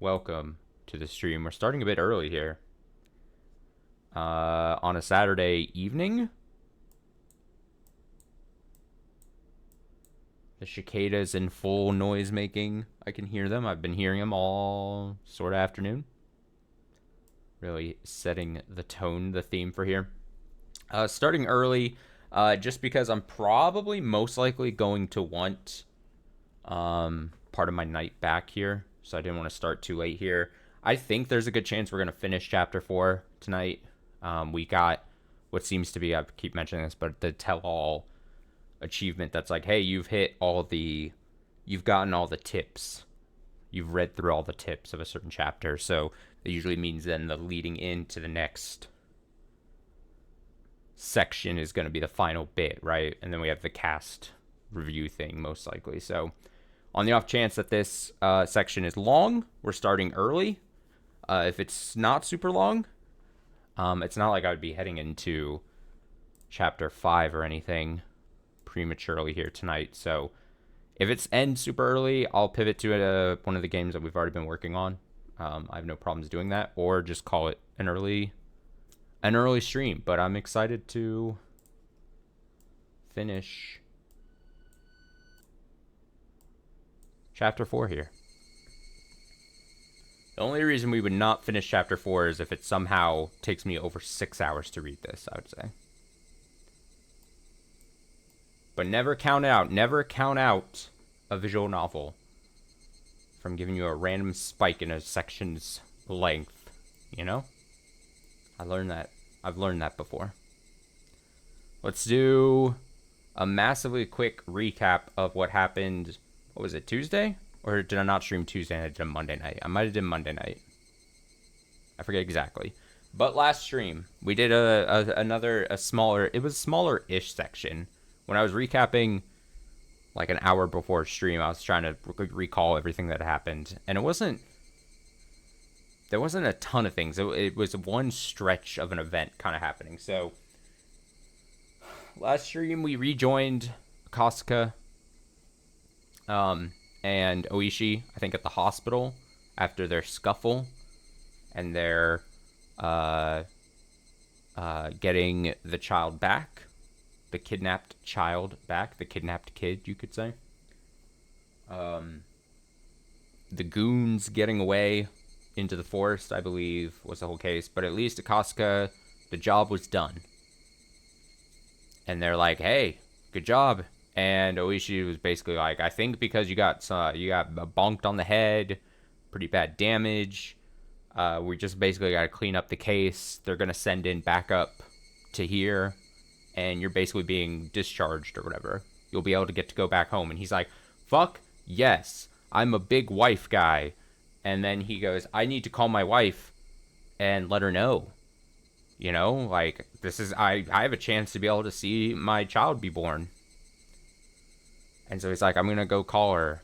welcome to the stream. We're starting a bit early here. On a Saturday evening. The cicadas in full noise making. I can hear them. I've been hearing them all sort of afternoon. Really setting the tone, the theme for here. Starting early, just because I'm probably most likely going to want part of my night back here. So I didn't want to start too late here. I think there's a good chance we're going to finish Chapter 4 tonight. We got what seems to be, I keep mentioning this, but the tell-all achievement that's like, hey, you've gotten all the tips. You've read through all the tips of a certain chapter. So it usually means then the leading into the next section is going to be the final bit, right? And then we have the cast review thing, most likely. So on the off chance that this section is long, we're starting early. If it's not super long, it's not like I would be heading into Chapter 5 or anything prematurely here tonight. So if it's ends super early, I'll pivot to one of the games that we've already been working on. I have no problems doing that, or just call it an early stream. But I'm excited to finish Chapter 4 here. The only reason we would not finish Chapter 4 is if it somehow takes me over 6 hours to read this, I would say. But never count out a visual novel from giving you a random spike in a section's length, you know? I've learned that before. Let's do a massively quick recap of what happened. What was it, Tuesday? Or did I not stream Tuesday and I did a Monday night? I might have done Monday night. I forget exactly. But last stream, we did a smaller-ish section. When I was recapping like an hour before stream, I was trying to recall everything that happened. And there wasn't a ton of things. It was one stretch of an event kind of happening. So last stream, we rejoined Kasuka and Oishi, I think, at the hospital after their scuffle and their getting the child back. The kidnapped child back. The kidnapped kid, you could say. The goons getting away into the forest, I believe, was the whole case. But at least Akasuka, the job was done. And they're like, hey, good job. And Oishi was basically like, I think because you got bonked on the head, pretty bad damage. We just basically got to clean up the case. They're going to send in backup to here. And you're basically being discharged or whatever. You'll be able to get to go back home. And he's like, fuck yes, I'm a big wife guy. And then he goes, I need to call my wife and let her know. You know, like, I have a chance to be able to see my child be born. And so he's like, I'm going to go call her.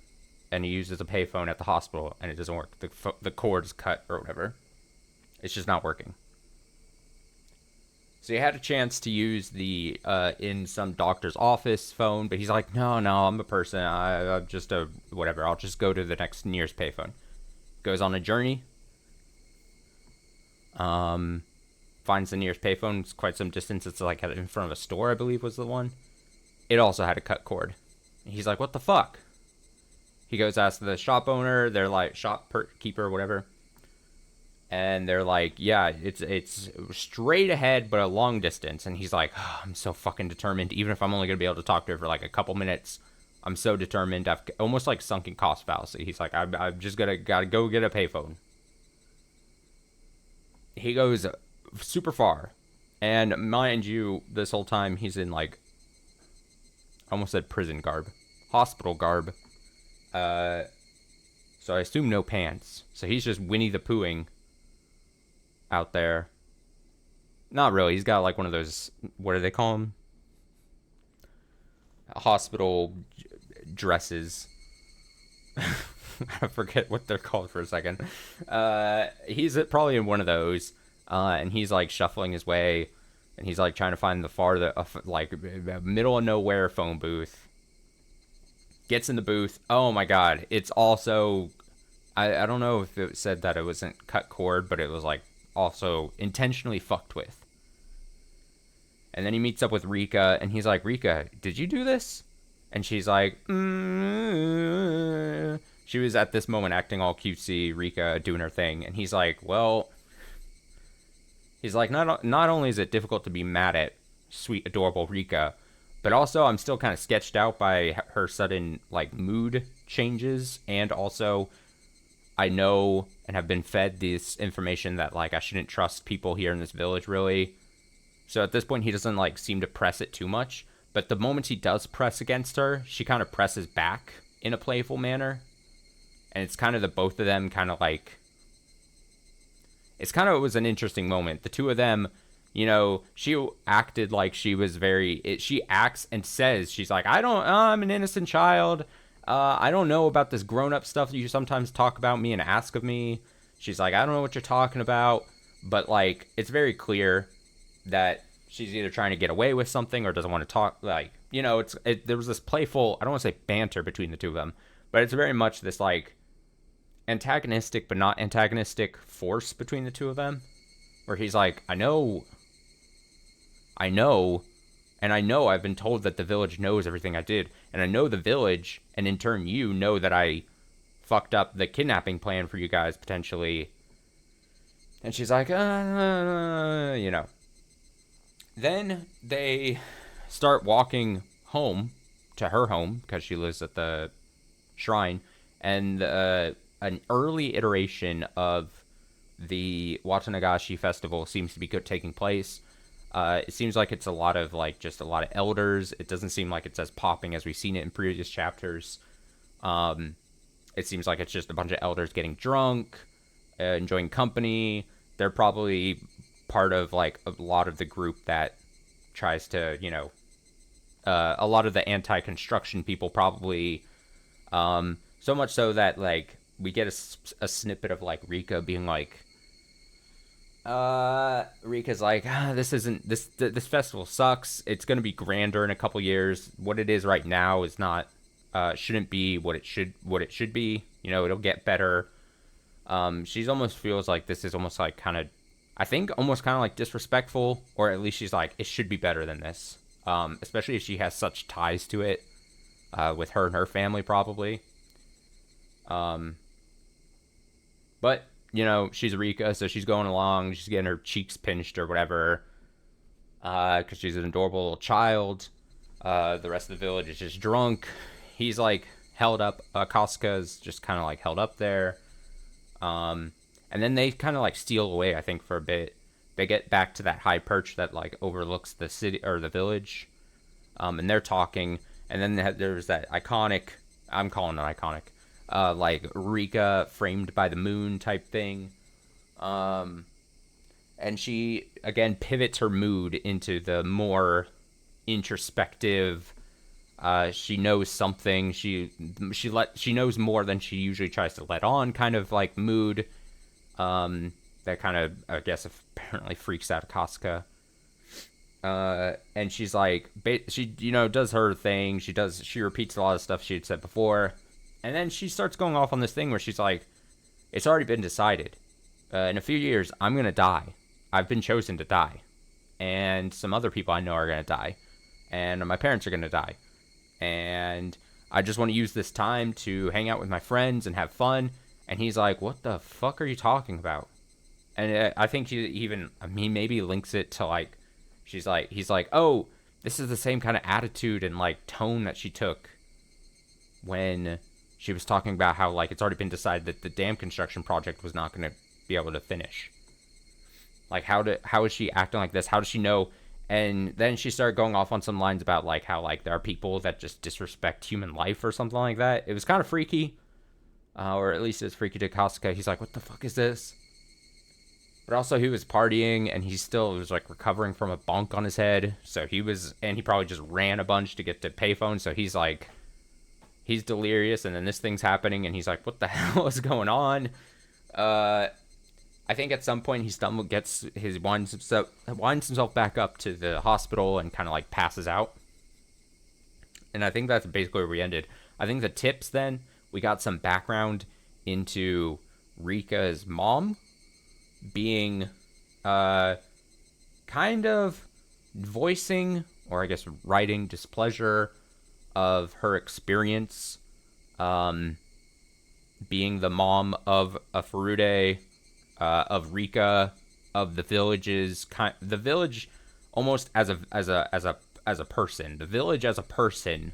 And he uses a payphone at the hospital, and it doesn't work. The cord is cut or whatever. It's just not working. So he had a chance to use the in some doctor's office phone, but he's like, no, I'm a person. I'm just a whatever. I'll just go to the nearest payphone. Goes on a journey. Finds the nearest payphone. It's quite some distance. It's like in front of a store, I believe was the one. It also had a cut cord. He's like, what the fuck? He goes ask the shop owner. They're like, shop keeper, whatever. And they're like, yeah, it's straight ahead, but a long distance. And he's like, oh, I'm so fucking determined. Even if I'm only going to be able to talk to her for like a couple minutes, I'm so determined. I've almost like sunken cost fallacy. He's like, I'm just gotta go get a payphone. He goes super far. And mind you, this whole time he's in like, I almost said prison garb. Hospital garb. So I assume no pants. So he's just Winnie the Poohing out there. Not really. He's got like one of those, what do they call them? Hospital dresses. I forget what they're called for a second. He's probably in one of those. And he's like shuffling his way. And he's like trying to find the middle of nowhere phone booth. Gets in the booth. Oh my god. It's also I don't know if it said that it wasn't cut cord, but it was like also intentionally fucked with. And then he meets up with Rika, and he's like, Rika, did you do this? And she's like, She was at this moment acting all cutesy, Rika doing her thing, and he's like, well, not only is it difficult to be mad at sweet, adorable Rika, but also I'm still kind of sketched out by her sudden like mood changes, and also I know and have been fed this information that like I shouldn't trust people here in this village really. So at this point he doesn't like seem to press it too much, but the moment he does press against her, she kind of presses back in a playful manner. And it's kind of the both of them kind of like it was an interesting moment. The two of them, she acted like she was she acts and says, she's like, I'm an innocent child. I don't know about this grown-up stuff that you sometimes talk about me and ask of me. She's like, I don't know what you're talking about. But, like, it's very clear that she's either trying to get away with something or doesn't want to talk. Like, there was this playful, I don't want to say banter between the two of them, but it's very much this, like, antagonistic but not antagonistic force between the two of them. Where he's like, I know, and I know I've been told that the village knows everything I did. And I know the village, and in turn you know that I fucked up the kidnapping plan for you guys, potentially. And she's like, Then they start walking home, to her home, because she lives at the shrine. And an early iteration of the Watanagashi festival seems to be taking place. It seems like it's a lot of elders. It doesn't seem like it's as popping as we've seen it in previous chapters. It seems like it's just a bunch of elders getting drunk, enjoying company. They're probably part of like a lot of the group that tries to, a lot of the anti-construction people probably. So much so that like we get a snippet of like Rika being like, Rika's like, this festival sucks. It's gonna be grander in a couple years. What it is right now is not, shouldn't be what it should be. It'll get better. She's almost feels like this is almost like kind of, I think almost kind of like disrespectful, or at least she's like, it should be better than this. Especially if she has such ties to it, with her and her family probably. But she's Rika, so she's going along. She's getting her cheeks pinched or whatever, because she's an adorable little child. The rest of the village is just drunk. He's like held up. Kasuka's just kind of like held up there. And then they kind of like steal away, I think, for a bit. They get back to that high perch that like overlooks the city or the village. And they're talking. And then there's that iconic, I'm calling it iconic, like Rika framed by the moon type thing. And she again pivots her mood into the more introspective, she knows something, she knows more than she usually tries to let on kind of like mood. That kind of, I guess, apparently freaks out Kasuka. And she's like, she does her thing. She repeats a lot of stuff she had said before. And then she starts going off on this thing where she's like, it's already been decided. In a few years, I'm going to die. I've been chosen to die. And some other people I know are going to die. And my parents are going to die. And I just want to use this time to hang out with my friends and have fun. And he's like, what the fuck are you talking about? And I think he maybe links it to like, he's like, oh, this is the same kind of attitude and like tone that she took when she was talking about how like it's already been decided that the dam construction project was not going to be able to finish. Like how is she acting like this? How does she know? And then she started going off on some lines about like how like there are people that just disrespect human life or something like that. It was kind of freaky, or at least it's freaky to Kasuka. He's like, what the fuck is this? But also he was partying and he still was like recovering from a bonk on his head. So he probably just ran a bunch to get to payphone. So he's like, he's delirious, and then this thing's happening and he's like, what the hell is going on? I think at some point he winds himself back up to the hospital and kind of like passes out. And I think that's basically where we ended. I think the tips then, we got some background into Rika's mom being kind of voicing, or I guess writing, displeasure of her experience being the mom of a Furude, of Rika, of the villages, the village almost as a person, the village as a person,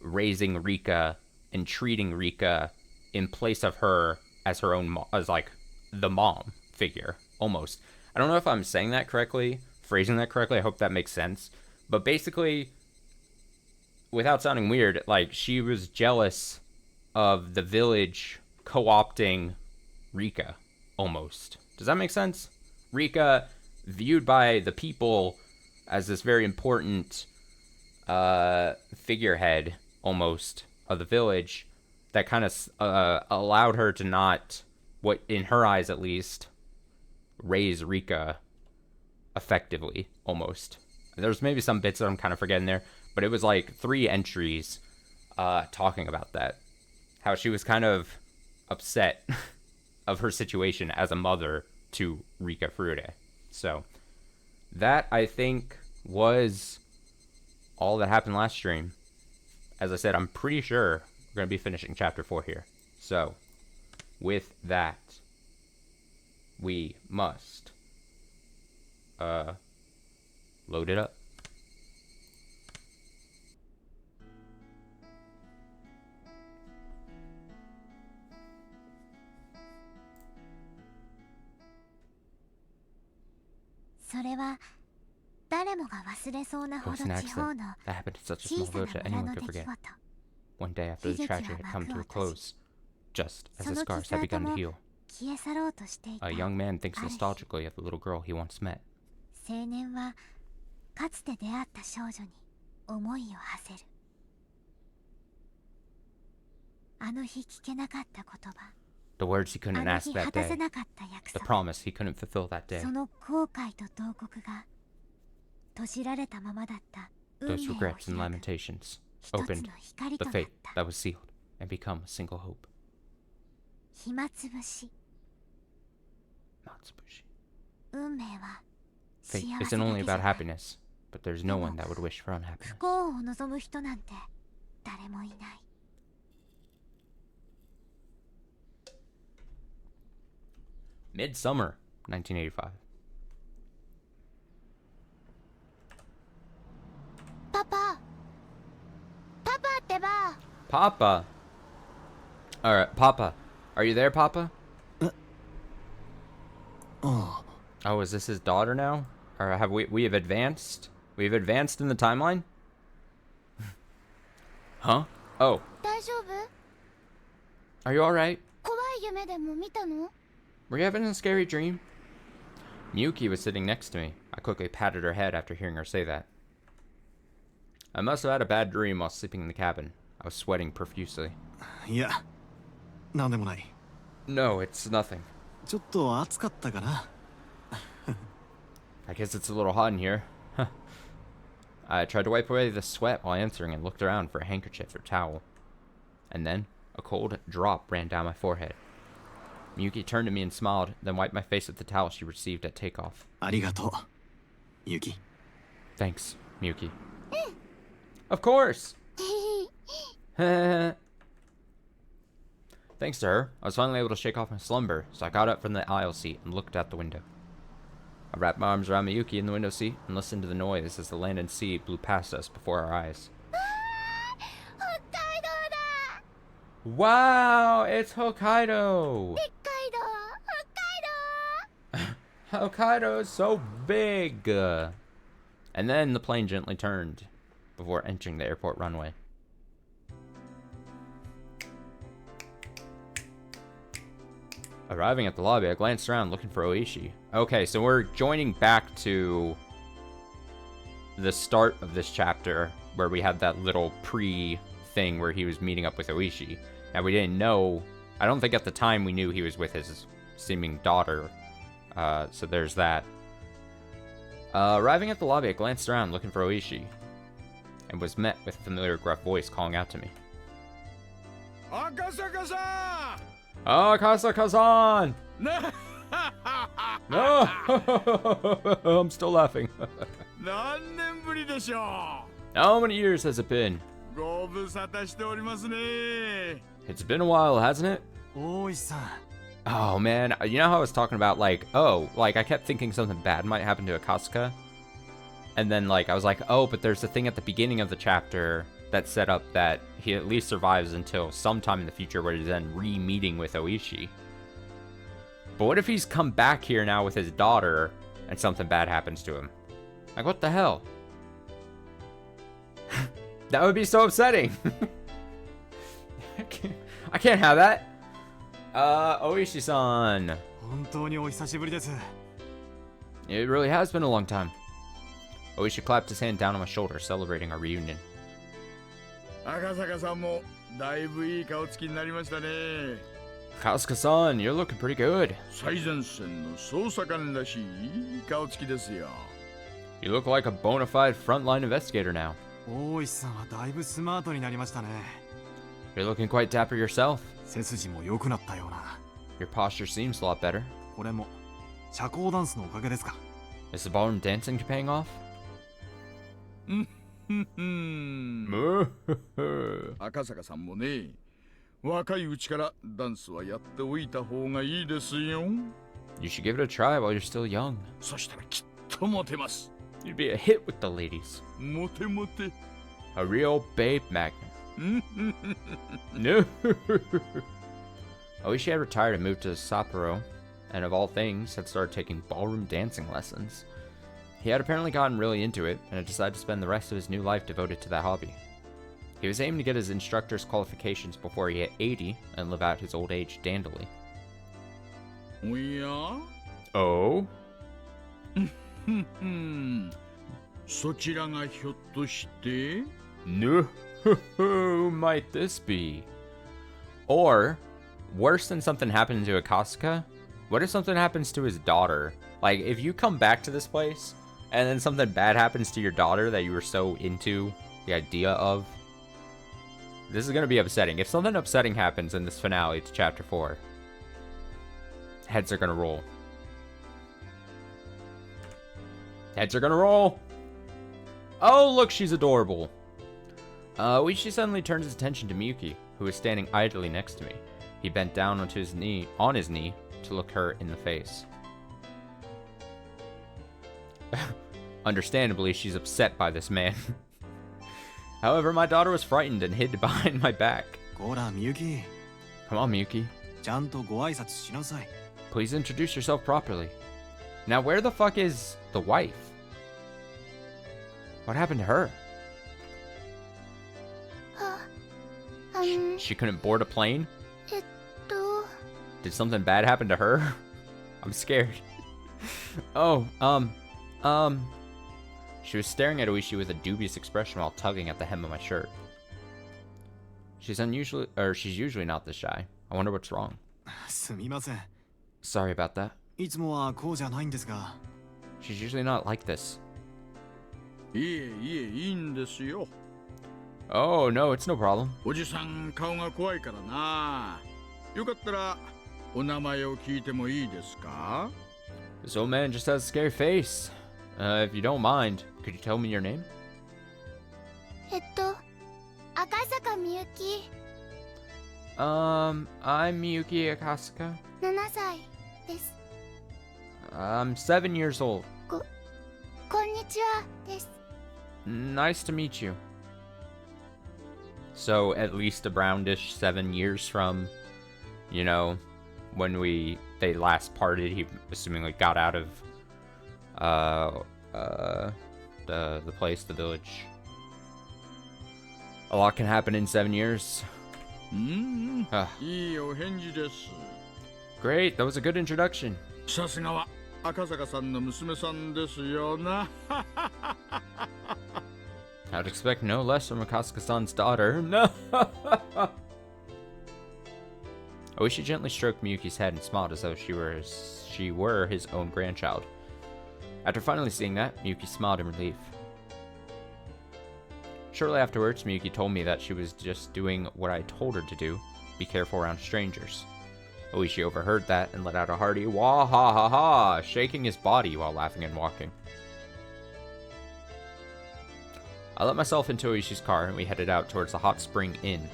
raising Rika and treating Rika in place of her as her own as like the mom figure almost. I don't know if I'm saying that correctly, phrasing that correctly. I hope that makes sense. But basically, without sounding weird, like she was jealous of the village co-opting Rika almost. Does that make sense? Rika viewed by the people as this very important figurehead almost of the village that kind of allowed her to not, what in her eyes at least, raise Rika effectively almost. There's maybe some bits that I'm kind of forgetting there, but it was like 3 entries talking about that. How she was kind of upset of her situation as a mother to Rika Furude. So that, I think, was all that happened last stream. As I said, I'm pretty sure we're going to be finishing chapter 4 here. So with that, we must load it up. It was an accident that happened in such a small village that anyone could forget. One day after the tragedy had come to a close, just as the scars had begun to heal, a young man thinks nostalgically of the little girl he once met. The words he couldn't ask that day, the promise he couldn't fulfill that day, those regrets and lamentations opened the fate that was sealed and become a single hope. Matsubushi. Fate isn't only about happiness, but there's no one that would wish for unhappiness. Midsummer, 1985. Papa! Alright, Papa. Are you there, Papa? Oh, is this his daughter now? Or have we have advanced? We've advanced in the timeline? Huh? Oh. Are you alright? Were you having a scary dream? Miyuki was sitting next to me. I quickly patted her head after hearing her say that. I must have had a bad dream while sleeping in the cabin. I was sweating profusely. Yeah. No, it's nothing. I guess it's a little hot in here. I tried to wipe away the sweat while answering and looked around for a handkerchief or towel. And then, a cold drop ran down my forehead. Miyuki turned to me and smiled, then wiped my face with the towel she received at takeoff. Arigato, Miyuki. Thanks, Miyuki. Of course! Thanks to her, I was finally able to shake off my slumber, so I got up from the aisle seat and looked out the window. I wrapped my arms around Miyuki in the window seat and listened to the noise as the land and sea blew past us before our eyes. Wow, it's Hokkaido! Hokkaido is so big! And then the plane gently turned before entering the airport runway. Arriving at the lobby, I glanced around looking for Oishi. Okay, so we're joining back to the start of this chapter where we had that little pre-thing where he was meeting up with Oishi. Now, we didn't know, I don't think at the time we knew he was with his seeming daughter, so there's that. Arriving at the lobby, I glanced around looking for Oishi, and was met with a familiar gruff voice calling out to me. Oh, Kasaka-san! No! I'm still laughing. 何年ぶりでしょ How many years has it been? う。ご無沙汰しておりますね。 It's been a while, hasn't it? 大石さん Oh man, you know how I was talking about like, oh, like I kept thinking something bad might happen to Akasuka? And then like I was like, oh, but there's a thing at the beginning of the chapter that set up that he at least survives until sometime in the future where he's then re-meeting with Oishi. But what if he's come back here now with his daughter and something bad happens to him? Like, what the hell? That would be so upsetting. I can't have that. Oishi-san. 本当にお久しぶりです It really has been a long time. Oishi clapped his hand down on my shoulder, celebrating our reunion. 赤坂さんもだいぶいい顔つきになりましたね。 Kasuka-san, you're looking pretty good. 最前線の捜査官らしい顔つきですよ。 You look like a bona fide frontline investigator now. 大石さんはだいぶスマートになりましたね You're looking quite dapper yourself. 背筋も良くなったような Your posture seems a lot better. これも社交ダンスのおかげですか Is the ballroom dancing paying off? 赤坂さんもね、若いうちからダンスはやっておいた方がいいですよ。 You should give it a try while you're still young. そしたらきっとモテます。 You'd be a hit with the ladies. モテモテ。 A real babe magnet. No. Oishi had retired and moved to Sapporo, and of all things, had started taking ballroom dancing lessons. He had apparently gotten really into it, and had decided to spend the rest of his new life devoted to that hobby. He was aiming to get his instructor's qualifications before he hit 80 and live out his old age dandily. おや Oh? そちらがひょっとして No. Who might this be? Or, worse than something happened to Akasuka, what if something happens to his daughter? Like, if you come back to this place, and then something bad happens to your daughter that you were so into the idea of, this is going to be upsetting. If something upsetting happens in this finale to Chapter 4, heads are going to roll. Heads are going to roll! Oh, look, she's adorable. Oishi suddenly turned his attention to Miyuki, who was standing idly next to me. He bent down on his knee to look her in the face. Understandably, she's upset by this man. However, my daughter was frightened and hid behind my back. こらみゆき Come on, Miyuki. ちゃんとご挨拶しなさい Please introduce yourself properly. Now, where the fuck is the wife? What happened to her? She couldn't board a plane? Did something bad happen to her? I'm scared. Oh, She was staring at Oishi with a dubious expression while tugging at the hem of my shirt. She's usually not this shy. I wonder what's wrong. すみません Sorry about that. いつもはこうじゃないんですが She's usually not like this. いえいいんですよ。 Oh, no, it's no problem. おじさん顔が怖いからな。よかったらお名前を聞いてもいいですか？ This old man just has a scary face. If you don't mind, could you tell me your name? 赤坂みゆき I'm Miyuki Akasuka. 7歳です I'm 7 years old. こんにちはです Nice to meet you. So, at least a brownish 7 years from, you know, when they last parted, he assumingly got out of, the place, the village. A lot can happen in 7 years. いいお返事です。 Great, that was a good introduction. さすがは赤坂さんの娘さんですよな。 I'd expect no less from Akasuka-san's daughter. No! Oishi gently stroked Miyuki's head and smiled as though she were his own grandchild. After finally seeing that, Miyuki smiled in relief. Shortly afterwards, Miyuki told me that she was just doing what I told her to do, be careful around strangers. Oishi overheard that and let out a hearty wah ha ha ha, shaking his body while laughing and walking. I let myself into Oishi's car and we headed out towards the Hot Spring Inn.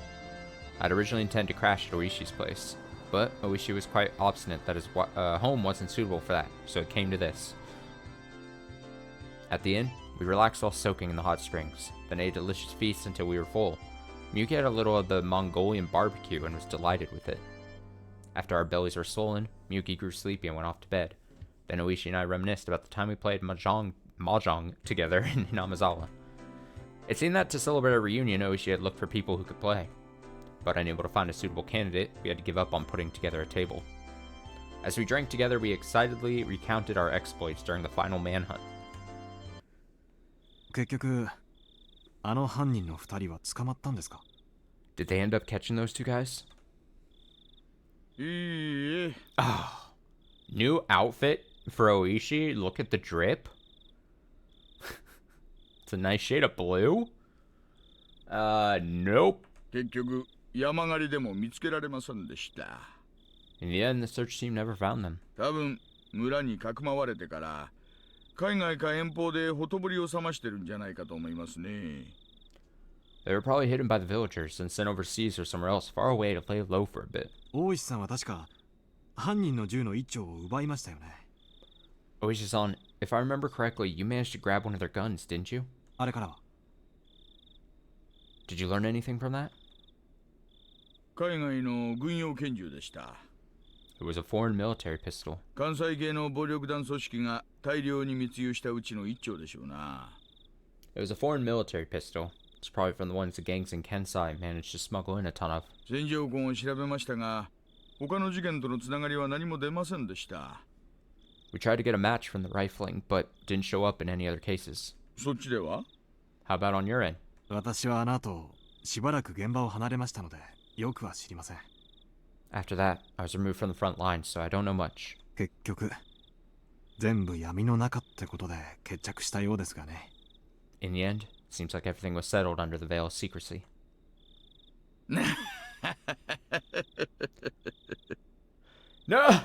I'd originally intended to crash at Oishi's place, but Oishi was quite obstinate that his home wasn't suitable for that, so it came to this. At the inn, we relaxed while soaking in the hot springs, then ate a delicious feast until we were full. Miyuki had a little of the Mongolian barbecue and was delighted with it. After our bellies were swollen, Miyuki grew sleepy and went off to bed. Then Oishi and I reminisced about the time we played mahjong together in Hinamizawa. It seemed that to celebrate our reunion, Oishi had looked for people who could play. But unable to find a suitable candidate, we had to give up on putting together a table. As we drank together, we excitedly recounted our exploits during the final manhunt. 結局あの犯人の2人は捕まったんですか？ Did they end up catching those two guys? いいえ。 Oh, new outfit for Oishi? Look at the drip. It's a nice shade of blue? Nope. 結局山狩りでも見つけられませんでした。 In the end, the search team never found them. 多分村にかくまわれてから海外か遠方でほとぼりを冷ましてるんじゃないかと思いますね。 They were probably hidden by the villagers and sent overseas or somewhere else far away to lay low for a bit. 大石さんは確か犯人の銃の一丁を奪いましたよね。 Oishi-san, if I remember correctly, you managed to grab one of their guns, didn't you? あれからは Did you learn anything from that? 海外の軍用拳銃でした。 It was a foreign military pistol. 関西系の暴力団組織が大量に密輸したうちの一丁でしょうな。 It was a foreign military pistol. It's probably from the ones the gangs in Kensai managed to smuggle in a ton of. 戦場痕を調べましたが、他の事件とのつながりは何も出ませんでした。 We tried to get a match from the rifling, but didn't show up in any other cases. そっちでは？ How about on your end? 私はあの後しばらく現場を離れましたのでよくは知りません。 After that, I was removed from the front lines, so I don't know much. 結局全部闇の中ってことで決着したようですがね。 In the end, it seems like everything was settled under the veil of secrecy. No!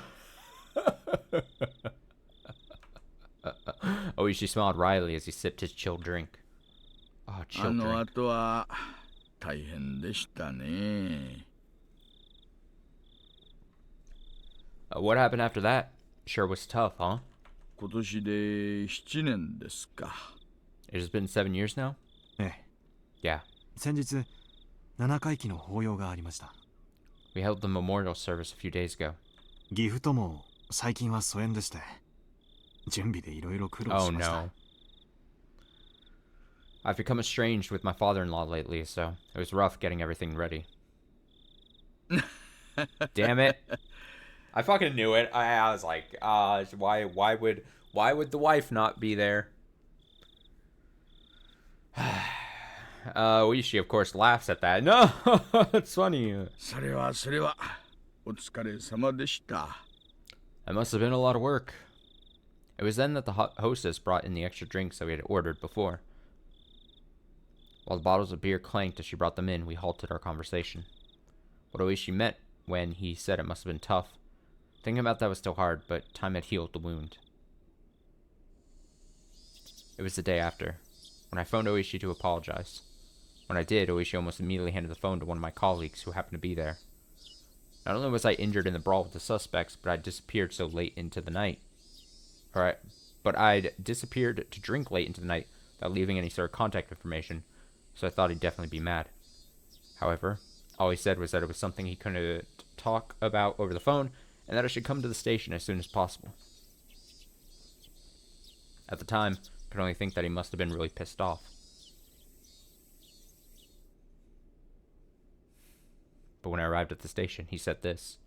Oishi smiled wryly as he sipped his chill drink. Oh, あ chill の drink. 後は大変でしたね。 What happened after that? Sure was tough, huh? 今年で7年ですか。 It has been 7 years now? ええ。 Yeah. 先日7回忌の法要がありました。 We held the memorial service a few days ago. 岐阜とも最近は疎遠でして準備でいろいろ苦労 Oh しました。 no. I've become estranged with my father-in-law lately, so it was rough getting everything ready. Damn it. I fucking knew it. I was like, why would the wife not be there? Oishi, of course, laughs at that. No, it's funny. それはお疲れ様でした。 That must have been a lot of work. It was then that the hostess brought in the extra drinks that we had ordered before. While the bottles of beer clanked as she brought them in, we halted our conversation. What Oishi meant when he said it must have been tough. Thinking about that was still hard, but time had healed the wound. It was the day after, when I phoned Oishi to apologize. When I did, Oishi almost immediately handed the phone to one of my colleagues who happened to be there. Not only was I injured in the brawl with the suspects, but I'd disappeared so late into the night. But I'd disappeared to drink late into the night without leaving any sort of contact information, so I thought he'd definitely be mad. However, all he said was that it was something he couldn't talk about over the phone, and that I should come to the station as soon as possible. At the time, I could only think that he must have been really pissed off. But when I arrived at the station, he said this.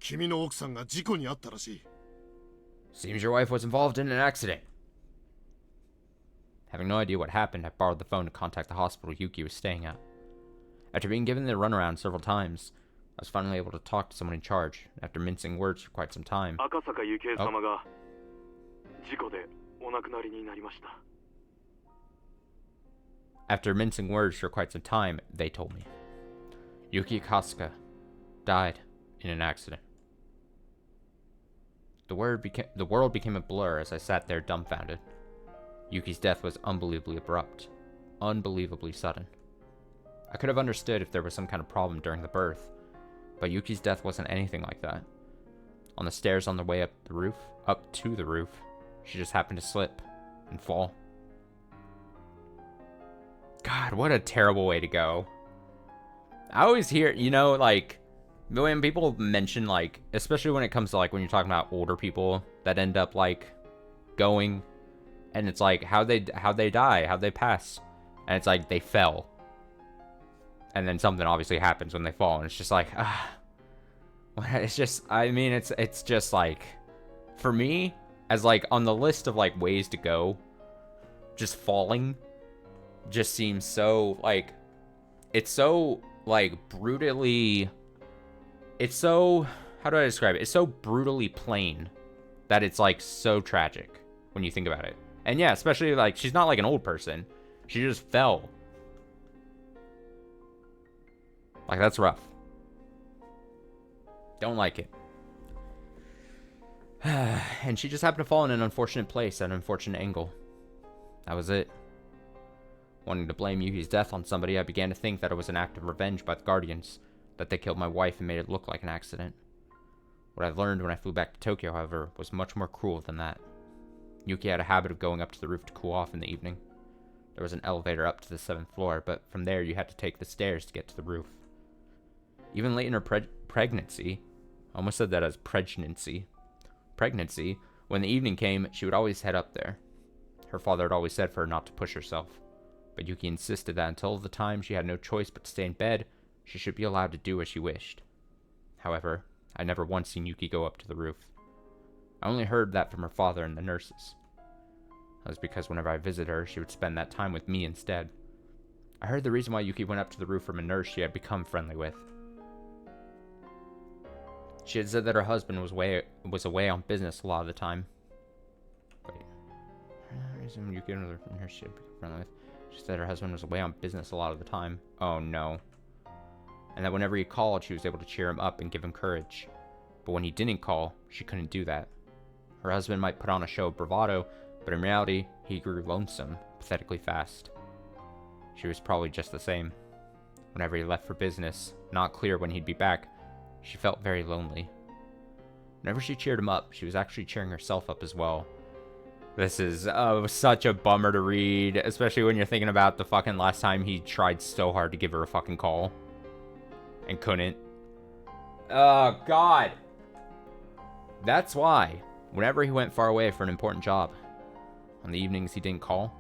君の奥さんが事故に遭ったらしい。 Seems your wife was involved in an accident. Having no idea what happened, I borrowed the phone to contact the hospital Yuki was staying at. After being given the runaround several times, I was finally able to talk to someone in charge. After mincing words for quite some time. After mincing words for quite some time, they told me. Yuki Akasaka died in an accident. The world became a blur as I sat there dumbfounded. Yuki's death was unbelievably abrupt. Unbelievably sudden. I could have understood if there was some kind of problem during the birth, but Yuki's death wasn't anything like that. On the stairs on the way up to the roof, she just happened to slip and fall. God, what a terrible way to go. I always hear, like, when people mention, like, especially when it comes to, like, when you're talking about older people that end up, like, going, and it's like, how'd they die, how'd they pass, and it's like, they fell. And then something obviously happens when they fall, and it's just like, it's just, I mean, it's just like, for me, as like on the list of like ways to go, just falling just seems so like, it's so like brutally, it's so, how do I describe it? It's so brutally plain that it's like so tragic when you think about it. And yeah, especially like, she's not like an old person. She just fell. Like, that's rough. Don't like it. And she just happened to fall in an unfortunate place at an unfortunate angle. That was it. Wanting to blame Yuki's death on somebody, I began to think that it was an act of revenge by the Guardians, that they killed my wife and made it look like an accident. What I learned when I flew back to Tokyo, however, was much more cruel than that. Yuki had a habit of going up to the roof to cool off in the evening. There was an elevator up to the 7th floor, but from there you had to take the stairs to get to the roof. Even late in her pregnancy, I almost said that as pregnancy, when the evening came, she would always head up there. Her father had always said for her not to push herself, but Yuki insisted that until the time she had no choice but to stay in bed, she should be allowed to do as she wished. However, I never once seen Yuki go up to the roof. I only heard that from her father and the nurses. That was because whenever I visited her, she would spend that time with me instead. I heard the reason why Yuki went up to the roof from a nurse she had become friendly with. She had said that her husband was away on business a lot of the time. Wait. Yuki, another nurse she had become friendly with. She said her husband was away on business a lot of the time. Oh no. And that whenever he called, she was able to cheer him up and give him courage. But when he didn't call, she couldn't do that. Her husband might put on a show of bravado, but in reality, he grew lonesome pathetically fast. She was probably just the same. Whenever he left for business, not clear when he'd be back, she felt very lonely. Whenever she cheered him up, she was actually cheering herself up as well. This is such a bummer to read, especially when you're thinking about the fucking last time he tried so hard to give her a fucking call. And couldn't. Oh, God. That's why, whenever he went far away for an important job, on the evenings he didn't call,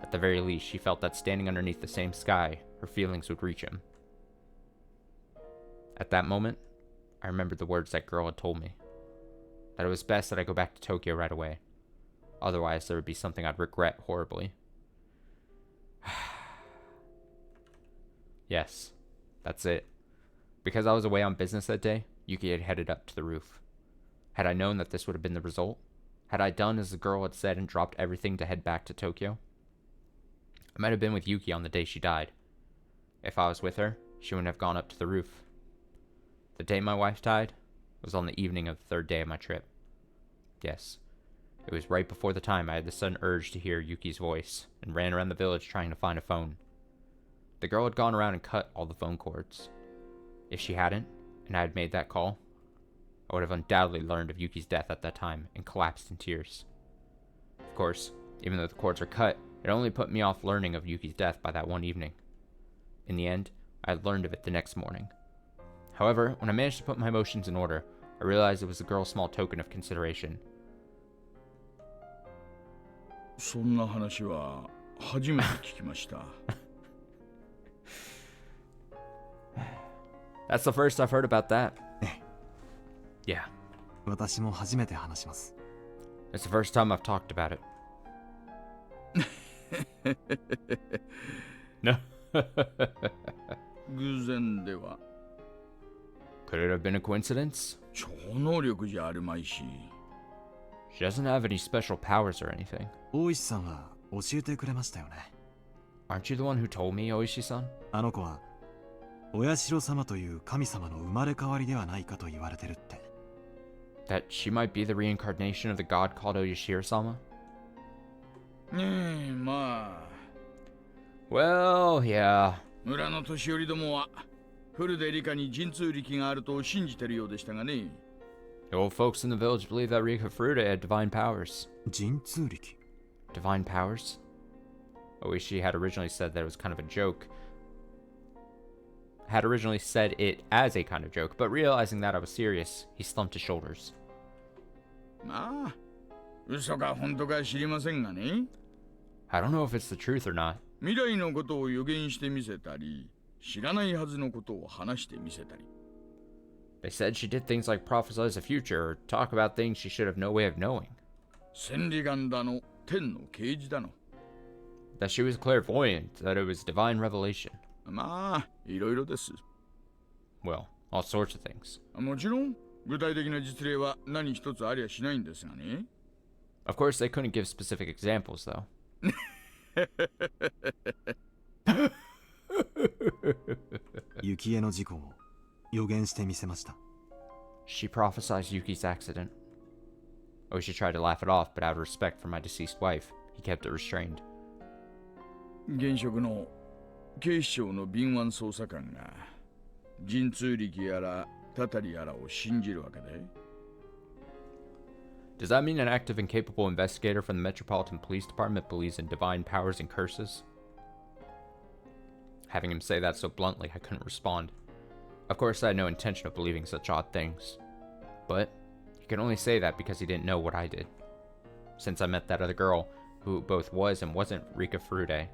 at the very least, she felt that standing underneath the same sky, her feelings would reach him. At that moment, I remembered the words that girl had told me. That it was best that I go back to Tokyo right away. Otherwise, there would be something I'd regret horribly. Yes, that's it. Because I was away on business that day, Yuki had headed up to the roof. Had I known that this would have been the result? Had I done as the girl had said and dropped everything to head back to Tokyo? I might have been with Yuki on the day she died. If I was with her, she wouldn't have gone up to the roof. The day my wife died was on the evening of the 3rd day of my trip. Yes, it was right before the time I had the sudden urge to hear Yuki's voice and ran around the village trying to find a phone. The girl had gone around and cut all the phone cords. If she hadn't, and I had made that call, I would have undoubtedly learned of Yuki's death at that time and collapsed in tears. Of course, even though the cords were cut, it only put me off learning of Yuki's death by that one evening. In the end, I had learned of it the next morning. However, when I managed to put my emotions in order, I realized it was the girl's small token of consideration. そんな話は初めて聞きました。 That's the first I've heard about that. Yeah. 私も初めて話します。 It's the first time I've talked about it. No. 偶然では Could it have been a coincidence? 超能力じゃあるまいし。 She doesn't have any special powers or anything. 大石さんは教えてくれましたよね。 Aren't you the one who told me, Oishi-san? あの子はお社様という神様の生まれ変わりではないかと言われてるって。that she might be the reincarnation of the god called Oyashiro-sama? ねえ、まあ Well, yeah. 村の年寄りどもはフルで理科に神通力があると信じてるようでしたがね。 The old folks in the village believe that Rika Furuta had divine powers. 神通力 Divine powers? Oishi had originally said that it was kind of a joke. Had originally said it as a kind of joke, but realizing that I was serious, he slumped his shoulders. まあ嘘か本当か知りませんがね。 I don't know if it's the truth or not. 未来のことを予言してみせたり、知らないはずのことを話してみせたり。 They said she did things like prophesize the future or talk about things she should have no way of knowing. 千里眼だの、天の啓示だの。 That she was clairvoyant, that it was divine revelation. まあいろいろです。 Well, all sorts of things. もちろん具体的な実例は何一つありゃしないんですがね。 Of course, they couldn't give specific examples, though. 雪絵の事故を予言してみせました。 She prophesied Yuki's accident. Oishi tried to laugh it off, but out of respect for my deceased wife, he kept it restrained. 現職の警視庁の敏腕捜査官が神通力やらたたりやらを信じるわけで。 Does that mean an active and capable investigator from the Metropolitan Police Department believes in divine powers and curses? Having him say that so bluntly, I couldn't respond. Of course, I had no intention of believing such odd things. But he could only say that because he didn't know what I did. Since I met that other girl, who both was and wasn't Rika Furuta,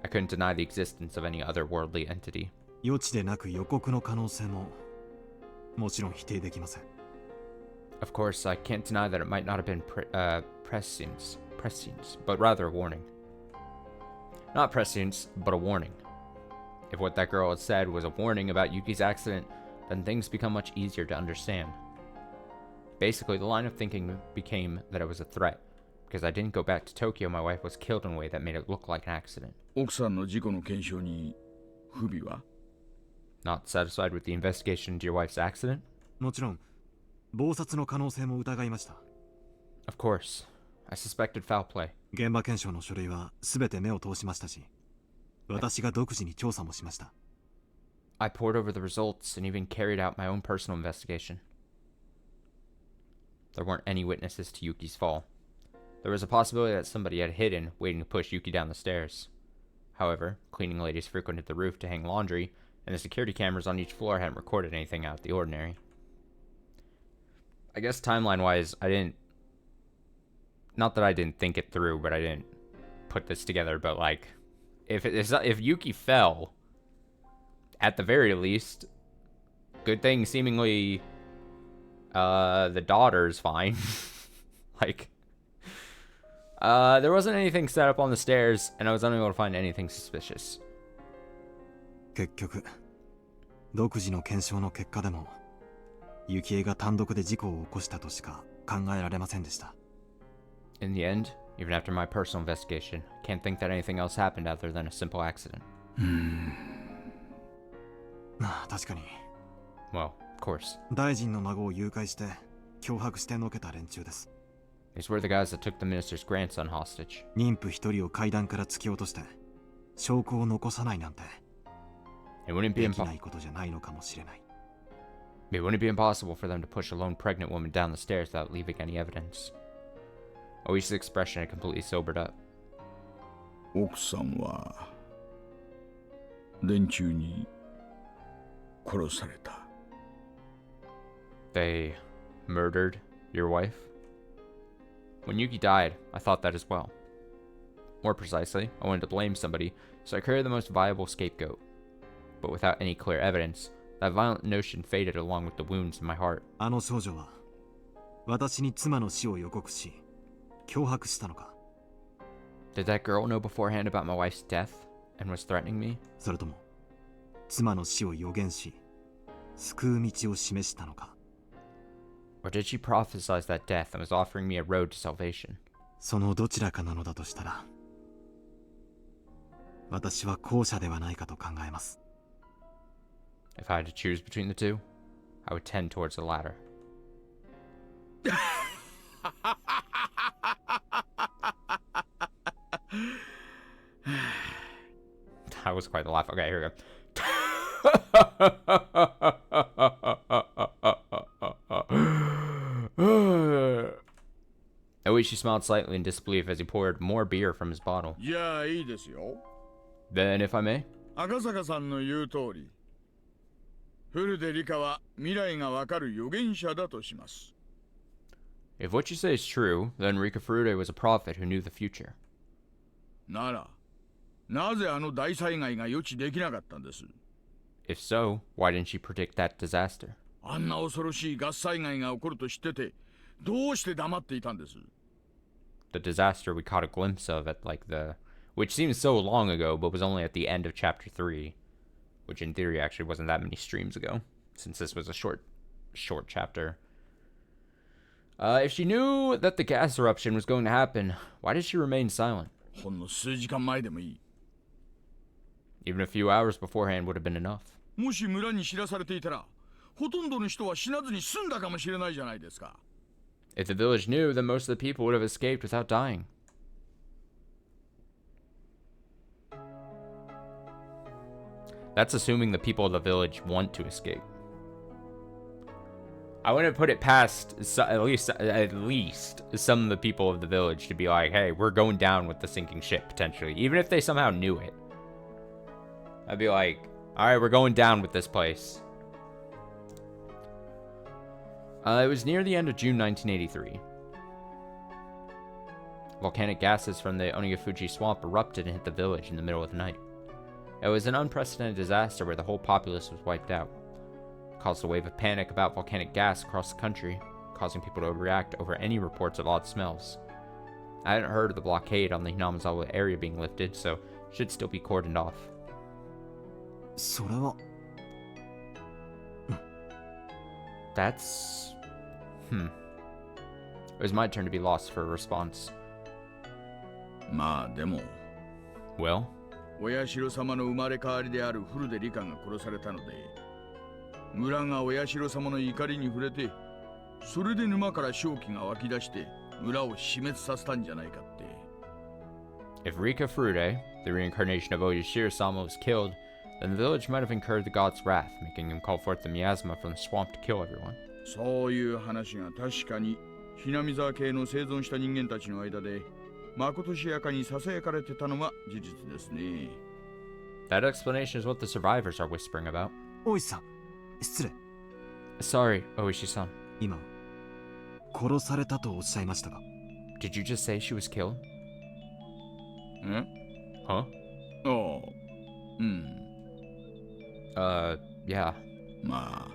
I couldn't deny the existence of any otherworldly entity. 予知でなく予告の可能性ももちろん否定できません。 Of course, I can't deny that it might not have been prescience, but rather a warning. Not prescience, but a warning. If what that girl had said was a warning about Yuki's accident, then things become much easier to understand. Basically, the line of thinking became that it was a threat, because I didn't go back to Tokyo, my wife was killed in a way that made it look like an accident. 奥さんの事故の検証に不備は？ Not satisfied with the investigation into your wife's accident? もちろん謀殺の可能性も疑いました。 Of course. I suspected foul play. 現場検証の書類は全て目を通しましたし、私が独自に調査もしました。 I pored over the results and even carried out my own personal investigation. There weren't any witnesses to Yuki's fall. There was a possibility that somebody had hidden, waiting to push Yuki down the stairs. However, cleaning ladies frequented the roof to hang laundry, and the security cameras on each floor hadn't recorded anything out of the ordinary. I guess timeline-wise, I didn't... Not that I didn't think it through, but I didn't put this together, but like... If Yuki fell, at the very least, good thing seemingly the daughter's fine. Like, there wasn't anything set up on the stairs, and I was unable to find anything suspicious. 結局、独自の検証の結果でも、雪絵が単独で事故を起こしたとしか考えられませんでした。In the end, even after my personal investigation, I can't think that anything else happened other than a simple accident. 確かに。Well, of course. 大臣の孫を誘拐して脅迫してのけた連中です。 These were the guys that took the minister's grandson hostage. 妊婦一人を階段から突き落として証拠を残さないなんて It wouldn't be できないことじゃないのかもしれない。 It wouldn't be impossible for them to push a lone pregnant woman down the stairs without leaving any evidence. Oishi's expression had completely sobered up. 奥さんは連中に殺された。 They murdered your wife? When Yuki died, I thought that as well. More precisely, I wanted to blame somebody, so I created the most viable scapegoat. But without any clear evidence, that violent notion faded along with the wounds in my heart. あの少女は私に妻の死を予告し脅迫したのか。 Did that girl know beforehand about my wife's death and was threatening me? それとも妻の死を予言し救う道を示したのか。 Or did she prophesize that death and was offering me a road to salvation? そのどちらかなのだとしたら私は後者ではないかと考えます。 If I had to choose between the two, I would tend towards the latter. That was quite the laugh. Okay, here we go. Oishi smiled slightly in disbelief as he poured more beer from his bottle. じゃあいいですよ。 Then, if I may, 赤坂さんの言う通り、古手理香は未来がわかる預言者だとします。 if what you say is true, then Rika Furude was a prophet who knew the future. なら、なぜあの大災害が予知できなかったんです？ If so, why didn't she predict that disaster? あんな恐ろしいガス災害が起こると知ってて、どうして黙っていたんです？ The disaster we caught a glimpse of at which seems so long ago, but was only at the end of chapter 3, which in theory actually wasn't that many streams ago, since this was a short chapter. If she knew that the gas eruption was going to happen, why did she remain silent? ほんの数時間前でもいい。 Even a few hours beforehand would have been enough. もし村に知らされていたら、ほとんどの人は死なずに済んだかもしれないじゃないですか。 If the village knew, then most of the people would have escaped without dying. That's assuming the people of the village want to escape. I wouldn't put it past at least some of the people of the village to be like, hey, we're going down with the sinking ship, potentially. Even if they somehow knew it. I'd be like, alright, we're going down with this place. It was near the end of June 1983. Volcanic gases from the Onigafuji swamp erupted and hit the village in the middle of the night. It was an unprecedented disaster where the whole populace was wiped out. It caused a wave of panic about volcanic gas across the country, causing people to overreact over any reports of odd smells. I hadn't heard of the blockade on the Hinamizawa area being lifted, so it should still be cordoned off. それは That's... It was my turn to be lost for a response. まあでも、 Well? お社様の生まれ変わりである古手理香が殺されたので、村がお社様の怒りに触れて、それで沼から正気が湧き出して村を死滅させたんじゃないかって。 If Rika Furude, the reincarnation of Oyashiro-sama, was killed, then the village might have incurred the god's wrath, making him call forth the miasma from the swamp to kill everyone. そういう話が確かにひなみ沢系の生存した人間たちの間でまことしやかにささやかれてたのは事実ですね。 That explanation is what the survivors are whispering about. 大石さん失礼 Sorry, Oishi-san. 今殺されたとおっしゃいましたが Did you just say she was killed? ん Huh? ああ、うん。 Yeah. ま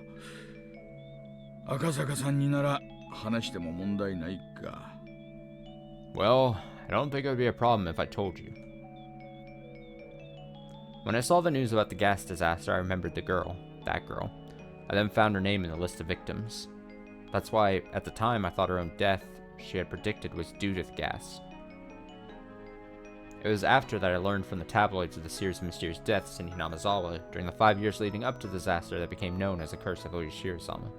あ、赤坂さんになら話しても問題ないか。 Well, I don't think it would be a problem if I told you. When I saw the news about the gas disaster, I remembered that girl. I then found her name in the list of victims. That's why, at the time, I thought her own death she had predicted was due to the gas. It was after that I learned from the tabloids of the series of mysterious deaths in Hinamizawa during the 5 years leading up to the disaster that became known as the Curse of Oyashiro-sama.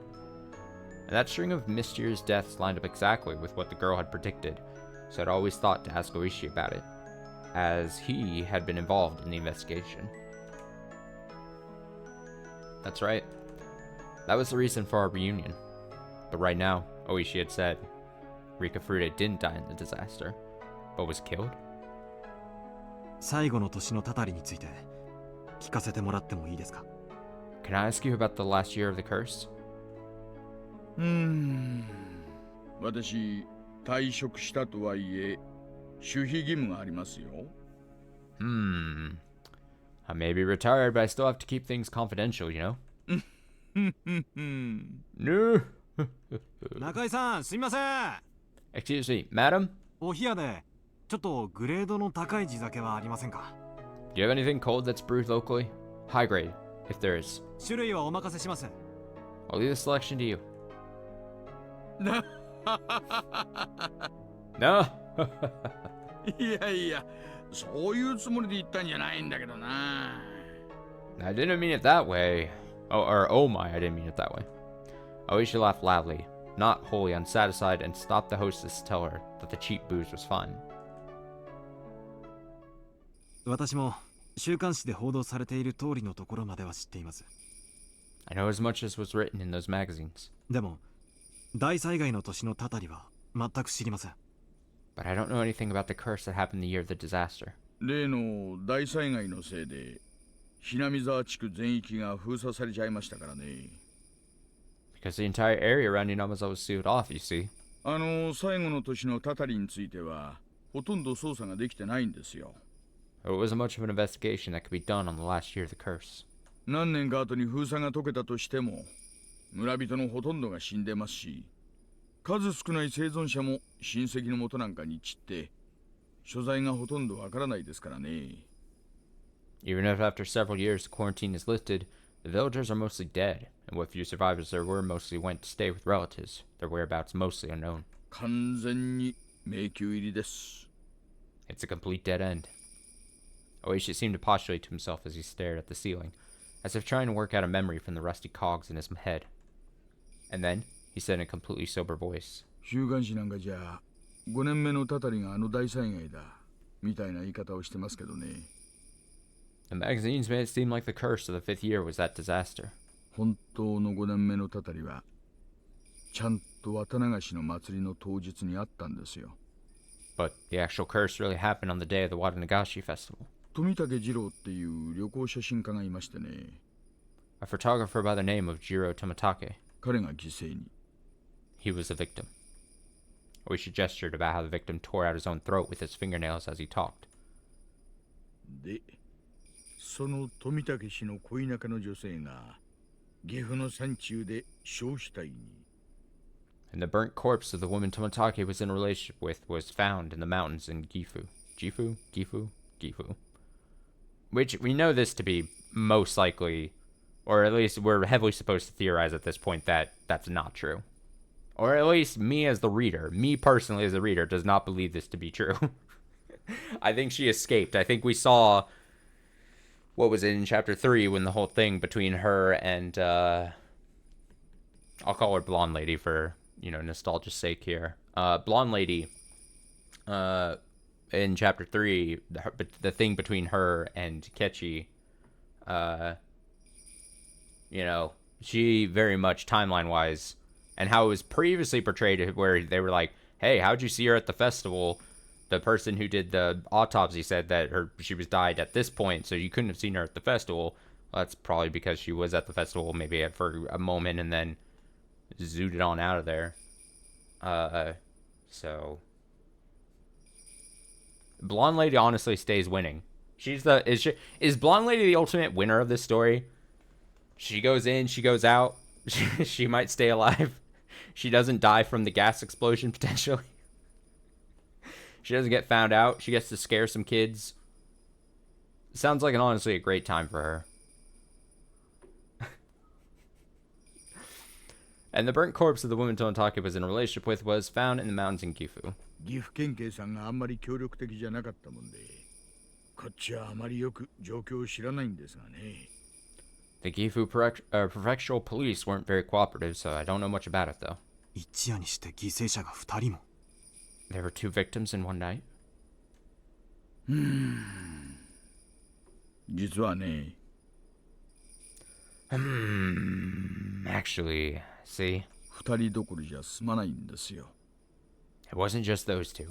And that string of mysterious deaths lined up exactly with what the girl had predicted, so I'd always thought to ask Oishi about it, as he had been involved in the investigation. That's right. That was the reason for our reunion. But right now, Oishi had said, Rika Furude didn't die in the disaster, but was killed? 最後の年のたたりについて聞かせてもらってもいいですか Can I ask you about the last year of the curse? 私、退職したとはいえ、守秘義務がありますよ。I may be retired, but I still have to keep things confidential, you know? No! 中井さんすみません Excuse me, madam? お冷やでちょっとグレードの高い地酒はありませんか Do you have anything cold that's brewed locally? High grade, if there is. 種類はお任せします I'll leave the selection to you. No? いやいや、そういうつもりで言ったんじゃないんだけどな。I didn't mean it that way. Oh my, I didn't mean it that way. Oishi laughed loudly. not wholly unsatisfied, and stopped the hostess to tell her that the cheap booze was fine. 私も週刊誌で報道されている通りのところまでは知っています。 I know as much as was written in those magazines. でも大災害の年のたたりは全く知りません。 But I don't know anything about the curse that happened the year of the disaster. 例の大災害のせいでひなみ沢地区全域が封鎖されちゃいましたからね。 Because the entire area around Inamaza was sealed off, you see. 最後の年のたたりについてはほとんど捜査ができてないんですよ。 It wasn't much of an investigation that could be done on the last year of the curse. 何年か後に封鎖が解けたとしても村人のほとんどが死んでますし、数少ない生存者も親戚の元なんかに散って所在がほとんどわからないですからね。 Even if after several years the quarantine is lifted, the villagers are mostly dead, and what few survivors there were mostly went to stay with relatives, their whereabouts mostly unknown. 完全に迷宮入りです。 It's a complete dead end. Oishi seemed to postulate to himself as he stared at the ceiling, as if trying to work out a memory from the rusty cogs in his head. And then, he said in a completely sober voice, 週刊誌なんかじゃ5年目のたたりが大災害だみたいな言い方をしてますけどね。 The magazines made it seem like the curse of the 5th year was that disaster. 本当の5年目のたたりはちゃんと綿流しの祭りの当日にあったんですよ。 But the actual curse really happened on the day of the Watanagashi festival. 富武二郎っていう旅行写真家がいましてね。 A photographer by the name of Jiro Tomatake. 彼が犠牲に。 He was the victim. Oishi gestured about how the victim tore out his own throat with his fingernails as he talked. で、その富武氏の恋仲の女性が岐阜の山中で焼死体に。 And the burnt corpse of the woman Tomatake was in a relationship with was found in the mountains in Gifu. Gifu. Which we know this to be most likely, or at least we're heavily supposed to theorize at this point that that's not true. Or at least me as the reader, me personally as the reader, does not believe this to be true. I think she escaped. I think we saw, what was it in chapter 3 when the whole thing between her and, I'll call her Blonde Lady for, nostalgia's sake here. Blonde Lady, in chapter 3, the thing between her and Kechi, she very much timeline-wise, and how it was previously portrayed where they were like, hey, how'd you see her at the festival? The person who did the autopsy said that she was died at this point, so you couldn't have seen her at the festival. Well, that's probably because she was at the festival maybe for a moment and then zooted on out of there. So Blonde Lady honestly stays winning. Is Blonde Lady the ultimate winner of this story? She goes in, she goes out. She might stay alive. She doesn't die from the gas explosion potentially. She doesn't get found out. She gets to scare some kids. Sounds like honestly a great time for her. And the burnt corpse of the woman Tomatake was in a relationship with was found in the mountains in Gifu. 岐阜県警さんがあんまり協力的じゃなかったもんで、こっちはあまりよく状況を知らないんですがね。 The Gifu prefectural police weren't very cooperative, so I don't know much about it though. 一夜にして犠牲者が2人も。 There were 2 victims in one night. 実はね。 Actually, see? 2人どころじゃ済まないんですよ。 It wasn't just those 2.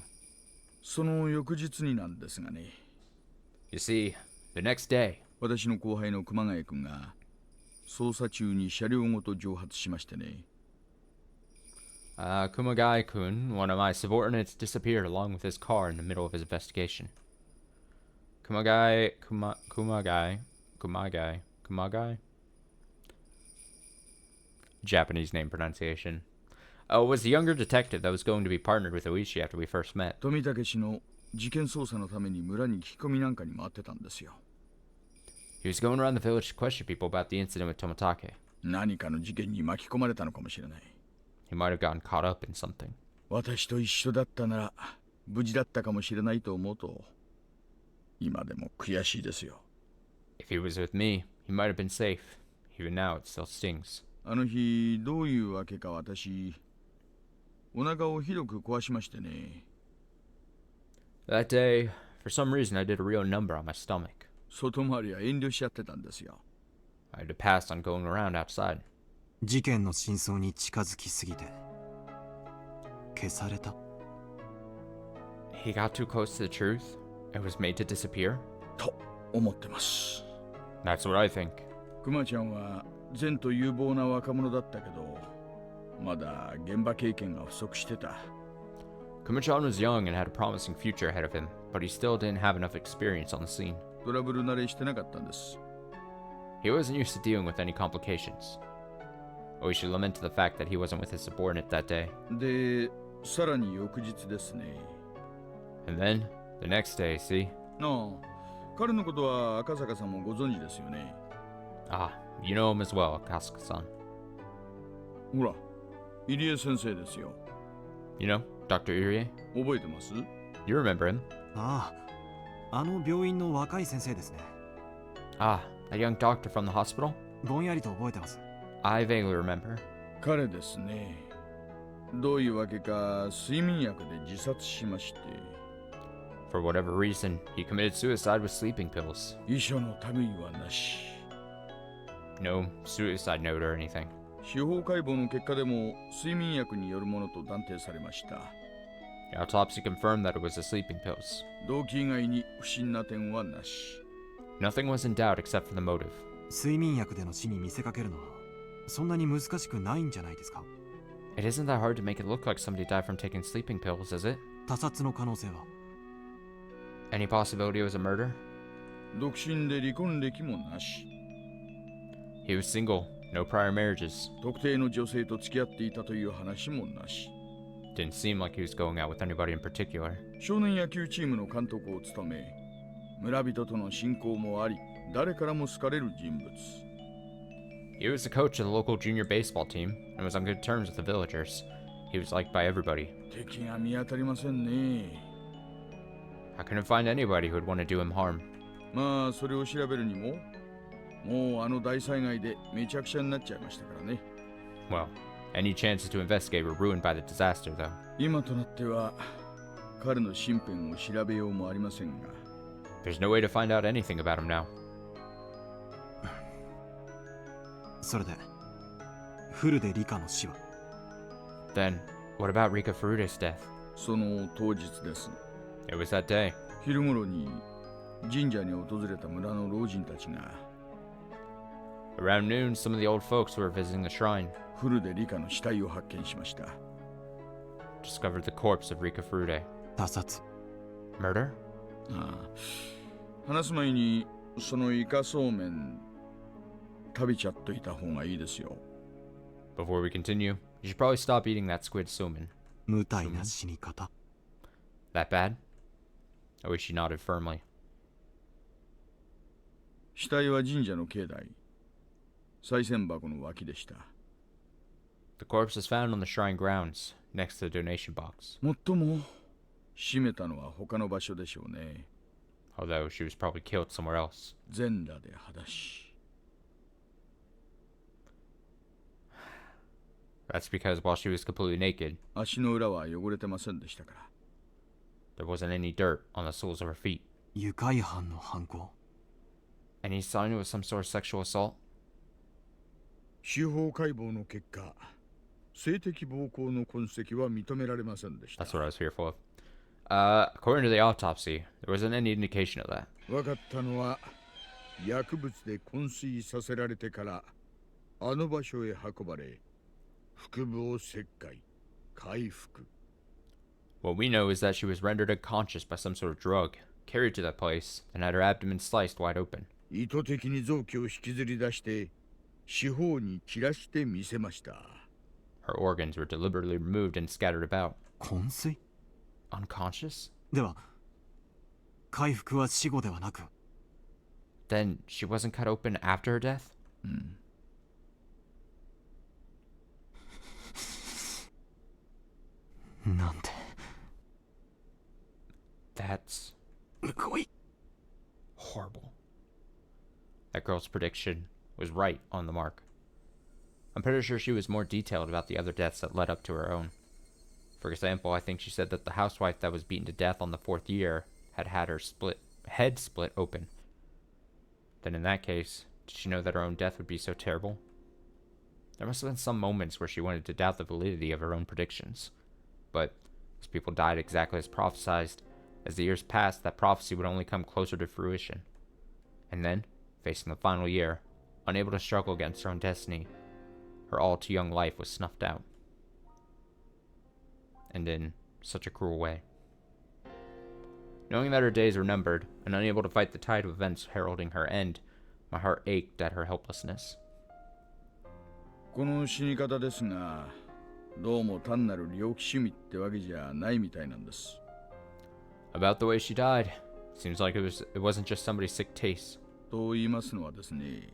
その翌日になんですがね。 You see, the next day, 私の後輩の熊谷君が捜査中に車両ごと蒸発しましてね。 Kumagai-kun, one of my subordinates, disappeared along with his car in the middle of his investigation. Kumagai? Japanese name pronunciation. Was the younger detective that was going to be partnered with Oishi after we first met. 富武氏の事件捜査のために村に聞き込みなんかに回ってたんですよ。 He was going around the village to question people about the incident with Tomatake. 何かの事件に巻き込まれたのかもしれない。 He might have gotten caught up in something. 私と一緒だったなら無事だったかもしれないと思うと今でも悔しいですよ。 If he was with me, he might have been safe. Even now, it still stings. あの日どういうわけか私お腹をひどく壊しましてね。 That day, for some reason, I did a real number on my stomach. 外回りは遠慮しちゃってたんですよ。 I had to pass on going around outside. 事件の真相に近づきすぎて消された。 He got too close to the truth and was made to disappear? と思ってます。 That's what I think. クマちゃんは善と有望な若者だったけど、まだ現場経験が不足してた。 Kuma-chan was young and had a promising future ahead of him, but he still didn't have enough experience on the scene. トラブル慣れしてなかったんです。 He wasn't used to dealing with any complications. Oishi lamented the fact that he wasn't with his subordinate that day. で、さらに翌日ですね。 And then, the next day, see? ああ、彼のことは赤坂さんもご存知ですよね。 Ah, you know him as well, Kasuka-san. ほら、入江先生ですよ。 You know, Dr. Irie? 覚えてます？ You remember him? ああ、あの病院の若い先生ですね。 Ah, a young doctor from the hospital? ぼんやりと覚えてます。 I vaguely remember. 彼ですね。どういうわけか睡眠薬で自殺しまして。 For whatever reason, he committed suicide with sleeping pills. 遺書の類はなし。 No suicide note or anything. 司法解剖の結果でも睡眠薬によるものと断定されました。 The autopsy confirmed that it was the sleeping pills. 動機以外に不審な点はなし。 Nothing was in doubt except for the motive. 睡眠薬での死に見せかけるのはそんなに難しくないんじゃないですか。 It isn't that hard to make it look like somebody died from taking sleeping pills, is it? 他殺の可能性は。 Any possibility it was a murder? 独身で離婚歴もなし。 He was single, no prior marriages. 特定の女性と付き合っていたという話もなし。 Didn't seem like he was going out with anybody in particular. 少年野球チームの監督を務め、村人との親交もあり、誰からも好かれる人物。 He was the coach of the local junior baseball team and was on good terms with the villagers. He was liked by everybody. 敵が見当たりませんね。 I couldn't find anybody who would want to do him harm. まあそれを調べるにも、もうあの大災害でめちゃくちゃになっちゃいましたからね。 Well, any chances to investigate were ruined by the disaster, though. 今となっては彼の身辺を調べようもありませんが。 There's no way to find out anything about him now. それでフルでリカの死は。 Then, what about Rika Furude's death? その当日です。 It was that day. 昼頃に神社に訪れた村の老人たちが Around noon, some of the old folks who were visiting the shrine フルでリカの死体を発見しました。 discovered the corpse of Rika Furude. 他殺。 Murder? ああ、話す前にそのイカそうめん食べちゃっといた方がいいですよ。 Before we continue, you should probably stop eating that squid sumen. 無体な死に方。 That bad? I wish she nodded firmly. 死体は神社の境内、賽銭箱の脇でした。 The corpse was found on the shrine grounds, next to the donation box. もっとも閉めたのは他の場所でしょうね。 Although she was probably killed somewhere else. 全裸で裸足。 That's because while she was completely naked, 足の裏は汚れてませんでしたから。 there wasn't any dirt on the soles of her feet. 愉快犯の犯行。 Any sign it was some sort of sexual assault? 司法解剖の結果、性的暴行の痕跡は認められませんでした。 That's what I was fearful of. According to the autopsy, there wasn't any indication of that. 分かったのは、薬物で昏睡させられてからあの場所へ運ばれ、腹部を切開、回復。 What we know is that she was rendered unconscious by some sort of drug, carried to that place, and had her abdomen sliced wide open. 意図的に臓器を引きずり出して四方に散らしてみせました。 Her organs were deliberately removed and scattered about. 昏睡。 Unconscious? では回復は死後ではなく。 Then she wasn't cut open after her death? うん。なんて。 That's むごい。 horrible. That girl's prediction was right on the mark. I'm pretty sure she was more detailed about the other deaths that led up to her own. For example, I think she said that the housewife that was beaten to death on the 4th year had had her head split open. Then in that case, did she know that her own death would be so terrible? There must have been some moments where she wanted to doubt the validity of her own predictions. But as people died exactly as prophesied, as the years passed, that prophecy would only come closer to fruition. And then, facing the final year, unable to struggle against her own destiny, her all-too-young life was snuffed out. And in such a cruel way. Knowing that her days were numbered, and unable to fight the tide of events heralding her end, my heart ached at her helplessness. この死に方ですが、どうも単なる猟奇趣味ってわけじゃないみたいなんです。About the way she died, seems like it wasn't just somebody's sick taste. と言いますのはですね、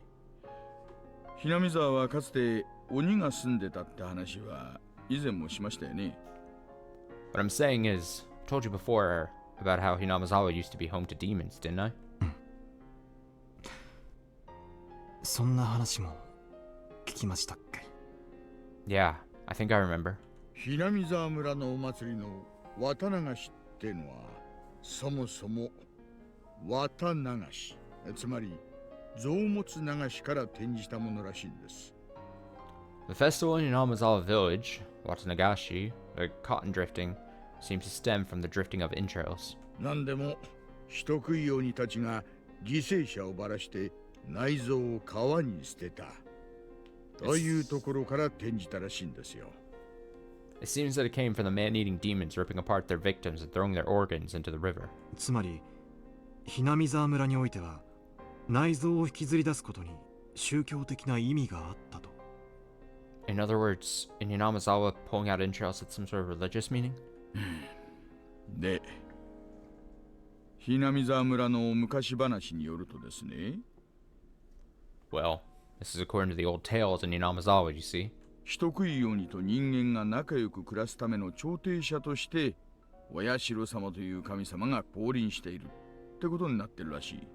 ひなみ沢はかつて鬼が住んでたって話は以前もしましたよね。What I'm saying is, I told you before about how Hinamizawa used to be home to demons, didn't I? そんな話も聞きましたっけ？ Yeah, I think I remember. ひなみ沢村のお祭りの綿流しってのは、そもそも綿流し、つまり臓物流しから転じたものらしいんです。The festival in Hinamizawa village, Watanagashi, the cotton drifting, seems to stem from the drifting of entrails. なんでも人食い鬼たちが犠牲者をばらして内臓を川に捨てたというところから転じたらしいんですよ。It seems that it came from the man-eating demons ripping apart their victims and throwing their organs into the river. つまり、ひなみ沢村においては、内臓を引きずり出すことに宗教的な意味があったと。In other words, in Hinamizawa, pulling out entrails had some sort of religious meaning? で、ひなみ沢村の昔話によるとですね。Well, this is according to the old tales in Hinamizawa, you see. 人食い鬼と人間が仲良く暮らすための調停者として、お社様という神様が降臨しているってことになってるらしい。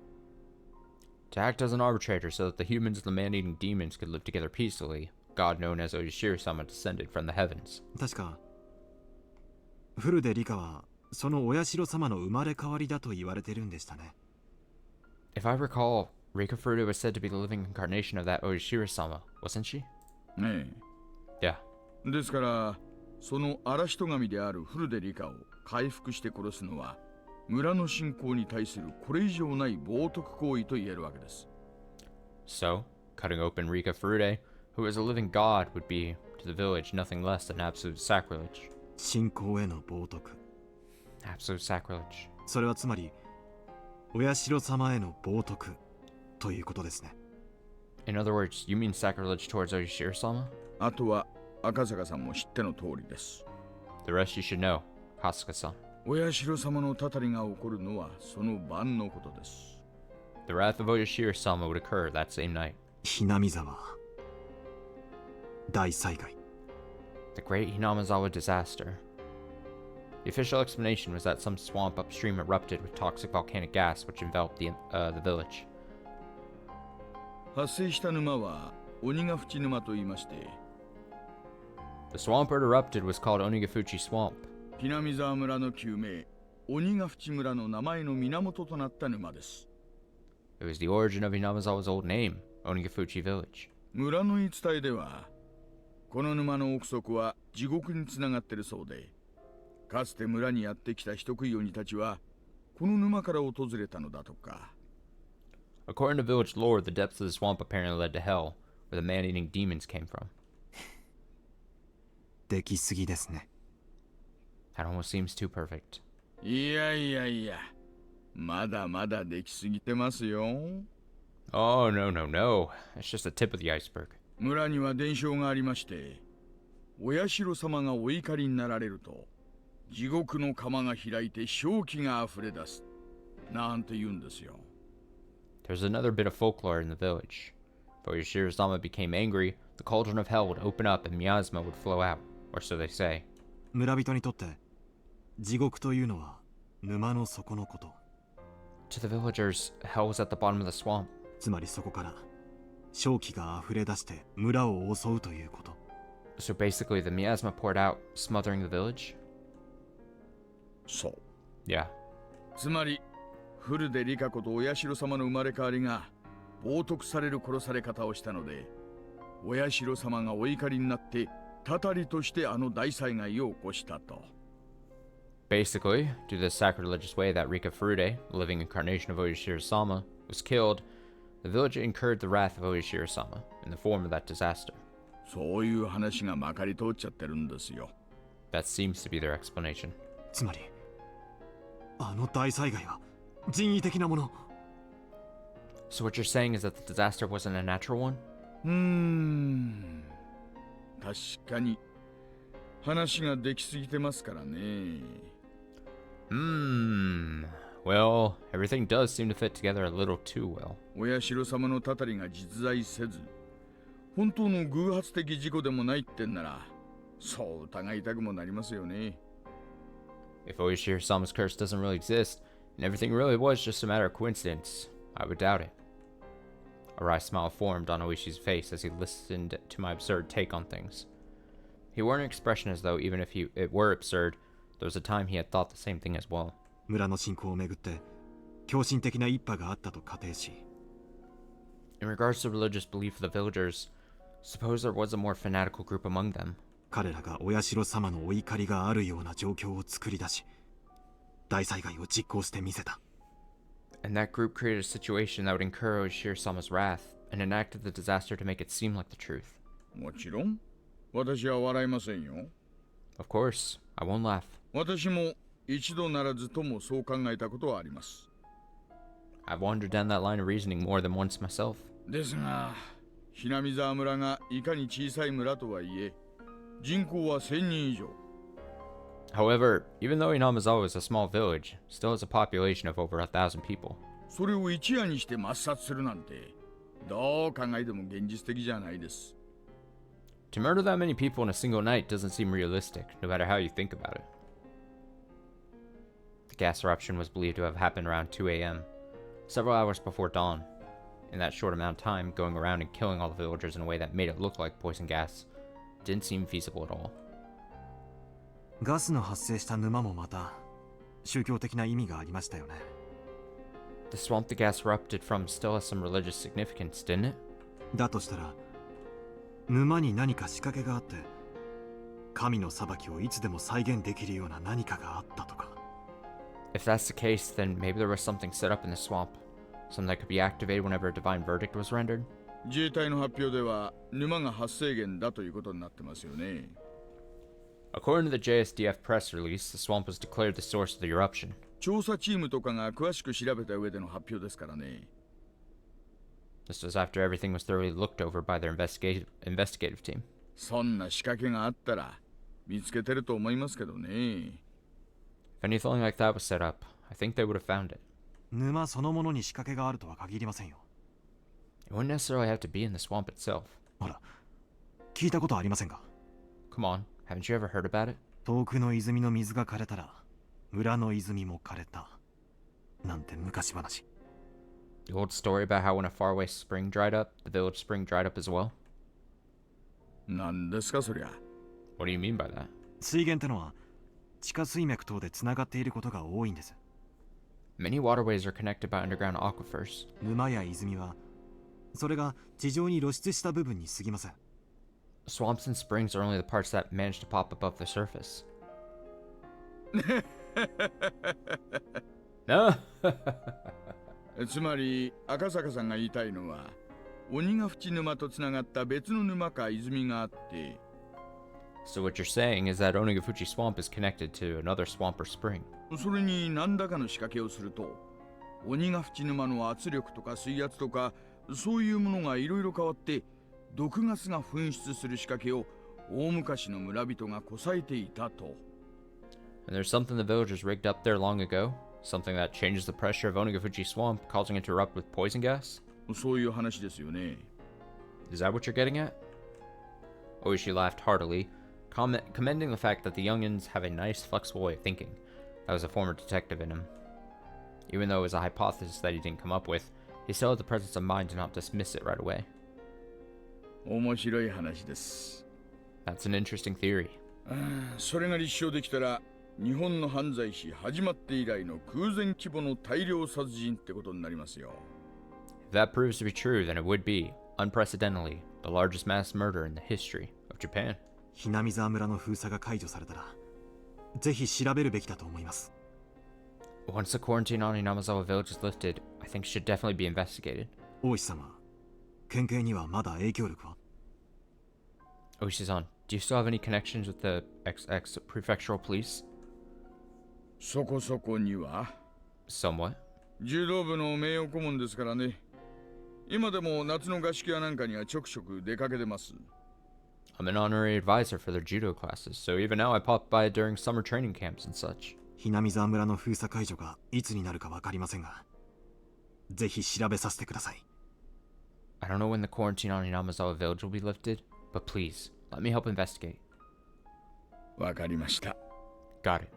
To act as an arbitrator so that the humans and the man-eating demons could live together peacefully, God known as Oyashiro-sama descended from the heavens. 確か、古出理香はそのお社様の生まれ変わりだと言われてるんでしたね。If I recall, Rika Furuta was said to be the living incarnation of that Oyashiro-sama, wasn't she? ね Yeah. え。ですから、その嵐人神である古出理香を回復して殺すのは、村の信仰に対するこれ以上ない冒涜行為と言えるわけです。So, cutting open Rika Furuta, who is a living god, would be, to the village, nothing less than absolute sacrilege. 信仰への冒涜。Absolute sacrilege. それはつまり、お社様への冒涜ということですね。In other words, you mean sacrilege towards Oyashiro-sama? あとは赤坂さんも知っての通りです。The rest you should know, Kasuga-san. お社様のたたりが起こるのはその晩のことです。The wrath of Oyashiro-sama would occur that same night. ひなみ沢大災害。The Great Hinamizawa Disaster. The official explanation was that some swamp upstream erupted with toxic volcanic gas which enveloped the village. 発生した沼は鬼ヶ淵沼と言いまして、The swamp it erupted was called Onigafuchi Swamp. ひなみ沢村の旧名、鬼ヶ淵村の名前の源となった沼です。It was the origin of Hinamizawa's old name, Onigafuchi Village. 村の言い伝えでは、この沼の奥底は地獄につながってるそうで、かつて村にやってきた人食い鬼たちは、この沼から訪れたのだとか。According to village lore, the depths of the swamp apparently led to hell, where the man-eating demons came from. できすぎですね。That almost seems too perfect. いやいやいや、まだまだできすぎてますよ。Oh, no, no, no. It's just the tip of the iceberg. 村には伝承がありまして、お社様がお怒りになられると、地獄の釜が開いて正気が溢れ出す、なんて言うんですよ。There's another bit of folklore in the village. If Oyashiro-sama became angry, the cauldron of hell would open up and miasma would flow out, or so they say. 村人にとって地獄というのは沼の底のこと。To the villagers, hell was at the bottom of the swamp. つまりそこから正気が溢れ出して村を襲うということ。So basically, the miasma poured out, smothering the village? そう。Yeah. つまり古出理香子とお社様の生まれ変わりが冒涜される殺され方をしたので、お社様がお怒りになってたたりとしてあの大災害を起こしたと。Basically, due to the sacrilegious way that Rika Furude, the living incarnation of Oishiro-sama, was killed, the village incurred the wrath of Oishiro-sama in the form of that disaster. そういう話がまかり通っちゃってるんですよ。That seems to be their explanation. つまりあの大災害は人為的なもの。 So what you're saying is that the disaster wasn't a natural one? 確かに話ができすぎてますからね。Well, everything does seem to fit together a little too well. お社様のたたりが実在せず、本当の偶発的事故でもないってんなら、そう疑いたくもなりますよね。If Oishiro-sama's curse doesn't really exist, and everything really was just a matter of coincidence, I would doubt it. A wry smile formed on Oishi's face as he listened to my absurd take on things. He wore an expression as though even if it were absurd, there was a time he had thought the same thing as well. 村の信仰をめぐって狂信的な一派があったと仮定し、 In regards to religious belief of the villagers, suppose there was a more fanatical group among them. 彼らがお社様のお怒りがあるような状況を作り出し、大災害を実行してみせた。 And that group created a situation that would incur Oishiro-sama's wrath, and enacted the disaster to make it seem like the truth. もちろん、私は笑いませんよ。Of course, I won't laugh. 私も一度ならずともそう考えたことはあります。I've wandered down that line of reasoning more than once myself. ですが、ひなみ沢村がいかに小さい村とはいえ、人口は1000人以上。However, even though Inamizawa is a small village, still has a population of over 1,000 people. それを一夜にして抹殺するなんて、どう考えても現実的じゃないです。To murder that many people in a single night doesn't seem realistic, no matter how you think about it. The gas eruption was believed to have happened around 2 a.m., several hours before dawn. In that short amount of time, going around and killing all the villagers in a way that made it look like poison gas didn't seem feasible at all. ガスの発生した沼もまた宗教的な意味がありましたよね。 The swamp the gas erupted from still has some religious significance, didn't it? だとしたら沼に何か仕掛けがあって、神の裁きをいつでも再現できるような何かがあったとか。 If that's the case, then maybe there was something set up in the swamp, something that could be activated whenever a divine verdict was rendered. 自衛隊の発表では沼が発生源だということになってますよね。According to the JSDF press release, the swamp was declared the source of the eruption. 調査チームとかが詳しく調べた上での発表ですからね。This was after everything was thoroughly looked over by their investigative team. そんな仕掛けがあったら見つけてると思いますけどね。If anything like that was set up, I think they would have found it. 沼そのものに仕掛けがあるとは限りませんよ。 It wouldn't necessarily have to be in the swamp itself. ほら、聞いたことありませんか？ Come on, haven't you ever heard about it? 遠くの泉の水が枯れたら村の泉も枯れたなんて昔話。 The old story about how when a faraway spring dried up, the village spring dried up as well? 何ですかそりゃ。 What do you mean by that? 水源ってのは地下水脈等でつながっていることが多いんです。 Many waterways are connected by underground aquifers. 沼や泉はそれが地上に露出した部分に過ぎません。 Swamps and springs are only the parts that manage to pop above the surface. No? つまり赤坂さんが言いたいのは、鬼ヶ淵沼とつながった別の沼か泉があって、 So what you're saying is that Onigafuchi Swamp is connected to another swamp or spring. それに何らかの仕掛けをすると、鬼ヶ淵沼の圧力とか水圧とかそういうものがいろいろ変わって毒ガスが噴出する仕掛けを大昔の村人がこさえていたと。 And there's something the villagers rigged up there long ago, something that changes the pressure of Onigafuchi Swamp, causing it to erupt with poison gas? そういう話ですよね。 Is that what you're getting at? Oishi laughed heartily, commending the fact that the youngins have a nice, flexible way of thinking. That was a former detective in him. Even though it was a hypothesis that he didn't come up with, he still had the presence of mind to not dismiss it right away. 面白い話です。That's an interesting theory. それが立証できたら日本の犯罪史始まって以来の空前規模の大量殺人ってことになりますよ。If that proves to be true, then it would be, unprecedentedly, the largest mass murder in the history of Japan. ひなみ沢村の封鎖が解除されたらぜひ調べるべきだと思います。 Once the quarantine on Inamazawa Village is lifted, I think it should definitely be investigated. 大石様、県警にはまだ影響力は？ Oishi-san, do you still have any connections with the XX prefectural police? そこそこには。 Somewhat. 柔道部の名誉顧問ですからね。今でも夏の合宿やなんかにはちょくちょく出かけてます。 I'm an honorary advisor for their judo classes, so even now I pop by during summer training camps and such. ひなみ沢村の封鎖解除がいつになるかわかりませんが、ぜひ調べさせてください。 I don't know when the quarantine on Inamazawa Village will be lifted, but please, let me help investigate. わかりました。 Got it.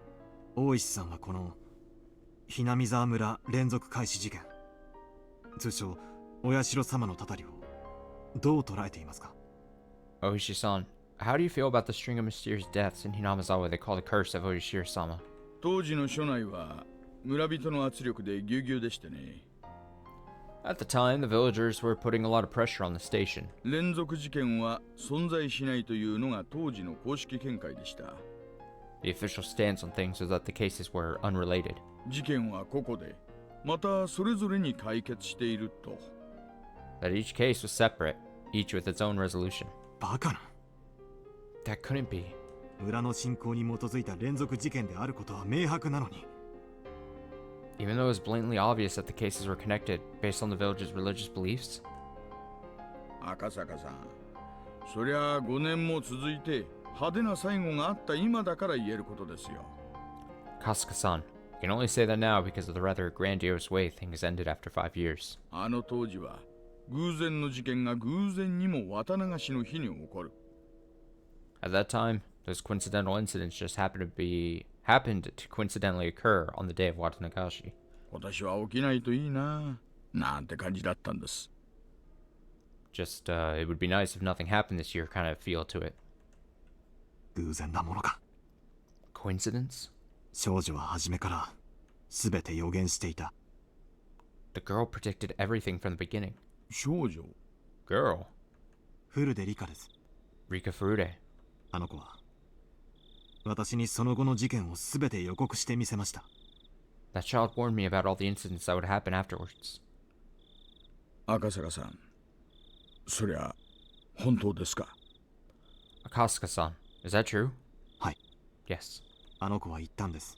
大石さんはこのひなみ沢村連続開始事件、通称お社様のたたりをどう捉えていますか？ Oishi-san, how do you feel about the string of mysterious deaths in Hinamazawa they call the curse of Oishiro-sama? 当時の署内は村人の圧力でぎゅうぎゅうでしてね。 At the time, the villagers were putting a lot of pressure on the station. 連続事件は存在しないというのが当時の公式見解でした。 The official stance on things was that the cases were unrelated. 事件は個々で、またそれぞれに解決していると。 That each case was separate, each with its own resolution. バカな。 That couldn't be. 村の信仰に基づいた連続事件であることは明白なのに。 Even though it was blatantly obvious that the cases were connected based on the village's religious beliefs? 赤坂さん、そりゃ5年も続いて派手な最後があった今だから言えることですよ。 Kasuka-san, I can only say that now because of the rather grandiose way things ended after 5 years. あの当時は偶然の事件が偶然にも綿流しの日に起こる。 At that time, those coincidental incidents just happened to coincidentally occur on the day of Watanagashi. 今年は起きないといいな、なんて感じだったんです。 Just, it would be nice if nothing happened this year kind of feel to it. 偶然なものか。 Coincidence? 少女は初めから全て予言していた。 The girl predicted everything from the beginning. 少女？ Girl? フルで理科です。 Rika Furude. あの子は私にその後の事件を全て予告してみせました。 That child warned me about all the incidents that would happen afterwards. 赤坂さん、そりゃ本当ですか？ Akasuka-san, is that true? はい。 Yes. あの子は言ったんです。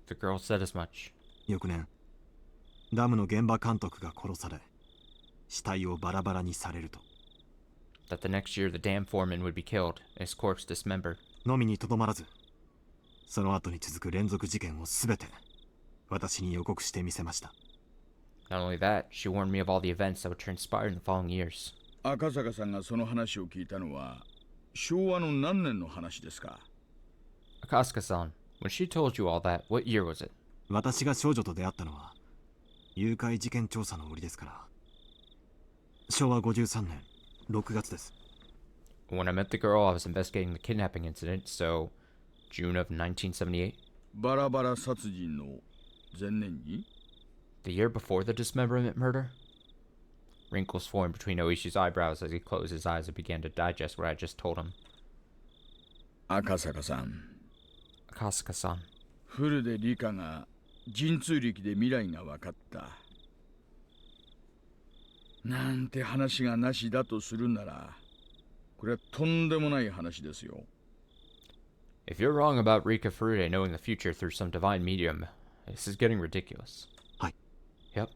The girl said as much. 翌年、ダムの現場監督が殺され、死体をバラバラにされると。 That the next year the dam foreman would be killed and his corpse dismembered. のみにとどまらず、その後に続く連続事件を全て私に予告してみせました。 Not only that, she warned me of all the events that would transpire in the following years. 赤坂さんがその話を聞いたのは昭和の何年の話ですか？ Akasuka-san, when she told you all that, what year was it? 私が少女と出会ったのは誘拐事件調査の折ですから、昭和53年6月です。 When I met the girl, I was investigating the kidnapping incident, so June of 1978. バラバラ殺人の前年に？ The year before the dismemberment murder? Wrinkles formed between Oishi's eyebrows as he closed his eyes and began to digest what I just told him. 赤坂さん、 Akasuka-san, フルで理科が神通力で未来が分かったなんて話がなしだとするなら、これはとんでもない話ですよ。 if you're wrong about Rika Furude knowing the future through some divine medium, this is getting ridiculous. はい。 Yep.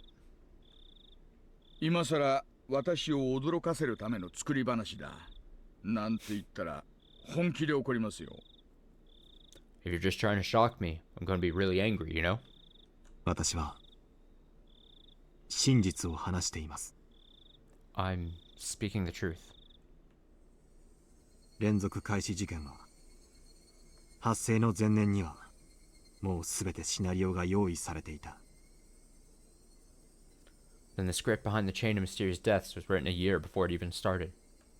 今さら私を驚かせるための作り話だなんて言ったら本気で怒りますよ。 If you're just trying to shock me, I'm going to be really angry, you know? 私は真実を話しています。 I'm speaking the truth. 連続開始事件は発生の前年にはもうすべてシナリオが用意されていた。 Then the script behind the chain of mysterious deaths was written a year before it even started.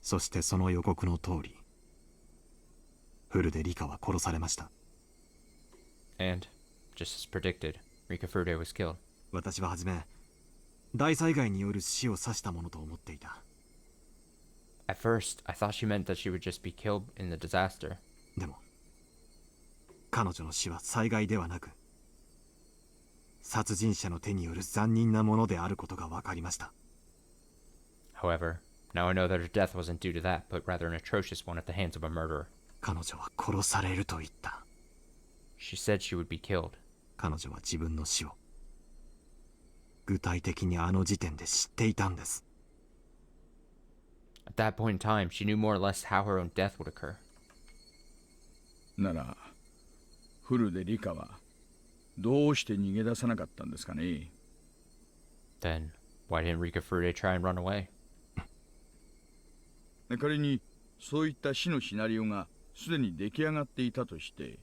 そしてその予告の通り、フルでリカは殺されました。And, just as predicted, Rikafude was killed. 私ははじめ大災害による死を指したものと思っていた。 At first, I thought she meant that she would just be killed in the disaster. でも彼女の死は災害ではなく殺人者の手による残忍なものであることが分かりました。 However, now I know that her death wasn't due to that, but rather an atrocious one at the hands of a murderer. 彼女は殺されると言った。 She said she would be killed. 彼女は自分の死を具体的にあの時点で知っていたんです。 At that point in time, she knew more or less how her own death would occur. ならフルでリカはどうして逃げ出さなかったんですかね。 Then, why didn't Rikafude try and run away? 仮にそういった死のシナリオがすでに出来上がっていたとして、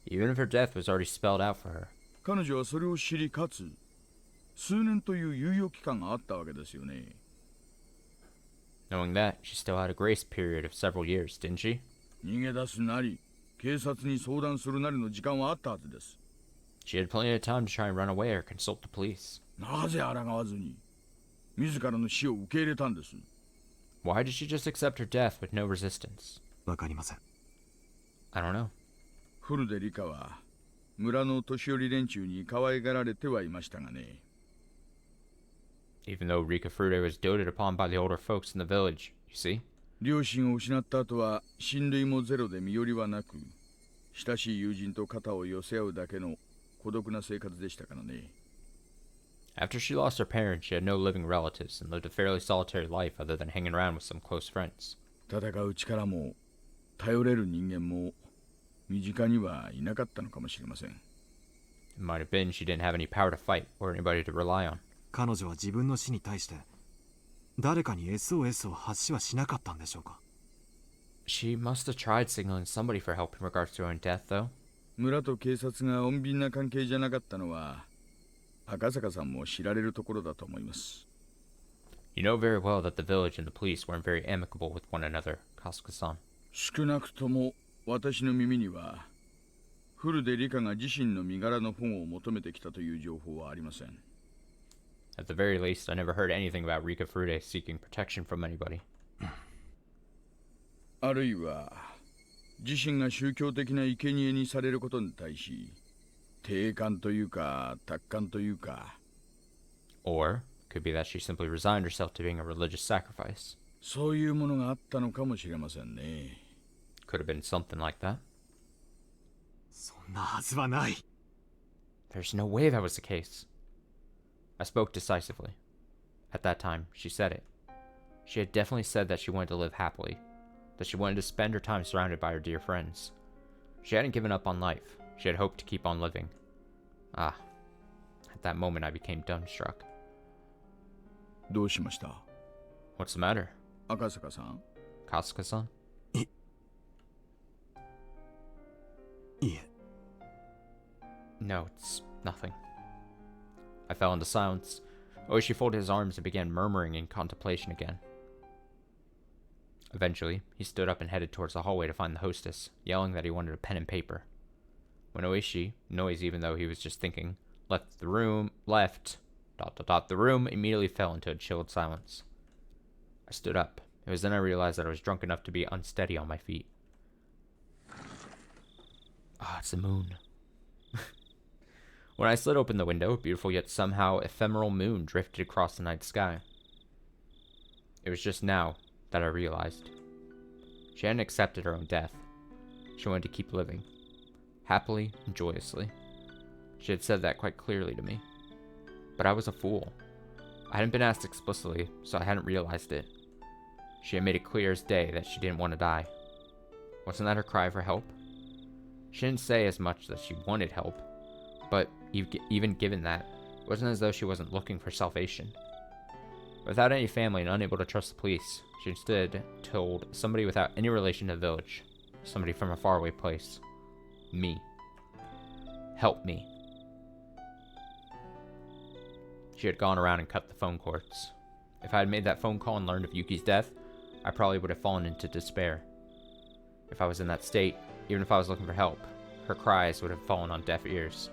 Even if her death was already spelled out for her, 彼女はそれを知りかつ数年という猶予期間があったわけですよね。 knowing that, she still had a grace period of several years, didn't she? 逃げ出すなり警察に相談するなりの時間はあったはずです。 She had plenty of time to try and run away or consult the police. なぜ抗わずに自らの死を受け入れたんです。 Why did she just accept her death with no resistance? わかりません。 I don't know. フルでリカは村の年寄り連中に可愛がられてはいましたがね。 Even though Rikafude was doted upon by the older folks in the village, you see? 両親を失った後は親類もゼロで身寄りはなく、親しい友人と肩を寄せ合うだけの孤独な生活でしたからね。 After she lost her parents, she had no living relatives and lived a fairly solitary life other than hanging around with some close friends. 戦う力も頼れる人間も身近にはいなかったのかもしれません。 It might have been she didn't have any power to fight or anybody to rely on. 彼女は自分の死に対して誰かに SOS を発しはしなかったんでしょうか。 She must have tried signaling somebody for help in regards to her own death, though. 村と警察が穏便な関係じゃなかったのは赤坂さんも知られるところだと思います。 You know very well that the village and the police weren't very amicable with one another, Kasuka-san. 少なくとも私の耳にはフルでリカが自身の身柄の保護を求めてきたという情報はありません。 At the very least, I never heard anything about Rikafude seeking protection from anybody. あるいは自身が宗教的な生贄にされることに対し定感というか達観というか、 Or, could be that she simply resigned herself to being a religious sacrifice. そういうものがあったのかもしれませんね。 Could have been something like that. そんなはずはない。 There's no way that was the case. I spoke decisively. At that time, she said it. She had definitely said that she wanted to live happily, that she wanted to spend her time surrounded by her dear friends. She hadn't given up on life. She had hoped to keep on living. Ah, at that moment I became dumbstruck. どうしました？ What's the matter? 赤坂さん。 Kasuka-san? いえ。 No, it's nothing. I fell into silence. Oishi folded his arms and began murmuring in contemplation again. Eventually, he stood up and headed towards the hallway to find the hostess, yelling that he wanted a pen and paper. When Oishi, noisy even though he was just thinking, left the room, the room immediately fell into a chilled silence. I stood up. It was then I realized that I was drunk enough to be unsteady on my feet. Ah, it's the moon. When I slid open the window, a beautiful yet somehow ephemeral moon drifted across the night sky. It was just now that I realized. She hadn't accepted her own death. She wanted to keep living. Happily and joyously. She had said that quite clearly to me. But I was a fool. I hadn't been asked explicitly, so I hadn't realized it. She had made it clear as day that she didn't want to die. Wasn't that her cry for help? She didn't say as much that she wanted help, but even given that, it wasn't as though she wasn't looking for salvation. Without any family and unable to trust the police, she instead told somebody without any relation to the village, somebody from a faraway place, me. Help me. She had gone around and cut the phone cords. If I had made that phone call and learned of Yuki's death, I probably would have fallen into despair. If I was in that state, even if I was looking for help, her cries would have fallen on deaf ears.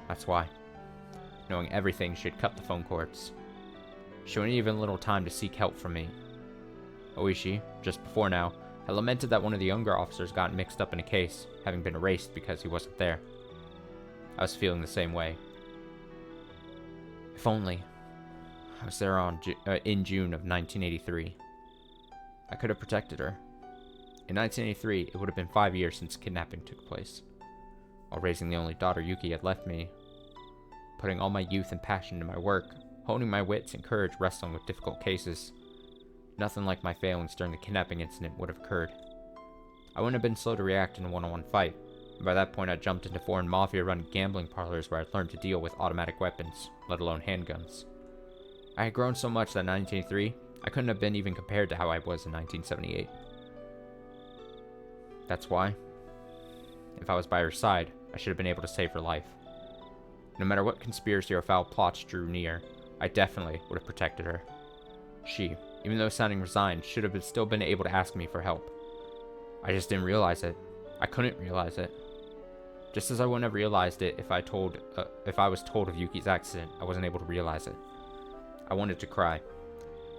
That's why, knowing everything, she had cut the phone cords. She wouldn't even little time to seek help from me. Oishi, just before now, had lamented that one of the younger officers got mixed up in a case, having been erased because he wasn't there. I was feeling the same way. If only I was there in June of 1983. I could have protected her. In 1983, it would have been 5 years since kidnapping took place. While raising the only daughter Yuki had left me, putting all my youth and passion into my work, honing my wits and courage wrestling with difficult cases, nothing like my failings during the kidnapping incident would have occurred. I wouldn't have been slow to react in a one-on-one fight, and by that point I jumped into foreign mafia-run gambling parlors where I'd learned to deal with automatic weapons, let alone handguns. I had grown so much that in 1983, I couldn't have been even compared to how I was in 1978. That's why, if I was by her side, I should have been able to save her life. No matter what conspiracy or foul plots drew near, I definitely would have protected her. She, even though sounding resigned, should have still been able to ask me for help. I just didn't realize it. I couldn't realize it. Just as I wouldn't have realized it if I was told of Yuki's accident, I wasn't able to realize it. I wanted to cry.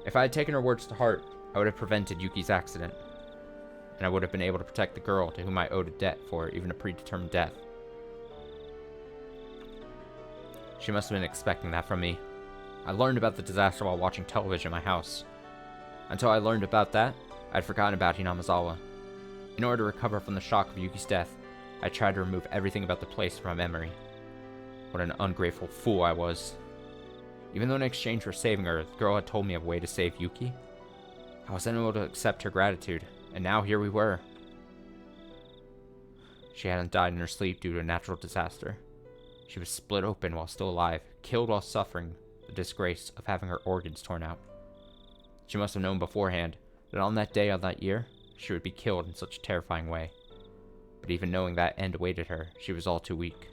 If I had taken her words to heart, I would have prevented Yuki's accident, and I would have been able to protect the girl to whom I owed a debt for even a predetermined death. She must have been expecting that from me. I learned about the disaster while watching television in my house. Until I learned about that, I'd forgotten about Hinamizawa. In order to recover from the shock of Yuki's death, I tried to remove everything about the place from my memory. What an ungrateful fool I was. Even though in exchange for saving her, the girl had told me of a way to save Yuki, I was unable to accept her gratitude, and now here we were. She hadn't died in her sleep due to a natural disaster. She was split open while still alive, killed while suffering the disgrace of having her organs torn out. She must have known beforehand that on that day of that year, she would be killed in such a terrifying way. But even knowing that end awaited her, she was all too weak.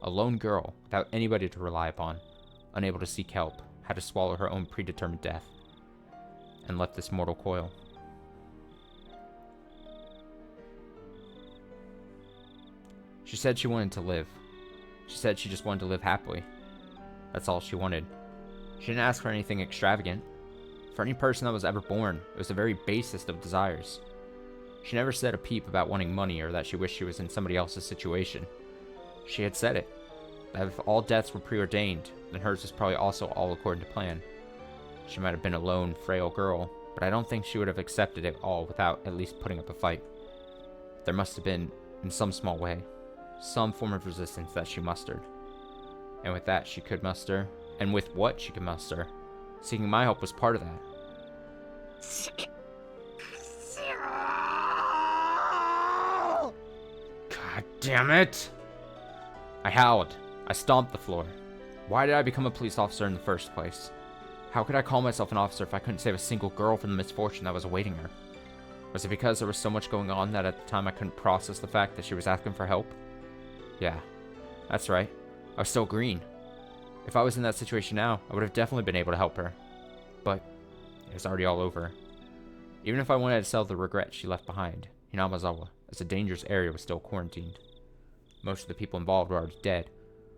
A lone girl, without anybody to rely upon, unable to seek help, had to swallow her own predetermined death, and left this mortal coil. She said she wanted to live. She said she just wanted to live happily. That's all she wanted. She didn't ask for anything extravagant. For any person that was ever born, it was the very basest of desires. She never said a peep about wanting money or that she wished she was in somebody else's situation. She had said it, that if all deaths were preordained, then hers was probably also all according to plan. She might have been a lone, frail girl, but I don't think she would have accepted it all without at least putting up a fight. There must have been, in some small way, some form of resistance that she mustered. And with that she could muster, and with what she could muster, seeking my help was part of that. God damn it! I howled. I stomped the floor. Why did I become a police officer in the first place? How could I call myself an officer if I couldn't save a single girl from the misfortune that was awaiting her? Was it because there was so much going on that at the time I couldn't process the fact that she was asking for help? Yeah, that's right. I was still green. If I was in that situation now, I would have definitely been able to help her. But it was already all over. Even if I wanted to sell the regret she left behind, Hinamizawa, as a dangerous area, was still quarantined. Most of the people involved were already dead,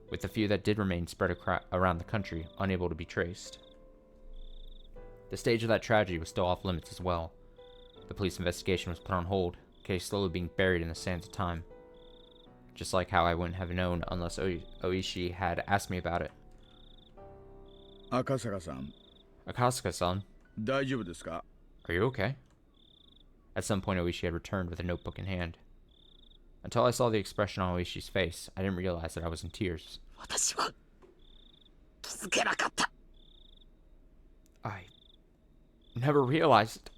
with the few that did remain spread around the country, unable to be traced. The stage of that tragedy was still off limits as well. The police investigation was put on hold, the case slowly being buried in the sands of time. Just like how I wouldn't have known unless Oishi had asked me about it. Akasaka-san. Akasaka-san, 大丈夫ですか? are you okay? At some point, Oishi had returned with a notebook in hand. Until I saw the expression on Oishi's face, I didn't realize that I was in tears. I never realized.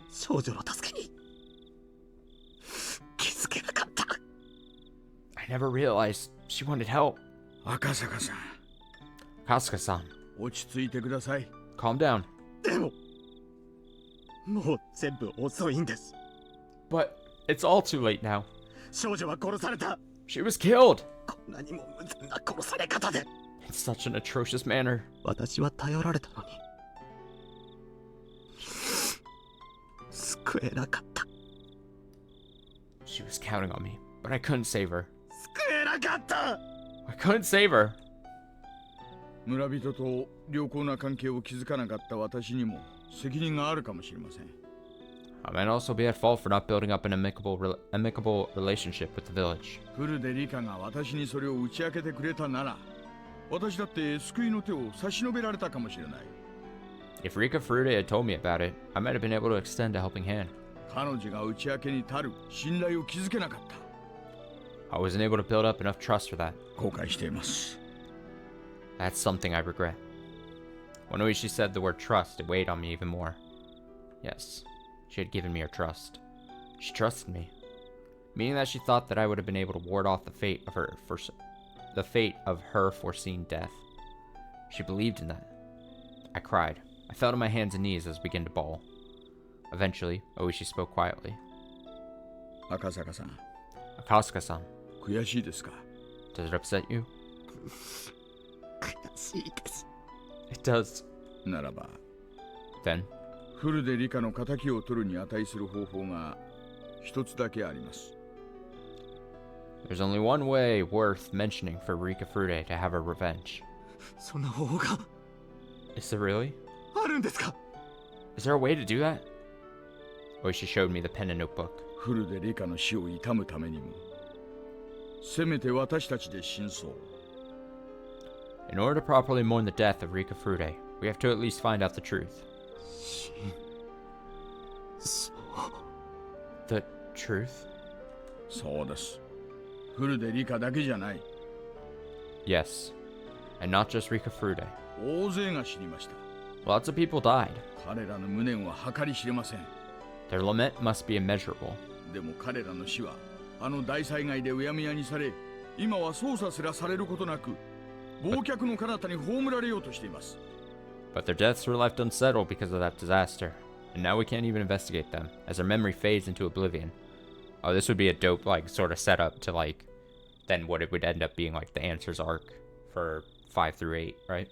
I never realized she wanted help. 赤坂さん、 Kasuka-san, 落ち着いてください。 calm down. もう全部遅いんです。 But it's all too late now. 少女は殺された。 She was killed こんなにも無残な殺され方で。 in such an atrocious manner. 私は頼られたのに救えなかった。 She was counting on me. But I couldn't save her. 救えなかった。 I couldn't save her. 村人と良好な関係を築かなかった私にも責任があるかもしれません。I might also be at fault for not building up an amicable relationship with the village. フルでリカが私にそれを打ち明けてくれたなら、私だって救いの手を差し伸べられたかもしれない。If Rika Furude had told me about it, I might have been able to extend a helping hand. 彼女が打ち明けに足る信頼を築けなかった。I wasn't able to build up enough trust for that. 後悔しています。That's something I regret. When Oishi said the word trust, it weighed on me even more. Yes, she had given me her trust. She trusted me, meaning that she thought that I would have been able to ward off the fate of her foreseen death. She believed in that. I cried. I fell to my hands and knees as I began to bawl. Eventually, Oishi spoke quietly. 赤坂さん、 Akasuka-san, 悔しいですか？ does it upset you? 悔しいです。 It does. ならば、 Then, フルでリカの仇を取るに値する方法が一つだけあります。 there's only one way worth mentioning for Rika Furude to have her revenge. そんな方法が Is there really? あるんですか？ Is there a way to do that? Oishi showed me the pen and notebook. フルでリカの死を悼むためにも、せめて私たちで真相。 In order to properly mourn the death of Rika Furude, we have to at least find out the truth. そう The truth? そうです。フルでリカだけじゃない。 Yes. And not just Rika Furude. 大勢が死にました。 Lots of people died. 彼らの無念は計り知れません。 Their lament must be immeasurable. でも彼らの死はあの大災害でうやむやにされ、今は捜査すらされることなく、忘却の彼方に葬られようとしています。 But their deaths were left unsettled because of that disaster. And now we can't even investigate them, as their memory fades into oblivion. Oh, this would be a dope, like, sort of setup to, like, then what it would end up being, like, the answers arc for 5 through 8, right?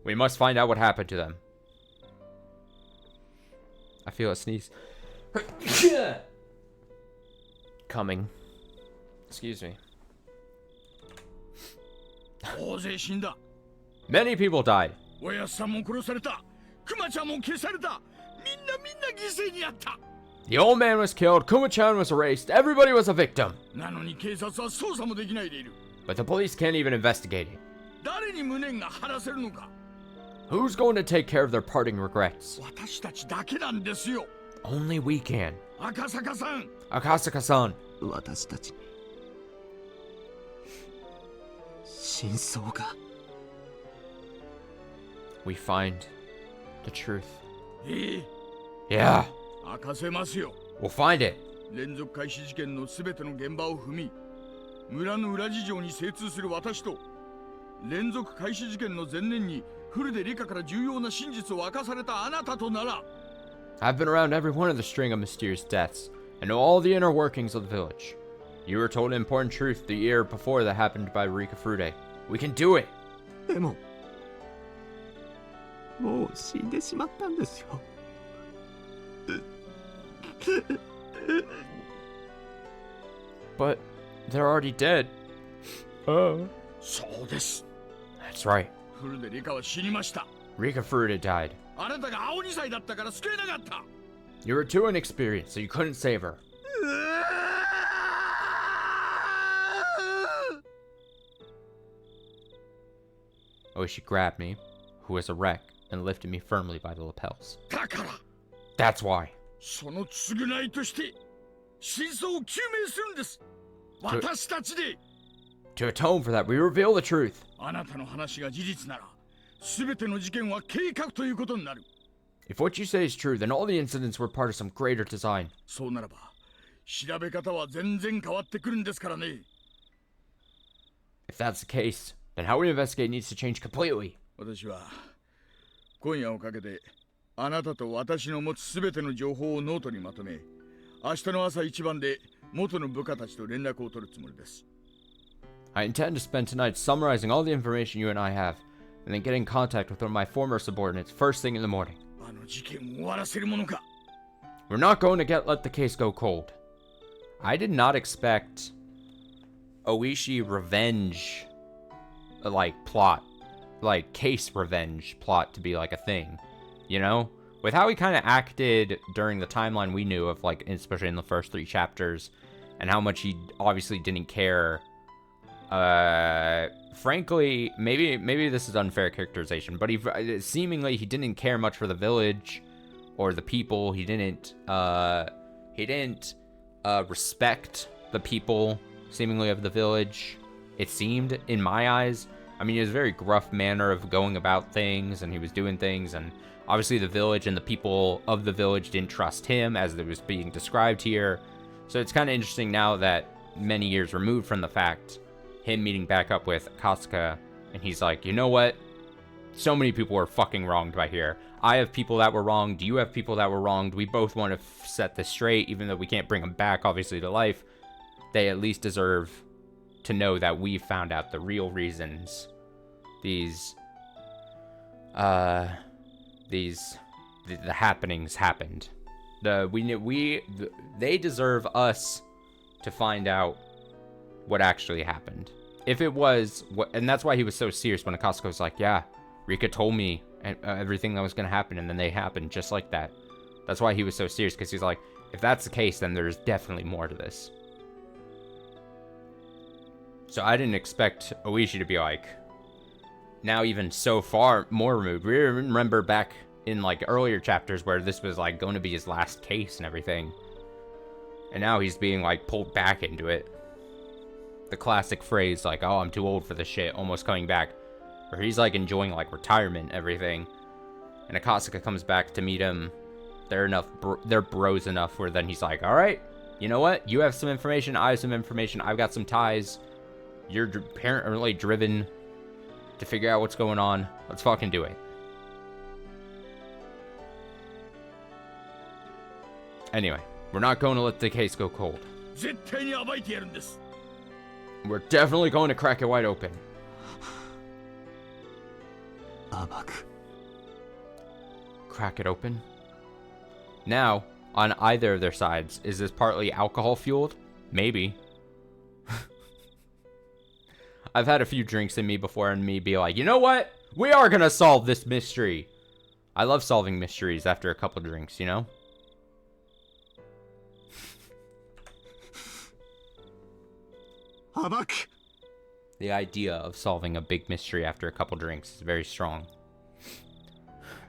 We must find out what happened to them. I feel a sneeze. Coming. Excuse me. 大勢死んだ。 Many people died. おやっさんも殺された。クマちゃんも消された。みんな犠牲になった。 The old man was killed, Kuma-chan was erased, everybody was a victim. なのに警察は捜査もできないでいる。 But the police can't even investigate it. 誰に無念が晴らせるのか。 Who's going to take care of their parting regrets? 私たちだけなんですよ。 Only we can. 赤坂さん。 Akasaka-san. 私たちに真相が We find the truth. ええ、 Yeah, 明かせますよ。 we'll find it. 連続開始事件のすべての現場を踏み、村の裏事情に精通する私と、連続開始事件の前年にフルで理科から重要な真実を明かされたあなたとなら、 I've been around every one of the string of mysterious deaths and know all the inner workings of the village. You were told an important truth the year before that happened by Rika Furude. We can do it. でももう死んでしまったんですよ。 But they're already dead. そうです。 That's right. フルで理科は死にました。 Rika Furude died. あなたが青2歳だったから救えなかった。 You were too inexperienced, so you couldn't save her. Oishi grabbed me, who was a wreck, and lifted me firmly by the lapels. だから、 That's why. その償いとして真相を究明するんです。私たちで。 To atone for that, we reveal the truth. あなたの話が事実なら、すべての事件は計画ということになる。 If what you say is true, then all the incidents were part of some greater design. そうならば、調べ方は全然変わってくるんですからね。 If that's the case, then how we investigate needs to change completely. 私は今夜をかけてあなたと私の持つすべての情報をノートにまとめ、明日の朝一番で元の部下たちと連絡を取るつもりです。 I intend to spend tonight summarizing all the information you and I have, and then get in contact with one of my former subordinates first thing in the morning. あの事件を終わらせるものか。 We're not going to let the case go cold. I did not expect Oishi revenge, like, plot, like, case revenge plot to be, like, a thing, you know? With how he kind of acted during the timeline we knew of, like, especially in the first 3 chapters, and how much he obviously didn't care. Frankly, maybe this is unfair characterization, but seemingly he didn't care much for the village or the people. He didn't respect the people, seemingly, of the village. It seemed, in my eyes. I mean, he was a very gruff manner of going about things, and he was doing things, and obviously the village and the people of the village didn't trust him, as it was being described here. So it's kind of interesting now that many years removed from the fact, him meeting back up with Kasuga, and he's like, you know what? So many people were fucking wronged by here. I have people that were wronged. You have people that were wronged. We both want to set this straight, even though we can't bring them back, obviously, to life. They at least deserve to know that we found out the real reasons the happenings happened. They deserve us to find out what actually happened. If it was, and that's why he was so serious when Akasuka was like, yeah, Rika told me everything that was going to happen, and then they happened just like that. That's why he was so serious, because he's like, if that's the case, then there's definitely more to this. So I didn't expect Oishi to be like, now even so far more removed. We remember back in like earlier chapters where this was like going to be his last case and everything. And now he's being like pulled back into it. The classic phrase like, oh, I'm too old for this shit, almost coming back. Where he's like enjoying like retirement, everything. And Akasuka comes back to meet him. They're bros enough where then he's like, all right, you know what? You have some information, I have some information, I've got some ties. You're apparently driven to figure out what's going on. Let's fucking do it. Anyway, we're not going to let the case go cold. We're definitely going to crack it wide open. Crack it open? Now, on either of their sides, is this partly alcohol fueled? Maybe. I've had a few drinks in me before and me be like, you know what? We are gonna solve this mystery. I love solving mysteries after a couple drinks, you know? The idea of solving a big mystery after a couple drinks is very strong.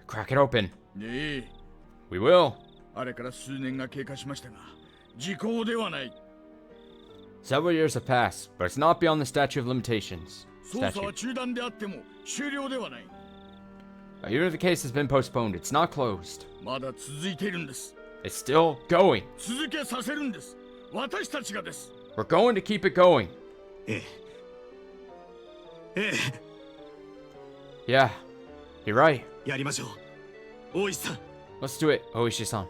Crack it open. We will. Several years have passed, but it's not beyond the statute of limitations. Even if the case has been postponed, it's not closed. It's still going. We're going to keep it going. Yeah, you're right. Let's do it, Oishi-san.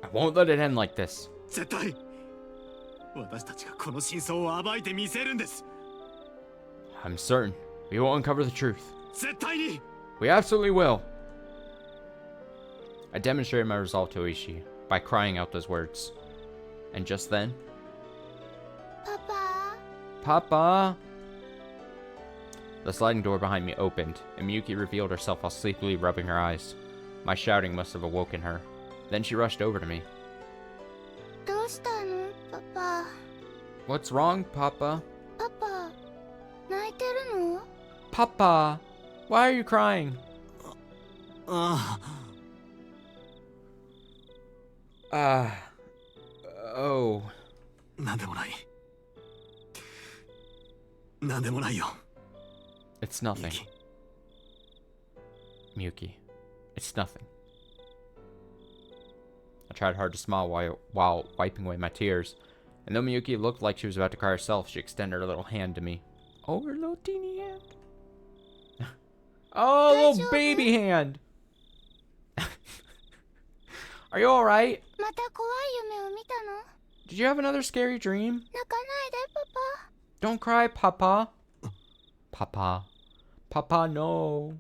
I won't let it end like this. I'm certain we will uncover the truth. We absolutely will. I demonstrated my resolve to Oishi by crying out those words. And just then... Papa? Papa! The sliding door behind me opened, and Miyuki revealed herself while sleepily rubbing her eyes. My shouting must have awoken her. Then she rushed over to me. Papa? What's wrong, Papa? Papa, 泣いてるの? Papa! Why are you crying? Oh. It's nothing. Miyuki, it's nothing. I tried hard to smile while wiping away my tears, and though Miyuki looked like she was about to cry herself, she extended her little hand to me. Oh, her little teeny hand. Oh, little baby hand. Are you alright? また怖い夢を見たの? Did you have another scary dream? 泣かないで, Papa. Don't cry, Papa. Papa. Papa, no.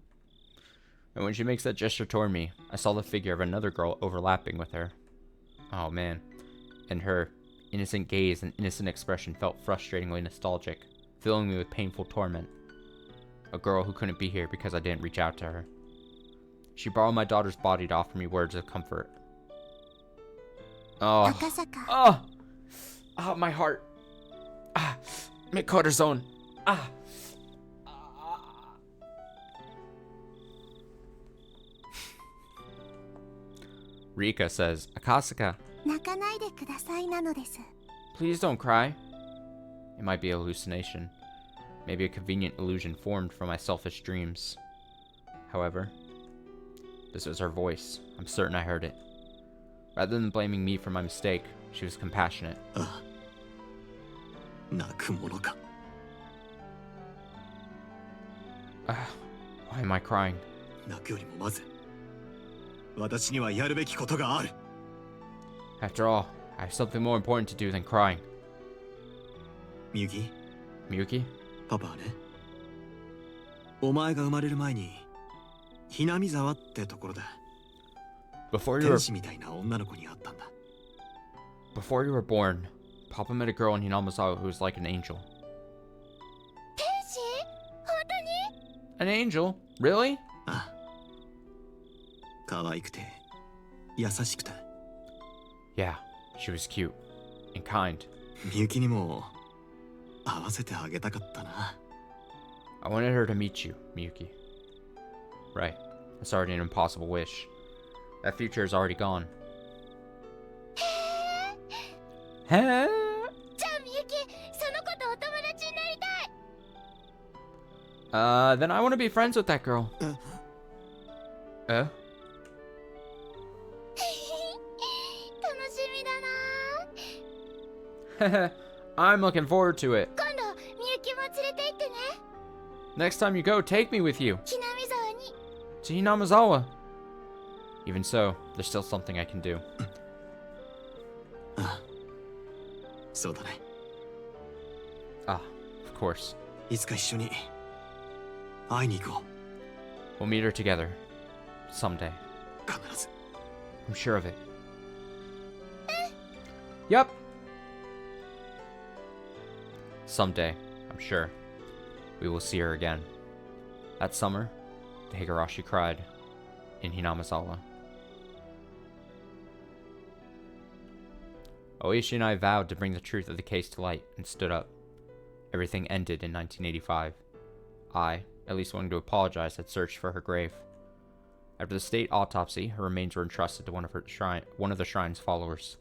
And when she makes that gesture toward me, I saw the figure of another girl overlapping with her. Oh man. And her innocent gaze and innocent expression felt frustratingly nostalgic, filling me with painful torment. A girl who couldn't be here because I didn't reach out to her. She borrowed my daughter's body to offer me words of comfort. Oh. 赤坂 Oh! Oh, my heart. Ah, my cortisone. Ah. Rika says, Akasaka, 泣かないでくださいなのです please don't cry. It might be a hallucination. Maybe a convenient illusion formed from my selfish dreams. However, this was her voice. I'm certain I heard it. Rather than blaming me for my mistake, she was compassionate. 泣くものか。 Why am I crying? 泣くよりもまず私にはやるべきことがある。 After all, I have something more important to do than crying. みゆき、 Miyuki? パパはね、お前が生まれる前にひなみ沢ってところで Before you 天 were 使みたいな女の子に会ったんだ。 before you were born, Papa met a girl in Hinamazawa who was like an angel. 天使本当に An angel? Really? ああ、可愛くて優しくて、 Yeah, she was cute and kind. みゆきにも会わせてあげたかったな。 I wanted her to meet you, Miyuki. Right. That's already an impossible wish. That future is already gone. じゃあみゆきその子とお友達になりたい Then I want to be friends with that girl. 楽しみだな I'm looking forward to it. 今度みゆきも連れて行ってね Next time you go, take me with you ひなみ沢に to Hinamazawa. Even so, there's still something I can do. そうだね。 Ah, of course. いつか一緒に会いに行こ We'll meet her together. Someday. う。必ず。 I'm sure of it. Yep. Someday, I'm sure, we will see her again. That summer, the Higurashi cried in Hinamazawa. Oishi and I vowed to bring the truth of the case to light and stood up. Everything ended in 1985. I, at least wanting to apologize, had searched for her grave. After the state autopsy, her remains were entrusted to one of the shrine's followers.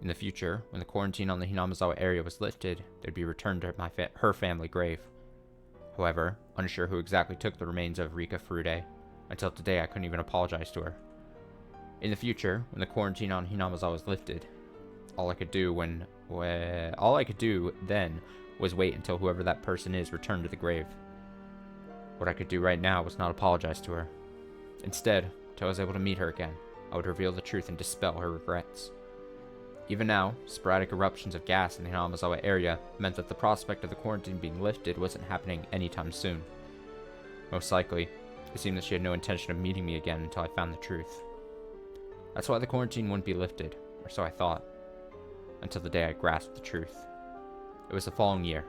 In the future, when the quarantine on the Hinamazawa area was lifted, they'd be returned to her family grave. However, unsure who exactly took the remains of Rika Furude, until today I couldn't even apologize to her. In the future, when the quarantine on Hinamazawa was lifted, all I could do then was wait until whoever that person is returned to the grave. What I could do right now was not apologize to her. Instead, until I was able to meet her again, I would reveal the truth and dispel her regrets. Even now, sporadic eruptions of gas in the Hinamazawa area meant that the prospect of the quarantine being lifted wasn't happening anytime soon. Most likely, it seemed that she had no intention of meeting me again until I found the truth. That's why the quarantine wouldn't be lifted, or so I thought, until the day I grasped the truth. It was the following year.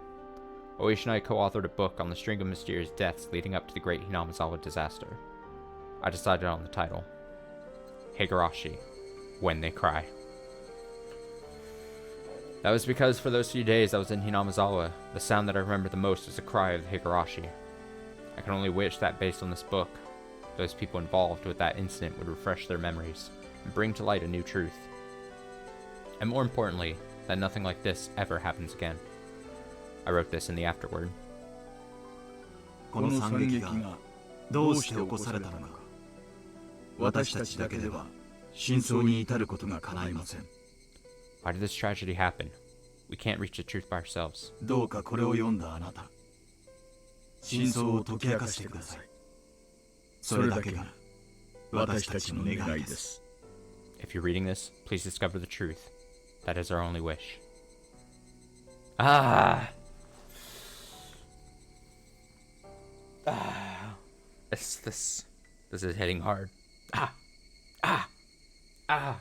Oishi and I co-authored a book on the string of mysterious deaths leading up to the great Hinamazawa disaster. I decided on the title, Higurashi, When They Cry. That was because for those few days I was in Hinamazawa, the sound that I remember the most was the cry of the Higurashi. I can only wish that based on this book, those people involved with that incident would refresh their memories and bring to light a new truth. And more importantly, that nothing like this ever happens again. I wrote this in the afterword. この惨劇がどうして起こされたのか、私たちだけでは真相に至ることが叶いません。 Why did this tragedy happen? We can't reach the truth by ourselves. どうかこれを読んだあなた、真相を解き明かしてください。それだけが私たちの願いです。 If you're reading this, please discover the truth. That is our only wish. Ah! Ah! This is hitting hard. Ah! Ah! Ah!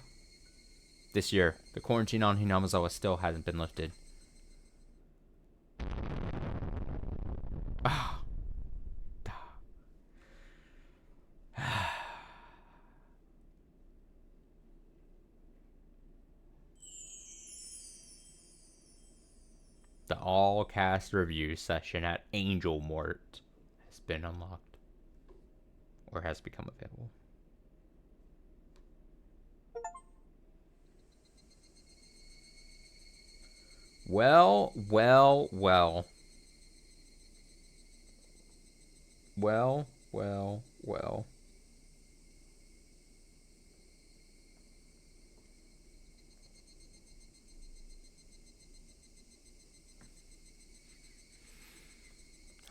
this year. The quarantine on Hinamizawa still hasn't been lifted. Ah. The all-cast review session at Angel Mort has been unlocked. Or has become available. Well.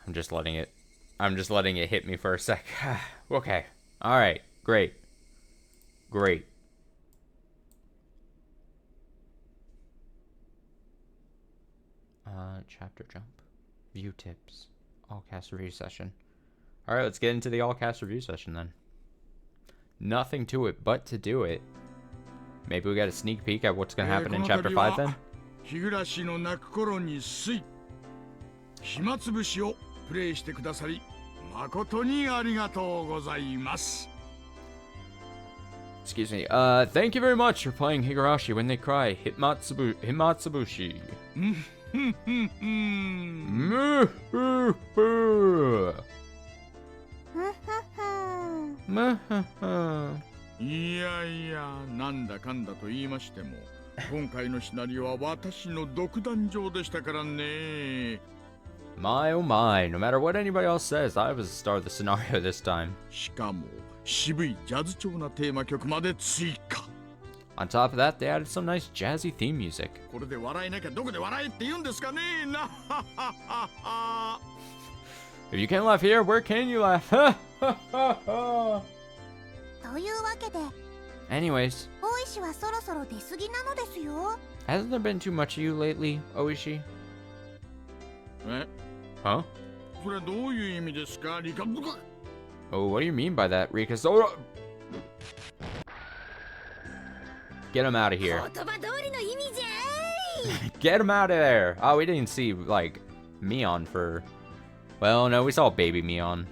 I'm just letting it hit me for a sec. Okay. All right. Great. Chapter jump. View tips. All cast review session. All right, let's get into the all cast review session then. Nothing to it but to do it. Maybe we got a sneak peek at what's going to happen in chapter 5 then? Higurashi no naku koro ni sui. Himatsubushi o play shite kudasari makoto ni arigatou gozaimasu. Excuse me. Thank you very much for playing Higurashi when they cry. Himatsubushi.いやいや、なんだかんだと言いましても、今回のシナリオは私の独壇場でしたからね。My oh my, no matter what anybody else says, I was the star of the scenario this time. しかも、渋いジャズ調なテーマ曲まで追加。On top of that, they added some nice jazzy theme music. これで笑えなきゃどこで笑えって言うんですかね。なはははは。If you can't laugh here, where can you laugh? というわけで Anyways, 大石はそろそろ出過ぎなのですよ。 hasn't there been too much of you lately, Oishi? え Huh? それどういう意味ですか、リカ。 Oh, what do you mean by that, Rika? So, get him out of here. 言葉通りの意味じゃい。 Get him out of there. Oh, we didn't see, like, Mion for... Well, no, we saw baby Mion.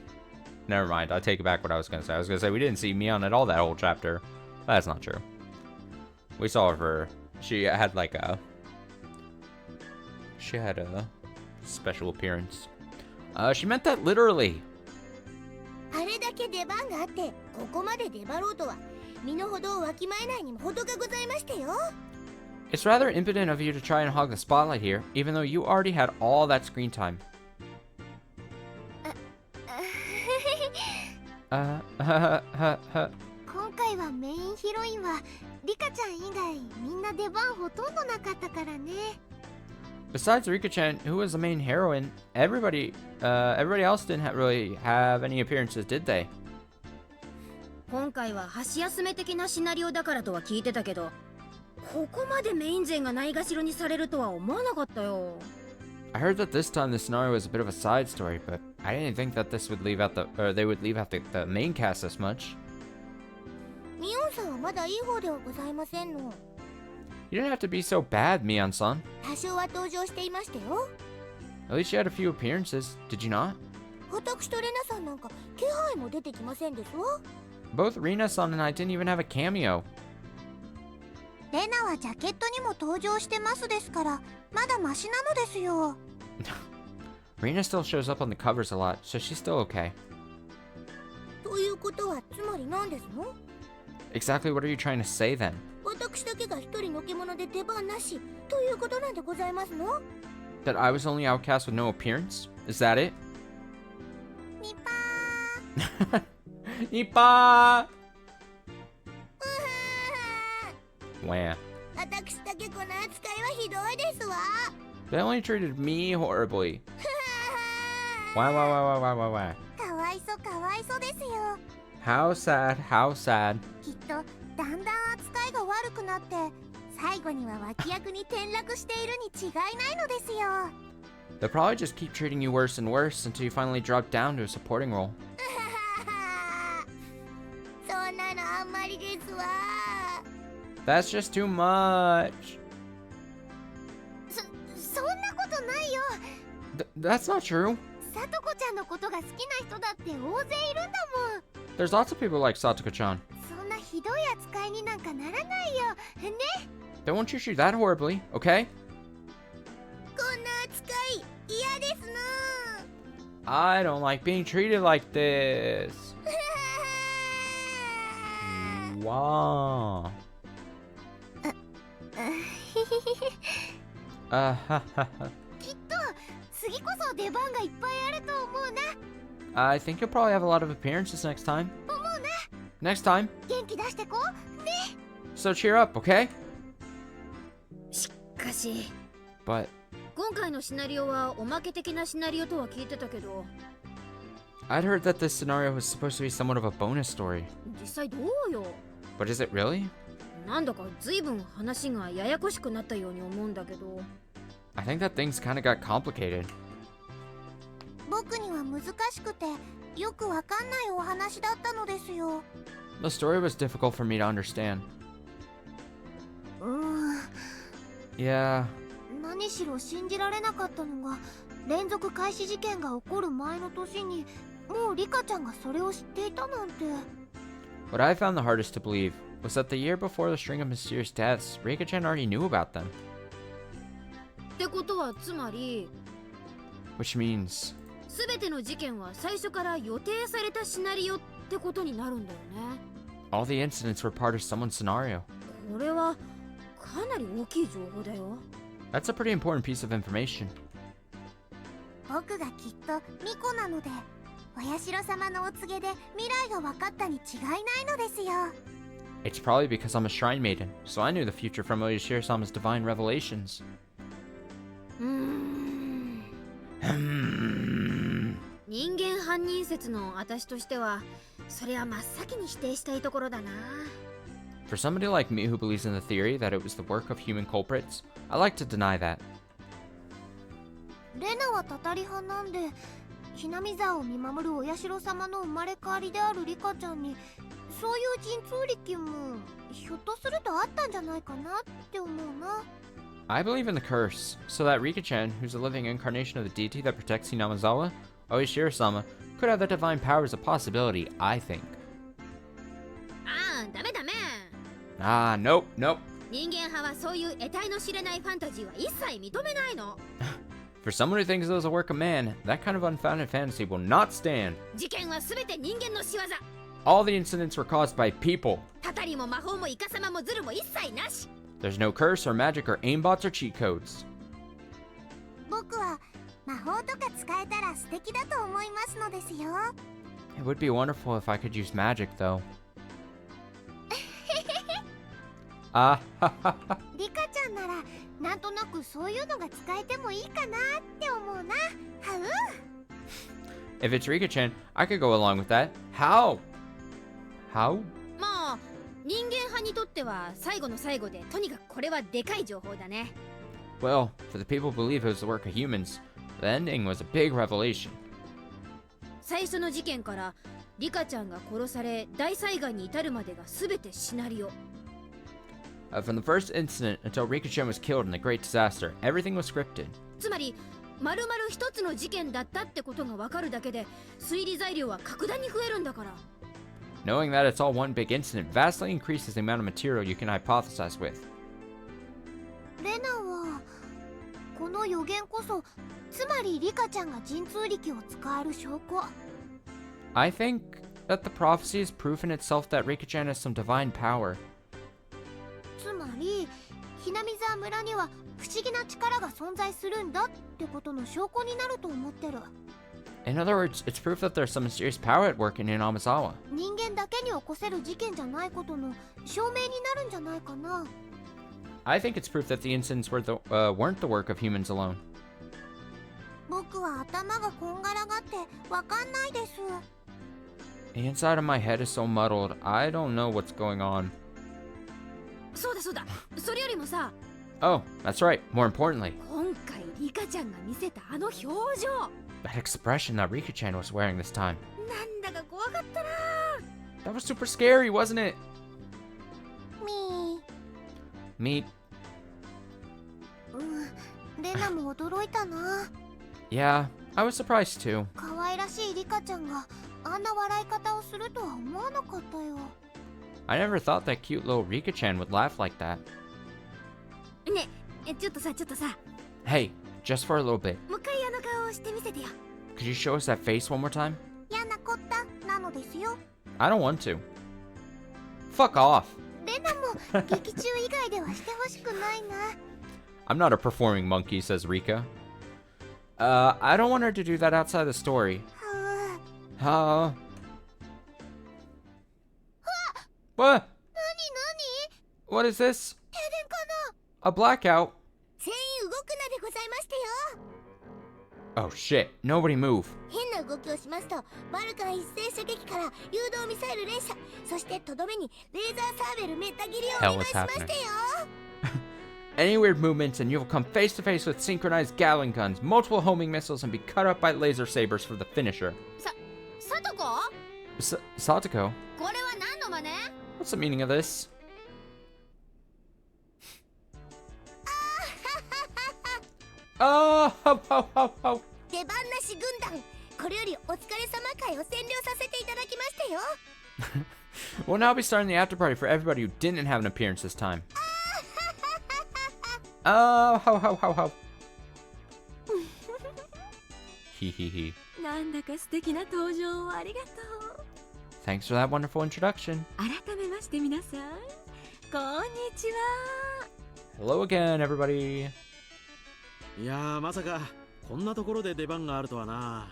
Never mind, I take back what I was going to say. I was going to say we didn't see Mion at all that whole chapter. That's not true. We saw her for... She had, like, a... She had a special appearance. She meant that literally. あれだけ出番があってここまで出張ろうとは身の程をわきまえないにも程がございましたよ。 It's rather impotent of you to try and hog the spotlight here, even though you already had all that screen time. 今回はメインヒロインはリカちゃん以外みんな出番ほとんどなかったからね。 Besides Rika-chan, who was the main heroine, everybody else didn't really have any appearances, did they? 今回は箸休め的なシナリオだからとは聞いてたけど、ここまでメイン勢がないがしろにされるとは思わなかったよ。 I heard that this time the scenario was a bit of a side story, but I didn't think that this would leave out they would leave out the main cast this much. ミオンさんはまだいい方ではございませんの。 You didn't have to be so bad, Mion-san. 多少は登場していましたよ。 At least you had a few appearances, did you not? 私とレナさんなんか気配も出てきませんですわ。 Both Rina-san and I didn't even have a cameo. レナはジャケットにも登場してますですからまだマシなのですよ。 Rina still shows up on the covers a lot, so she's still okay. ということはつまり何ですの？ Exactly what are you trying to say then? 私だけが一人のけ者で出番なしということなんでございますの？ That I was only outcast with no appearance? Is that it? ニパー Nipa! Wah. 私だけこの扱いはひどいですわ。 They only treated me horribly. Wah, wah, wah, wah, wah, wah, wah. かわいそうですよ。 How sad, how sad. きっとだんだん扱いが悪くなって最後には脇役に転落しているに違いないのですよ。 They'll probably just keep treating you worse and worse until you finally drop down to a supporting role. そんなのあんまりですわ。That's just too much. そんなことないよ。 That's not true. さとこちゃんのことが好きな人だって大勢いるんだもん。 There's lots of people like Satoko-chan. そんなひどい扱いになんかならないよ。ね。 They won't treat you that horribly, okay? こんな扱い嫌ですな。 I don't like being treated like this. Wow. Ha. きっと次こそ出番がいっぱいあると思うな。 I think you'll probably have a lot of appearances next time. 思うな。 Next time. 元気出してこうね。 So cheer up, okay? しかし But 今回のシナリオはおまけ的なシナリオとは聞いてたけど、 I'd heard that this scenario was supposed to be somewhat of a bonus story. 実際どうよ。 But is it really? なんだか随分話がややこしくなったように思うんだけど。 I think that things kind of got complicated. 僕には難しくてよくわかんないお話だったのですよ。 The story was difficult for me to understand. 何 Yeah. しろ信じられなかったのが連続開始事件が起こる前の年にもうリカちゃんがそれを知っていたなんて。 What I found the hardest to believe was that the year before the string of mysterious deaths, Rika-chan already knew about them. ってことはつまり Which means... 全ての事件は最初から予定されたシナリオってことになるんだよね。 all the incidents were part of someone's scenario. これはかなり大きい情報だよ。 That's a pretty important piece of information. 僕がきっと巫女なのでお社様のお告げで未来が分かったに違いないのですよ。 It's probably because I'm a shrine maiden, so I knew the future from Oyashiro-sama's divine revelations. 人間犯人説の私としてはそれは真っ先に否定したいところだな。 For somebody like me who believes in the theory that it was the work of human culprits, I like to deny that. レナはたたり派なんでひなみ座を見守るお社様の生まれ変わりであるリカちゃんにそういう神通力もひょっとするとあったんじゃないかなって思うな。 I believe in the curse, so that Rika-chan, who's a living incarnation of the deity that protects Hinamizawa, Oyashiro-sama, could have the divine power as a possibility, I think. ああ、ダメダメ。 Ah, nope. 人間派はそういう得体の知れないファンタジーは一切認めないの。 For someone who thinks it was a work of man, that kind of unfounded fantasy will not stand. 事件は全て人間の仕業。 All the incidents were caused by people. たたりも魔法もイカサマもズルも一切なし。 There's no curse or magic or aimbots or cheat codes. 僕は魔法とか使えたら素敵だと思いますのですよ。 It would be wonderful if I could use magic, though. あははは。リカちゃんならなんとなくそういうのが使えてもいいかなって思うな。はう。 If it's Rika-chan, I could go along with that. How? まあ人間派にとっては最後の最後でとにかくこれはでかい情報だね。 Well, for the people who believe it was the work of humans, the ending was a big revelation. 最初の事件からリカちゃんが殺され大災害に至るまでが全てシナリオ。 From the first incident until Rika-chan was killed in the great disaster, everything was scripted. つまり丸々一つの事件だったってことがわかるだけで推理材料は格段に増えるんだから。 Knowing that it's all one big incident vastly increases the amount of material you can hypothesize with. レナはこの予言こそつまりリカちゃんが神通力を使える証拠。 I think that the prophecy is proof in itself that Rika-chan has some divine power. つまりひなみざ村には不思議な力が存在するんだってことの証拠になると思ってる。 In other words, it's proof that there's some mysterious power at work in Hinamizawa. 人間だけに起こせる事件じゃないことの証明になるんじゃないかな。 I think it's proof that the incidents weren't the work of humans alone. 僕は頭がこんがらがってわかんないです。 The inside of my head is so muddled, I don't know what's going on. そうだそうだ。それよりもさ、 Oh, that's right. More importantly, 今回リカちゃんが見せたあの表情、 that expression that Rika-chan was wearing this time. なんだか怖かったな。 That was super scary, wasn't it? みー、Meet. レナも驚いたな。 Yeah, I was surprised too. 可愛らしいリカちゃんがあんな笑い方をするとは思わなかったよ。 I never thought that cute little Rika-chan would laugh like that. ねえ、ちょっとさ Hey, just for a little bit. もう一回あの顔をしてみせてよ。 Could you show us that face one more time? 嫌なこったなのですよ。 I don't want to. Fuck off. レナも劇中以外ではしてほしくないな。 I'm not a performing monkey, says Rika. I don't want her to do that outside the story. は What? なに What is this? 停電かな。 A blackout? 全員動くなでございましてよ。 Oh shit, nobody move. 変な動きをしますとバルカン一斉射撃から誘導ミサイル連射、そしてとどめにレーザーサーベルめった切りをお願いしましてよ。 Any weird movements and you will come face to face with synchronized Gatling guns, multiple homing missiles, and be cut up by laser sabers for the finisher. サトコ Satoko? これは何の真似？ What's the meaning of this? Oh, ho, ho, ho, ho. 出番なし軍団、これよりお疲れ様会を占領させていただきましてよ。 We'll now be starting the after party for everybody who didn't have an appearance this time. Oh, ho, ho, ho, ho. Hee hee hee. なんだか素敵な登場をありがとう。 Thanks for that wonderful introduction. 改めまして皆さん、こんにちは。 Hello again, everybody. いやー、まさかこんなところで出番があるとはな。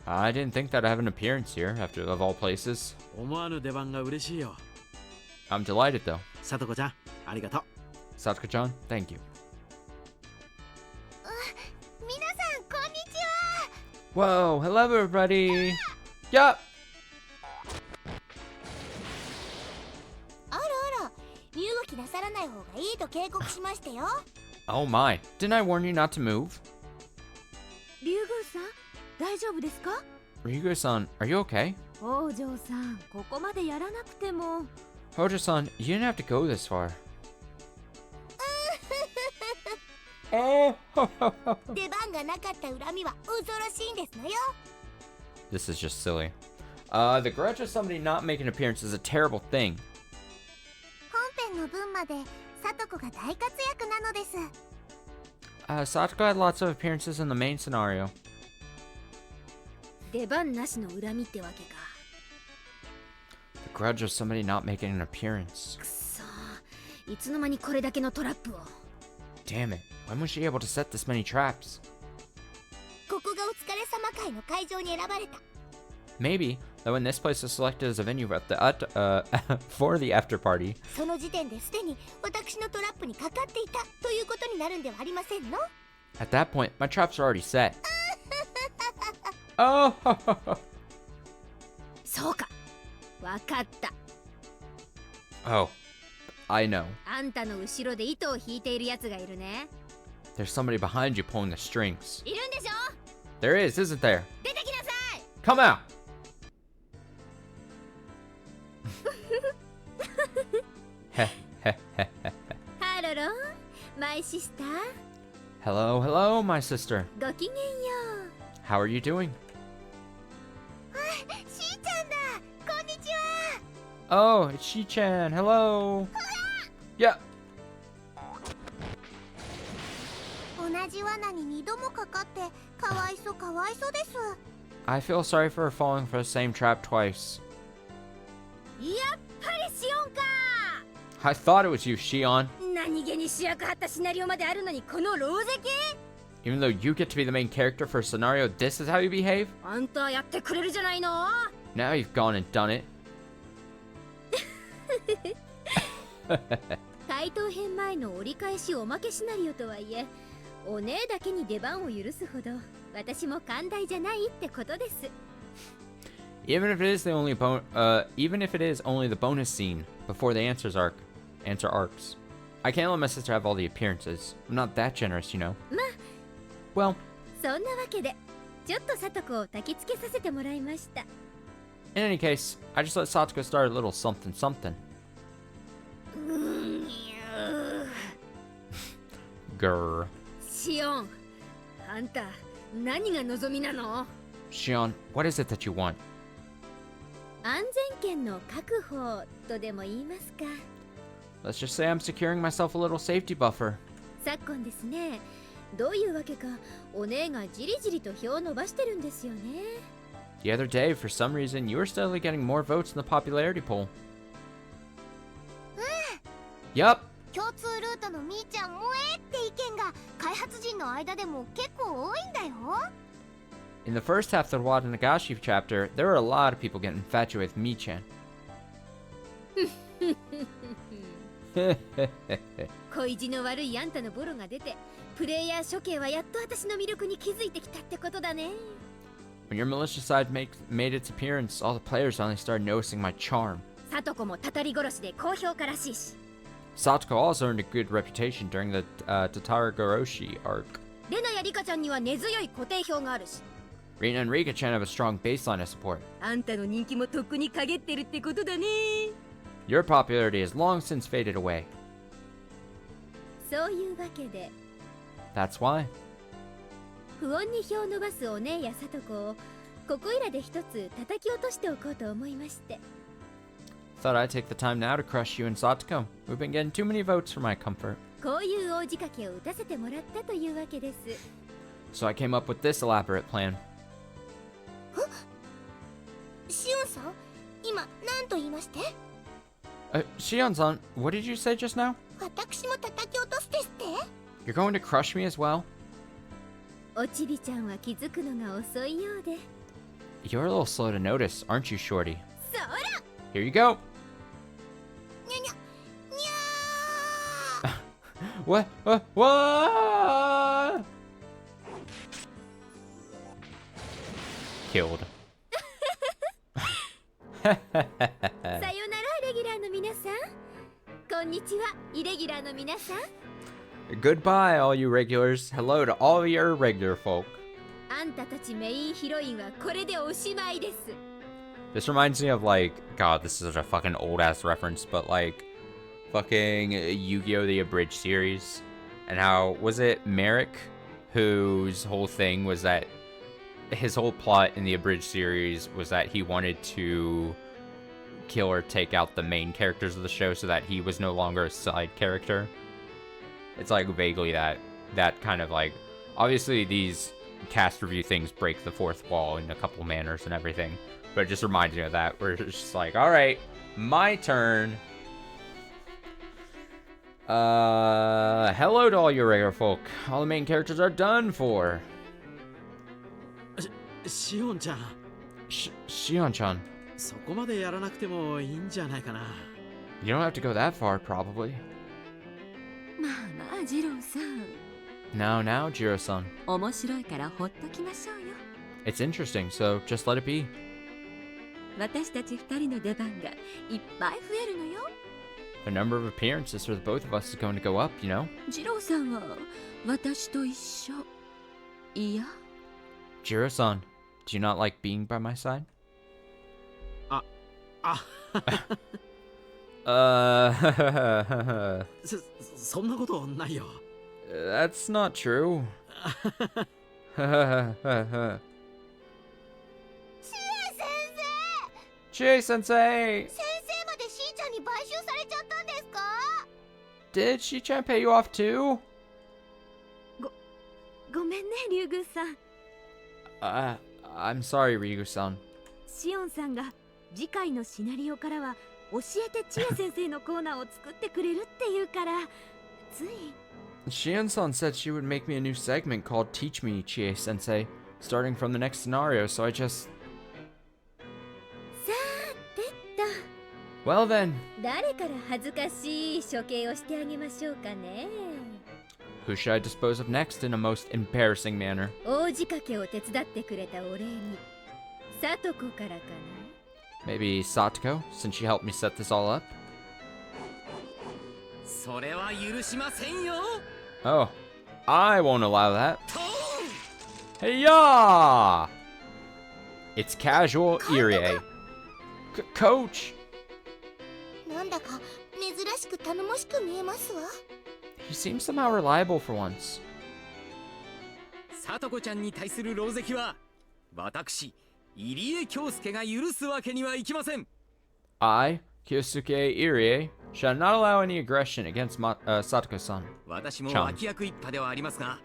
I didn't think that I'd have an appearance here, after of all places. 思わぬ出番が嬉しいよ。 I'm delighted, though. さとこちゃん、ありがとう。 Satsuka-chan, thank you. 皆さんこんにちは。 Whoa, hello, everybody. Yup. あらあら、身動きなさらない方がいいと警告しましてよ。 Oh my, didn't I warn you not to move? リュウグウさん、大丈夫ですか？ Ryugu-san, are you okay? 王城さん、ここまでやらなくても。 Hojo-san, you didn't have to go this far. Oh, ho, ho, ho. 出番がなかった恨みは恐ろしいんですのよ。 This is just silly. The grudge of somebody not making an appearance is a terrible thing. 本編の分までサトコが大活躍なのです。 Satoko had lots of appearances in the main scenario. 出番なしの恨みってわけか。 The grudge of somebody not making an appearance. くそー、いつの間にこれだけのトラップを。 Damn it, when was she able to set this many traps? ここがお疲れ様会の会場に選ばれた。 Maybe, though when this place was selected as a venue at the for the after party. その時点ですでに私のトラップにかかっていたということになるんではありませんの？ At that point, my traps are already set. Oh, ho, ho, ho. そうか、わかった。 Oh, I know. あんたの後ろで糸を引いているやつがいるね。 There's somebody behind you pulling the strings. いるんでしょ？ There is, isn't there? 出てきなさい。 Come out! Heh, heh, heh, heh. ハロロン、マイシスター、 Hello, hello, my sister. ごきげんよ How are you doing? しーちゃんだ。こんにちは。 Oh, it's She-chan. Hello. Yeah. 同じ罠に2度もかかってかわいそうかわいそうです。 I feel sorry for her falling for the same trap twice. う。やっぱりシオンか。 I thought it was you, Shion. 何気に主役張ったシナリオまであるのにこの狼藉。 Even though you get to be the main character for a scenario, this is how you behave? あんたやってくれるじゃないの。 Now you've gone and done it. 回答編前の折り返しおまけシナリオとはいえ、お姉だけに出番を許すほど私も寛大じゃないってことです。 Even if it is even if it is only the bonus scene before the answer arcs. I can't let my sister have all the appearances. I'm not that generous, you know. まあ Well, そんなわけでちょっとサトコを焚きつけさせてもらいました。 in any case, I just let Satsuko start a little something something. うーん。Grr. シオン、あんた何が望みなの？ Shion, what is it that you want? 安全圏の確保とでも言いますか。 Let's just say I'm securing myself a little safety buffer. 昨今ですね、どういうわけかお姉がじりじりと票を伸ばしてるんですよね。 The other day, for some reason, you were steadily getting more votes in the popularity poll. Yup. 共通ルートのみーちゃん萌えって意見が開発人の間でも結構多いんだよ。 In the first half of the Watanagashi chapter, there were a lot of people getting infatuated with Mi-chan. 恋路の悪いあんたのボロが出て、プレイヤー処刑はやっと私の魅力に気づいてきたってことだね。 When your malicious side made its appearance, all the players finally started noticing my charm. サトコもたたり殺しで高評価らしいし。 Satoko also earned a good reputation during the Tataragoroshi arc. レナやリカちゃんには根強い固定票があるし。 Rina and Rika-chan have a strong baseline of support. あんたの人気もとっくに陰ってるってことだね。 Your popularity has long since faded away. そういうわけで、 That's why. 不穏に票を伸ばすお姉やサトコをここいらで一つ叩き落としておこうと思いまして。 Thought I'd take the time now to crush you and Satoko. We've been getting too many votes for my comfort. こういう大仕掛けを打たせてもらったというわけです。 So I came up with this elaborate plan. シオンさん、今何と言いまして？ Shion-san, what did you say just now? 私も叩き落とすですって？ You're going to crush me as well? おちびちゃんは気づくのが遅いようで。 You're a little slow to notice, aren't you, Shorty? そら！ Here you go. にゃにゃにゃー。 What? Killed. さよならレギュラーの皆さん。こんにちはイレギュラーの皆さん。 Goodbye, all you regulars. Hello to all your regular folk. あんたたちメインヒロインはこれでおしまいです。 This reminds me of like, God, this is such a fucking old ass reference, but like, fucking Yu-Gi-Oh! The Abridged series, and how was it Merrick, whose whole thing was that his whole plot in the Abridged series was that he wanted to kill or take out the main characters of the show so that he was no longer a side character. It's like vaguely that kind of like, obviously these cast review things break the fourth wall in a couple manners and everything, but it just reminds me of that, where it's just like, all right, my turn. Hello to all your regular folk. All the main characters are done for. シオンちゃん、 Shion-chan, そこまでやらなくてもいいんじゃないかな。 you don't have to go that far, probably. まあまあジローさん、 Now, Jiro-san. 面白いからほっときましょうよ。 It's interesting, so just let it be. 私たち二人の出番がいっぱい増えるのよ。 The number of appearances for the both of us is going to go up, you know? ジローさんは私と一緒。いや、 Jiro-san, do you not like being by my side? あ そんなことないよ。 That's not true. シエ先 Chie-sensei! 生までしーちゃんに買収されちゃったんですか？ Did Shi-chan pay you off too? ごめんねリュウグウさん。 I'm sorry, Ryugu-san. シオンさんが次回のシナリオからは教えてチエ先生のコーナーを作ってくれるっていうからつい。 Shion-san said she would make me a new segment called Teach Me, Chie-sensei, starting from the next scenario, so I just... さてと、 Well then, 誰から恥ずかしい処刑をしてあげましょうかね。 who should I dispose of next in a most embarrassing manner? 大仕掛けを手伝ってくれたお礼にサトコからかな。 Maybe Satoko, since she helped me set this all up? それは許しませんよ。 Oh, I won't allow that. ト Hey-ya! It's casual Irie. Coach! なんだか珍しく頼もしく見えますわ。He seems somehow reliable for once. さとこちゃんに対する狼藉は私入江京介が許すわけにはいきません。 I, Kyosuke Irie, shall not allow any aggression against Satoko-san. 私も脇役一派ではありますが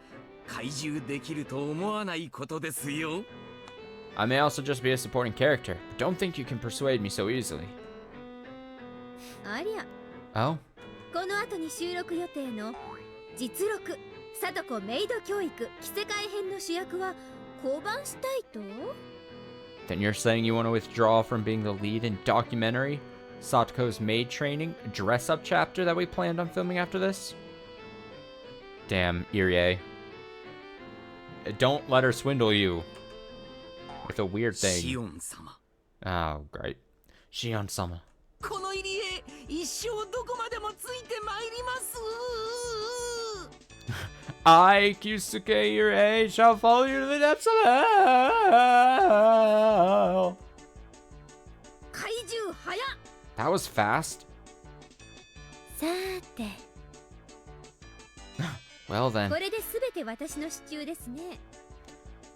懐柔できると思わないことですよ。 I may also just be a supporting character, but don't think you can persuade me so easily. ありゃ、 Oh? この後に収録予定の実録貞子メイド教育着せ替え編の主役は降板したいと？ Then you're saying you want to withdraw from being the lead in documentary Satoko's maid training dress-up chapter that we planned on filming after this? Damn, Irie. Don't let her swindle you with a weird シ thing. オン様 Oh, great. Shion-sama. この入江一生どこまでもついてまいります。 I, Kyusuke Irie, shall follow you to the depths of hell. 怪獣早っ。 That was fast. さーて、 Well こ then. れで全て私の支柱ですね。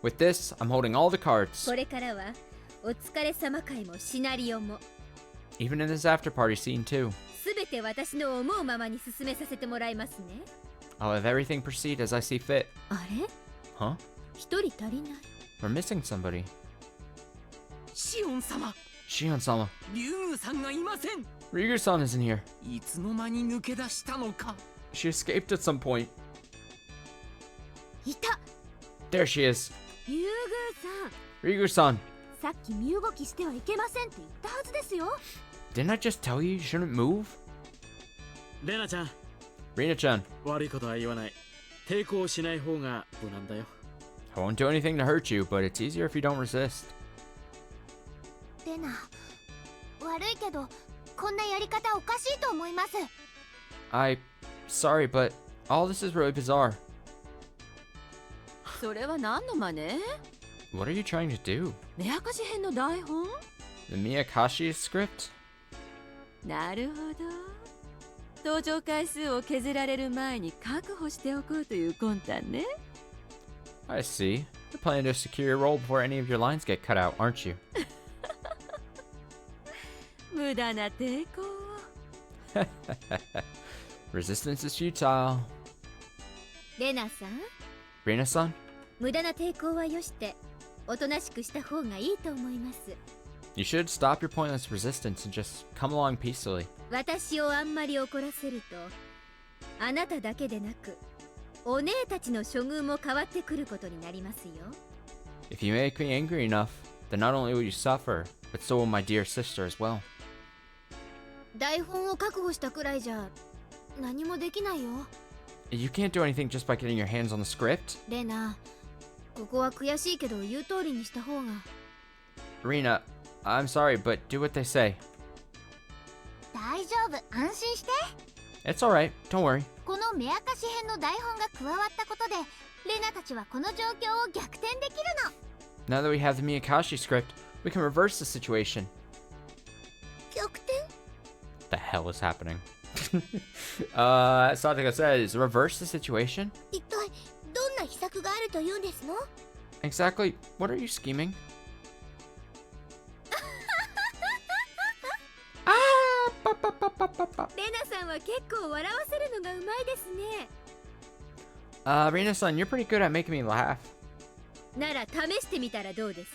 With this, I'm holding all the cards. これからはお疲れ様会もシナリオも Even in this after party scene too. 全て私の思うままに進めさせてもらいますね。 I'll have everything proceed as I see fit. あれ？ Huh? 一人足りない。 We're missing somebody. シオン様 Shion-sama. 竜宮さんがいません。 Ryugu-san isn't here. いつの間に抜け出したのか。 She escaped at some point. いた。 There she is. 竜宮さん、 Ryugu-san. さっき身動きしてはいけませんって言ったはずですよ。 Didn't I just tell you you shouldn't move? レナちゃん、 Rina-chan. 悪いことは言わない。抵抗しない方が無難だよ。 I won't do anything to hurt you, but it's easier if you don't resist. レナ、悪いけどこんなやり方おかしいと思います。 Sorry, but all this is really bizarre. それは何の真似？ What are you trying to do? 目明かし編の台本？ The Miyakashi script? なるほど。登場回数を削られる前に確保しておこうという魂胆ね。 I see. You're planning to secure your role before any of your lines get cut out, aren't you? 無駄な抵抗を。 Resistance is futile. レナさん、 Rina-san? 無駄な抵抗はよしておとなしくした方がいいと思います。 You should stop your pointless resistance and just come along peacefully. 私をあんまり怒らせるとあなただけでなくお姉たちの処遇も変わってくることになりますよ。 If you make me angry enough, then not only will you suffer, but so will my dear sister as well. 台本を確保したくらいじゃ何もできないよ。 You can't do anything just by getting your hands on the script. レナ、ここは悔しいけど言う通りにした方が。 Rina, I'm sorry, but do what they say. 大丈夫、安心して。 It's alright, don't worry. この目明かし編の台本が加わったことでレナたちはこの状況を逆転できるの。 Now that we have the Miyakashi script, we can reverse the situation. 逆転？ The hell is happening? Satoko says, reverse the situation? 一体どんな秘策があるというんですの？ Exactly, what are you scheming? Ah! レナさんは結構笑わせるのがうまいですね。 Rina-san, you're pretty good at making me laugh. なら試してみたらどうです？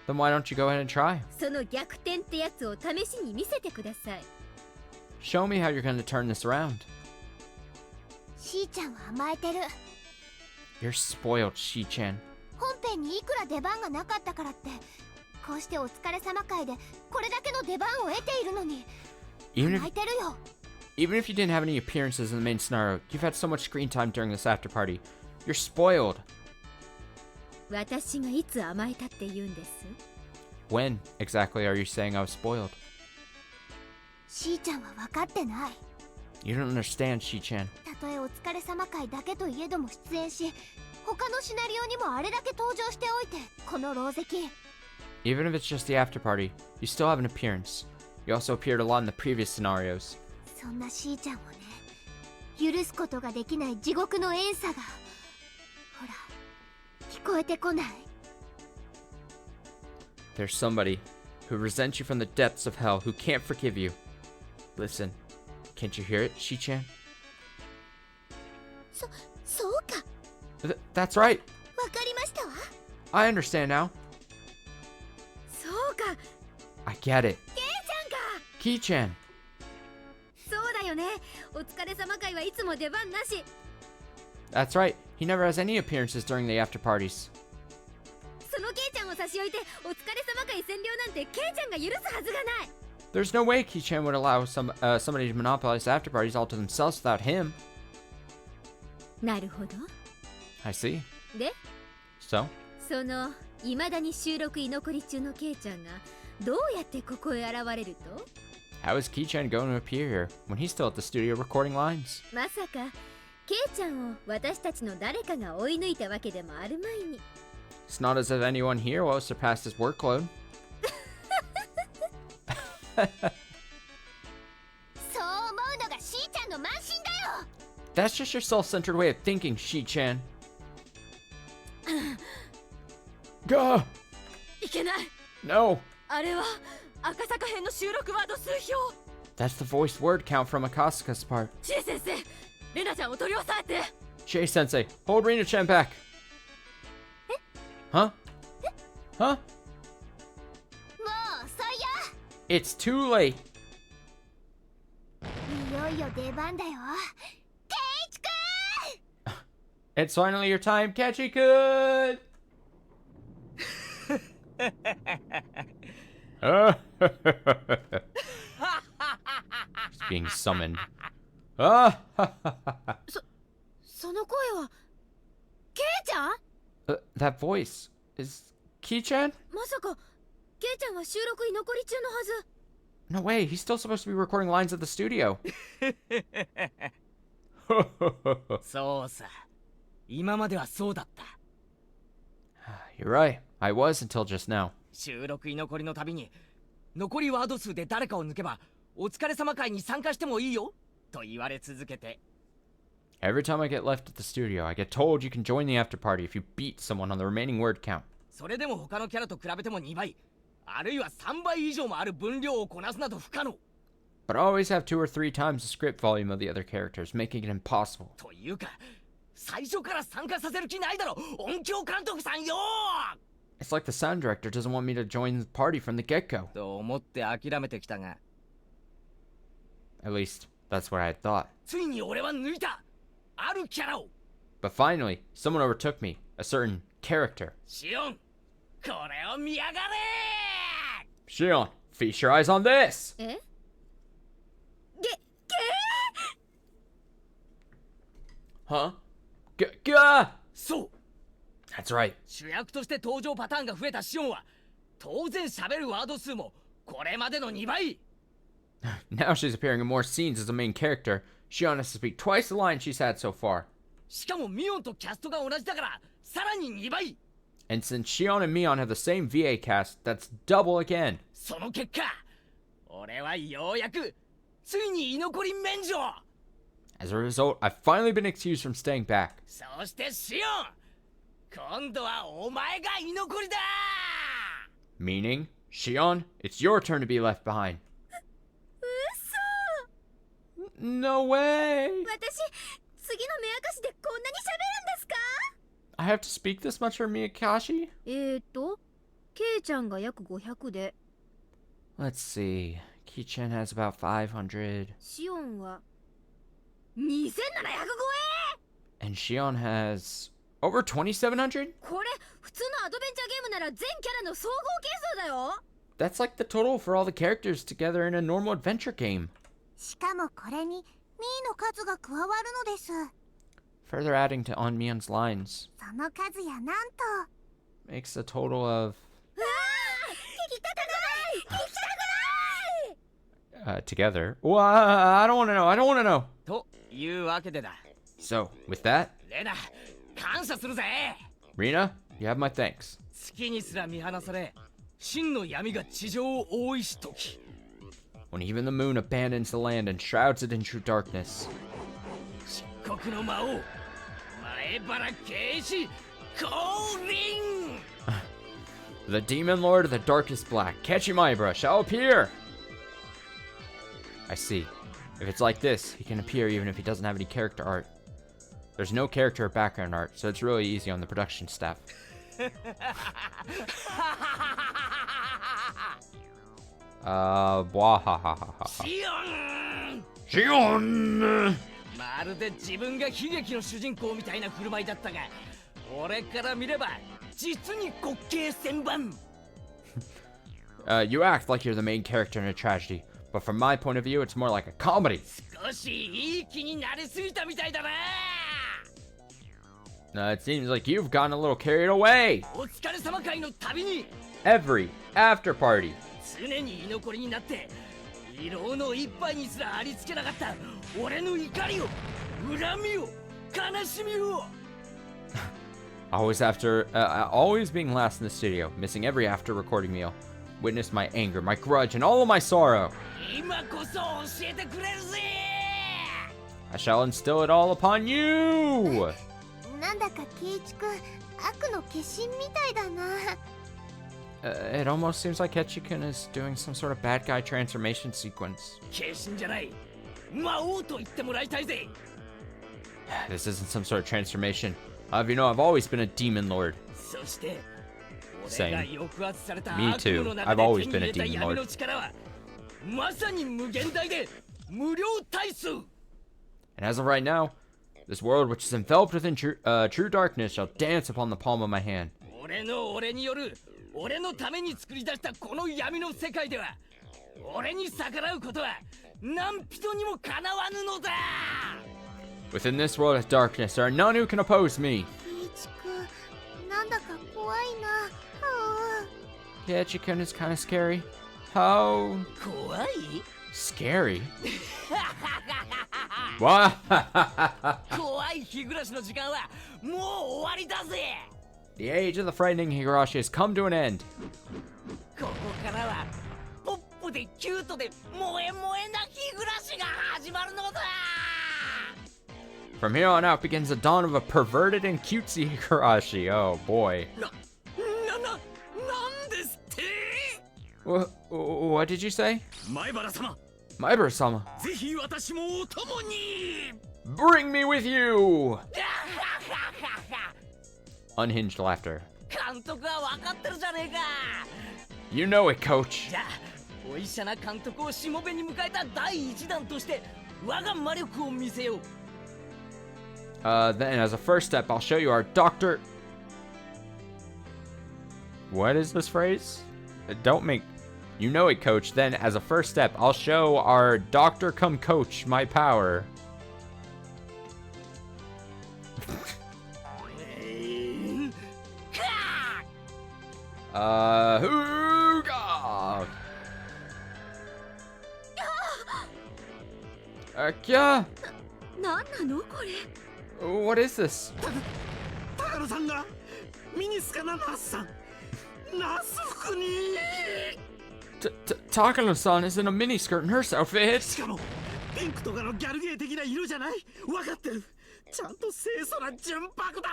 Then why don't you go ahead and try? その逆転ってやつを試しに見せてください。 Show me how you're going to turn this around. しーちゃんは甘えてる。 You're spoiled, Shi-chan. 本編にいくら出番がなかったからってこうしてお疲れ様会でこれだけの出番を得ているのに Even 泣いてるよ。 if you didn't have any appearances in the main scenario, you've had so much screen time during this after party. You're spoiled. 私がいつ甘えたって言うんです？ When exactly are you saying I was spoiled? しーちゃんは分かってない。 You don't understand, Shi-chan. たとえお疲れ様会だけといえども出演し他のシナリオにもあれだけ登場しておいてこの狼藉。 Even if it's just the after party, you still have an appearance. You also appeared a lot in the previous scenarios. そんなしーちゃんをね許すことができない地獄の怨嗟がほら聞こえてこない？ There's somebody who resents you from the depths of hell, who can't forgive you. Listen, can't you hear it, Shi-chan? そうか。 That's right. わかりましたわ。 I understand now. そうか。 I get it. ケイちゃんか。 Ki-chan. そうだよね。お疲れ様会はいつも出番なし。 That's right. He never has any appearances during the after parties. そのケイちゃんを差し置いてお疲れ様会占領なんてケイちゃんが許すはずがない。 There's no way Ki-chan would allow somebody to monopolize after parties all to themselves without him. なるほど。 I see. で、 So? その未だに収録居残り中のケイちゃんがどうやってここへ現れると？ How is Ki-chan going to appear here when he's still at the studio recording lines? まさかケイちゃんを私たちの誰かが追い抜いたわけでもあるまいに。 It's not as if anyone here will have surpassed his workload. そう思うのがしーちゃんの慢心だよ。 That's just your self-centered way of thinking, Shi-chan. Gah! いけない。 No! あれは赤坂編の収録ワード数表。 That's the voiced word count from Akasuka's part. 知恵先生、レナちゃんを取り押さえて。 Shay-sensei, hold Rina-chan back. Huh? Huh? もう遅いよ。 It's too late. いよいよ出番だよ。ケイチくん。 It's finally your time, Kachi-kun! He's being summoned. その声はケイちゃん？ That voice is Ki-chan? まさかケイちゃんは収録居残り中のはず。 No way, he's still supposed to be recording lines at the studio. そうさ。今まではそうだった。 You're right, I was until just now. 収録居残りのたびに残りワード数で誰かを抜けばお疲れ様会に参加してもいいよと言われ続けて。 Every time I get left at the studio, I get told you can join the after party if you beat someone on the remaining word count. それでも他のキャラと比べても2倍あるいは3倍以上もある分量をこなすなど不可能 But I always have 2 or 3 times the script volume of the other characters, making it impossible. というか最初から参加させる気ないだろ音響監督さんよ It's like the sound director doesn't want me to join the party from the get-go. と思って諦めてきたが At least, that's what I had thought. ついに俺は抜いたあるキャラを But finally, someone overtook me, a certain character. シオンこれを見やがれ Shion, feast your eyes on this! え？ Huh? Gah! そう That's right. 主役として登場パターンが増えたシオンは当然喋るワード数もこれまでの2倍 Now she's appearing in more scenes as a main character. Shion has to speak twice the line she's had so far. しかもミオンとキャストが同じだからさらに2倍 And since Shion and Mion have the same VA cast, that's double again. その結果俺はようやくついに居残り免除 As a result, I've finally been excused from staying back. そしてシオン今度はお前が居残りだ Meaning, Shion, it's your turn to be left behind. 嘘。 No way! 私次の目明かしでこんなに喋るんですか？ I have to speak this much for Miyakashi? ケイちゃんが約500で Let's see. Ki-chan has about 500. シオンは2700超 And Shion has over 2,700? え。これ普通のアドベンチャーゲームなら全キャラの総合係数だよ。 That's like the total for all the characters together in a normal adventure game. しかもこれにミーの数が加わるのです。 Further adding to On Mion's lines その数やなんと makes a total of うわー聞きたくない聞きたくない together. Well, I don't want to know. I don't want to know. というわけでだ So, with that, レナ感謝するぜ Rina, you have my thanks. 月にすら見放され真の闇が地上を覆いし時 When even the moon abandons the land and shrouds it in true darkness. 国の魔王前原警視降臨 The Demon Lord of the Darkest Black, Kechimaibara, shall appear! I see. If it's like this, he can appear even if he doesn't have any character art. There's no character or background art, so it's really easy on the production staff. Bwahahaha. シオン Shion! まるで自分が悲劇の主人公みたいな振る舞いだったが俺から見れば実に滑稽千番 You act like you're the main character in a tragedy, but from my point of view, it's more like a comedy. 少しいい気になりすぎたみたいだな It seems like you've gotten a little carried away. お疲れ様会の旅に Every after party. 常に居残りになって異老の一杯にすらありつけなかった俺の怒りを恨みを悲しみを Always being last in the studio, missing every after recording meal. Witness my anger, my grudge, and all of my sorrow. 今こそ教えてくれるぜ I shall instill it all upon you. なんだか圭一くん悪の化身みたいだな。It almost seems like Ketchikun is doing some sort of bad guy transformation sequence. 化身じゃない魔王と言ってもらいたいぜ This isn't some sort of transformation. You know, I've always been a demon lord. そして俺 Same. が抑圧された Me 悪 too. 夢の中 I've で always 手に been 入 a れた demon 闇の lord. 力はまさに無限大で無料体数 And as of right now, this world which is enveloped within true darkness shall dance upon the palm of my hand. 俺による俺のために作り出したこの闇の世界では俺に逆らうことは何人にもかなわぬのだ Within this world of darkness, there are none who can oppose me. 圭一くんなんだか怖いな。は Ketchikun is kind of scary. How 怖い scary? What? 怖い日暮らしの時間はもう終わりだぜ The age of the frightening Higurashi has come to an end. ここからはポップでキュートで萌え萌えな日暮らしが始まるのだ From here on out begins the dawn of a perverted and cutesy Higurashi. Oh boy. なんですって What did you say? 前原様 Maibara-sama, ぜひ私もお供に bring me with you! Unhinged laughter. 監督は分かってるじゃねえか You know it, coach. じゃあお医者な監督をしもべに迎えた第一弾として我が魔力を見せよう Then as a first step, I'll show you our doctor... What is this phrase? Don't make... You know it, coach. Then as a first step, I'll show our doctor come coach my power. Hooga! Kya? なんなのこれ What is this? 高野さんがミニスカなナースさんナース服に Takano-san is in a miniskirt and nurse outfit. しかもピンクとかのギャルゲー的な色じゃない分かってるちゃんと清楚な純白だ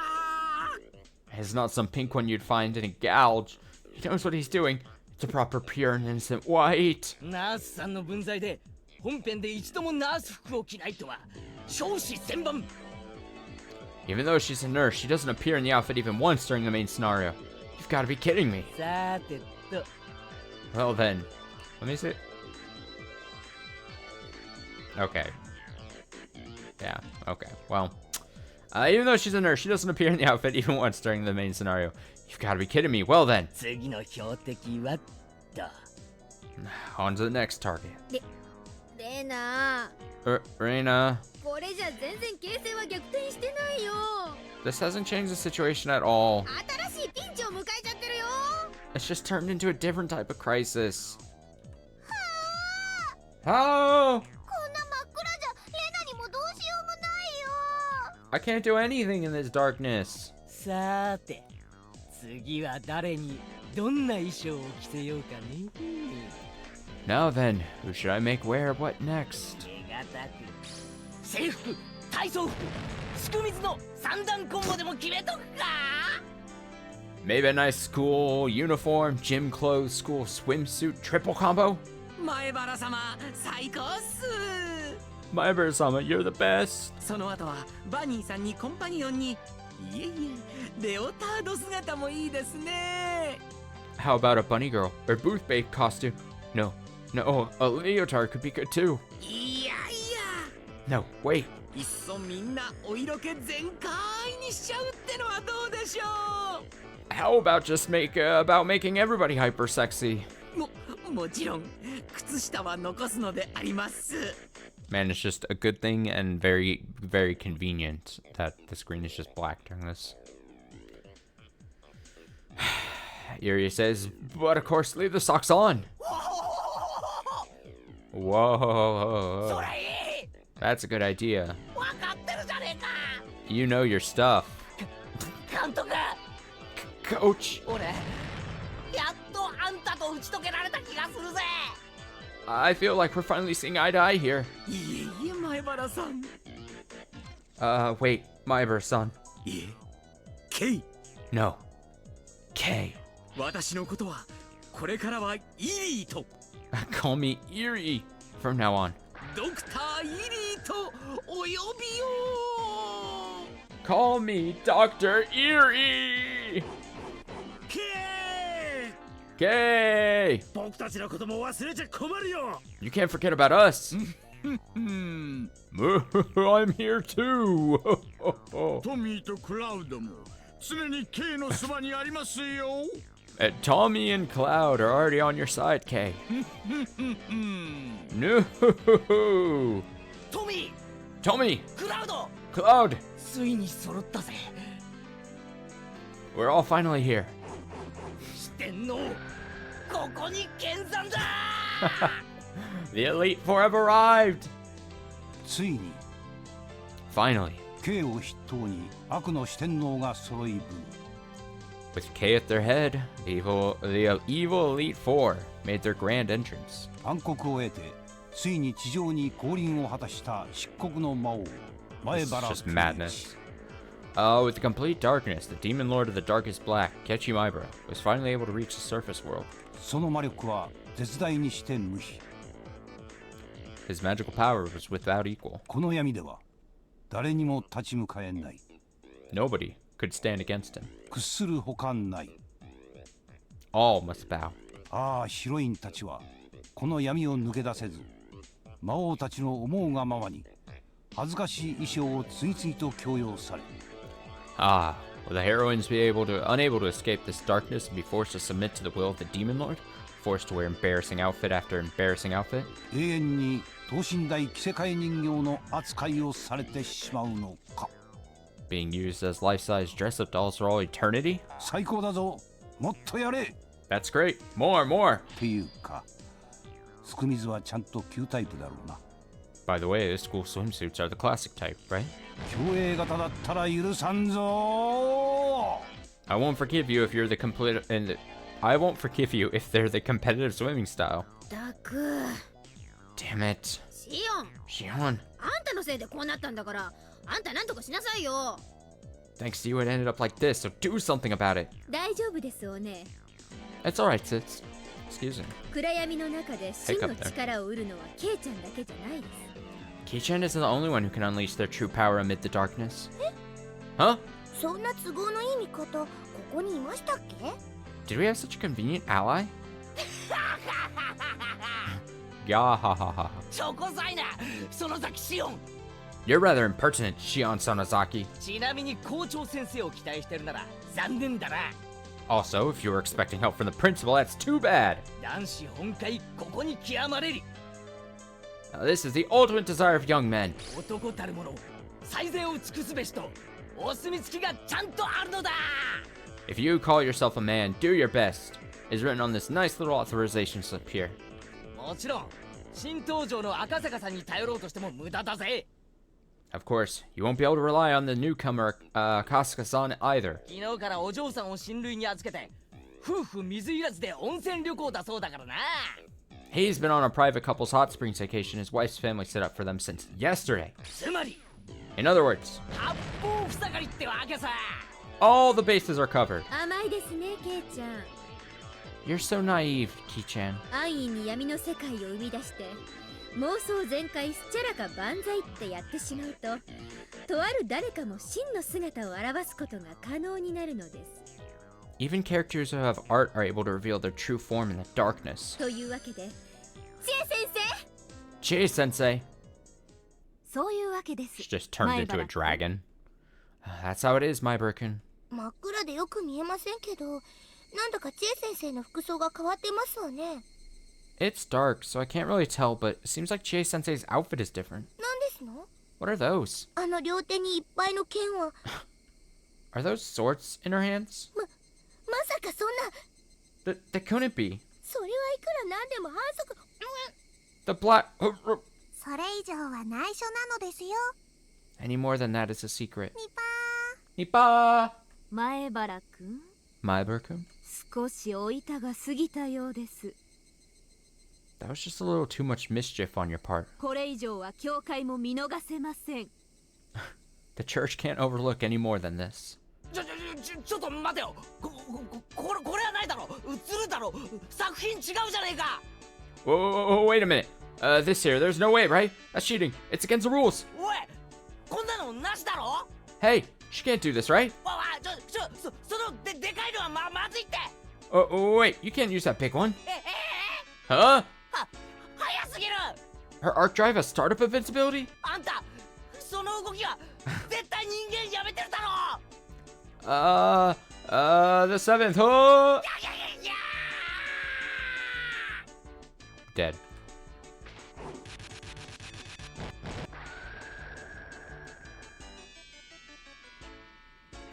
It's not some pink one you'd find in a gouge. He knows what he's doing. It's a proper pure and innocent white. ナースさんの分際で本編で一度もナース服を着ないとは少子千万 Even though she's a nurse, she doesn't appear in the outfit even once during the main scenario. You've got to be kidding me. さてと Well then, let me see. Okay. Yeah, okay. Well, even though she's a nurse, she doesn't appear in the outfit even once during the main scenario. You've got to be kidding me. Well then, 次の標的はと on to the next target. レナ Reina, これじゃ全然形勢は逆転してないよ this hasn't changed the situation at all. 新しいピンチを迎えちゃってるよ It's just turned into a different type of crisis. How? こんな真っ暗じゃレナにもどうしようもないよ。 I can't do anything in this darkness. さて次は誰にどんな衣装を着せようかね Now then, who should I make wear what next? 手堅く制服体操服すく水の三段コンボでも決めとくか。 Maybe a nice school uniform, gym clothes, school swimsuit, triple combo? 前原様最高っす。 Maibara-sama, you're the best. その後はバニーさんにコンパニオンに、いえいえレオタード姿もいいですね。 How about a bunny girl or booth babe costume? No, a leotard could be good too. いやいや No, wait. いっそみんなお色気全開にしちゃうってのはどうでしょ How about just making everybody hyper sexy? う。もちろん靴下は残すのであります。 Man, it's just a good thing and very, very convenient that the screen is just black during this. Irie says, but of course, leave the socks on. Whoa. それいい。 That's a good idea. 分かってるじゃねえか。 You know your stuff. 監督、 Coach, 俺やっとあんたと打ち解けられた気がするぜ。 I feel like we're finally seeing eye to eye here. いえいえ前原さん。 Wait, Maibara-san. いえケイ No. K. 私のことはこれからはイリーと Call me Irie from now on. ドクターイリーとお呼びよ。 Call me Dr. Irie! ケイ K! 僕たちのことも忘れちゃ困るよ。 You can't forget about us. うん I'm here too. トミーとクラウドも常に K のそばにありますよ。 Tommy and Cloud are already on your side, K. うん No. トミ Tommy, ー、クラウド、 Cloud, ついに揃ったぜ。 we're all finally here. 四天王、ここに見参だ。 The Elite Four have arrived. ついに Finally, K を筆頭に悪の四天王が揃い踏み with K at their head, the evil Elite Four made their grand entrance. 暗黒を得てついに地上に降臨を果たした漆黒の魔王前 This is 原 just madness. With the complete darkness, the demon lord of the darkest black, Kechi Maibara, was finally able to reach the surface world. その魔力は絶大にして無比 His magical power was without equal. この闇では誰にも立ち向かえない Nobody could stand against him. 屈するほかない All must bow. ああヒロインたちはこの闇を抜け出せず魔王たちの思うがままに恥ずかしい衣装を次々と強要され Ah, will the heroines be unable to escape this darkness and be forced to submit to the will of the demon lord? Forced to wear embarrassing outfit after embarrassing outfit? 永遠に等身大着せ替え人形の扱いをされてしまうのか Being used as life-size dress-up dolls for all eternity? 最高だぞもっとやれ That's great. More, more. っていうかすく水はちゃんと旧タイプだろうな By the way, the school swimsuits are the classic type, right? 競泳型だったら許さんぞ I won't forgive you if you're the complete and I won't forgive you if they're the competitive swimming style. だく Damn it. シオン Shion, あんたのせいでこうなったんだからあんたなんとかしなさいよ。 thanks to you it ended up like this, so do something about it. 大丈夫ですおね。 It's alright, sis. Excuse me. 暗闇の中で真の力を売るのはケイちゃんだけじゃないです。 Kei-chan isn't the only one who can unleash their true power amid the darkness. Huh? そんな都合のいい味方ここにいましたっけ？ Did we have such a convenient ally? Yahahaha. チョコザイナ、その崎シオン。 You're rather impertinent, Shion Sonozaki. ちなみに校長先生を期待してるなら残念だな。 Also, if you were expecting help from the principal, that's too bad. 男子本会ここに極まれり。 Now, this is the ultimate desire of young men. 男たる者、最善を尽くすべしとお墨付きがちゃんとあるのだ。 If you call yourself a man, do your best, is written on this nice little authorization slip here. もちろん、新登場の赤坂さんに頼ろうとしても無駄だぜ。 Of course, you won't be able to rely on the newcomer, Kasuka-san either. 昨日からお嬢さんを親類に預けて、夫婦水入らずで温泉旅行だそうだからな。 He's been on a private couple's hot springs vacation his wife's family set up for them since yesterday. つまり、In other words, 八方塞がりってわけさ。 all the bases are covered. 甘いですねケイちゃん。 You're so naive, Ki-chan. 安易に闇の世界を生み出して妄想全開スチャラか万歳ってやってしまうと、とある誰かも真の姿を表すことが可能になるのです。 Even characters who have art are able to reveal their true form in the darkness. というわけで、知恵先生、 Chie-sensei. そういうわけです。 She just turned into a dragon. That's how it is, my Birkin. 真っ暗でよく見えませんけど、なんだか知恵先生の服装が変わってますわね。 It's dark, so I can't really tell, but it seems like Chie-sensei's outfit is different. なんですの？ What are those? あの両手にいっぱいの剣は。 Are those swords in her hands? まさかそんな。 That couldn't be. それはいくらなんでも反則。The black... それ以上は内緒なのですよ。 Any more than that is a secret. ニパ Nipa! 前原くん、 My Birkin? 少しお板が過ぎたようです。 That was just a little too much mischief on your part. これ以上は教会も見逃せません。 The church can't overlook any more than this. ちょっと待てよ。これはないだろ。映るだろ。作品違うじゃねえか。 Whoa, wait a minute. This here, there's no way, right? That's cheating. It's against the rules. おい、こんなのなしだろ。 Hey, she can't do this, right? わわ、そのでかいのはまずいって。 Oh, wait, you can't use that big one. え Huh? 早すぎる。 Her arc drive has startup invincibility? あんた、その動きは絶対人間やめてるだろ。 The seventh. Oh! いや Dead.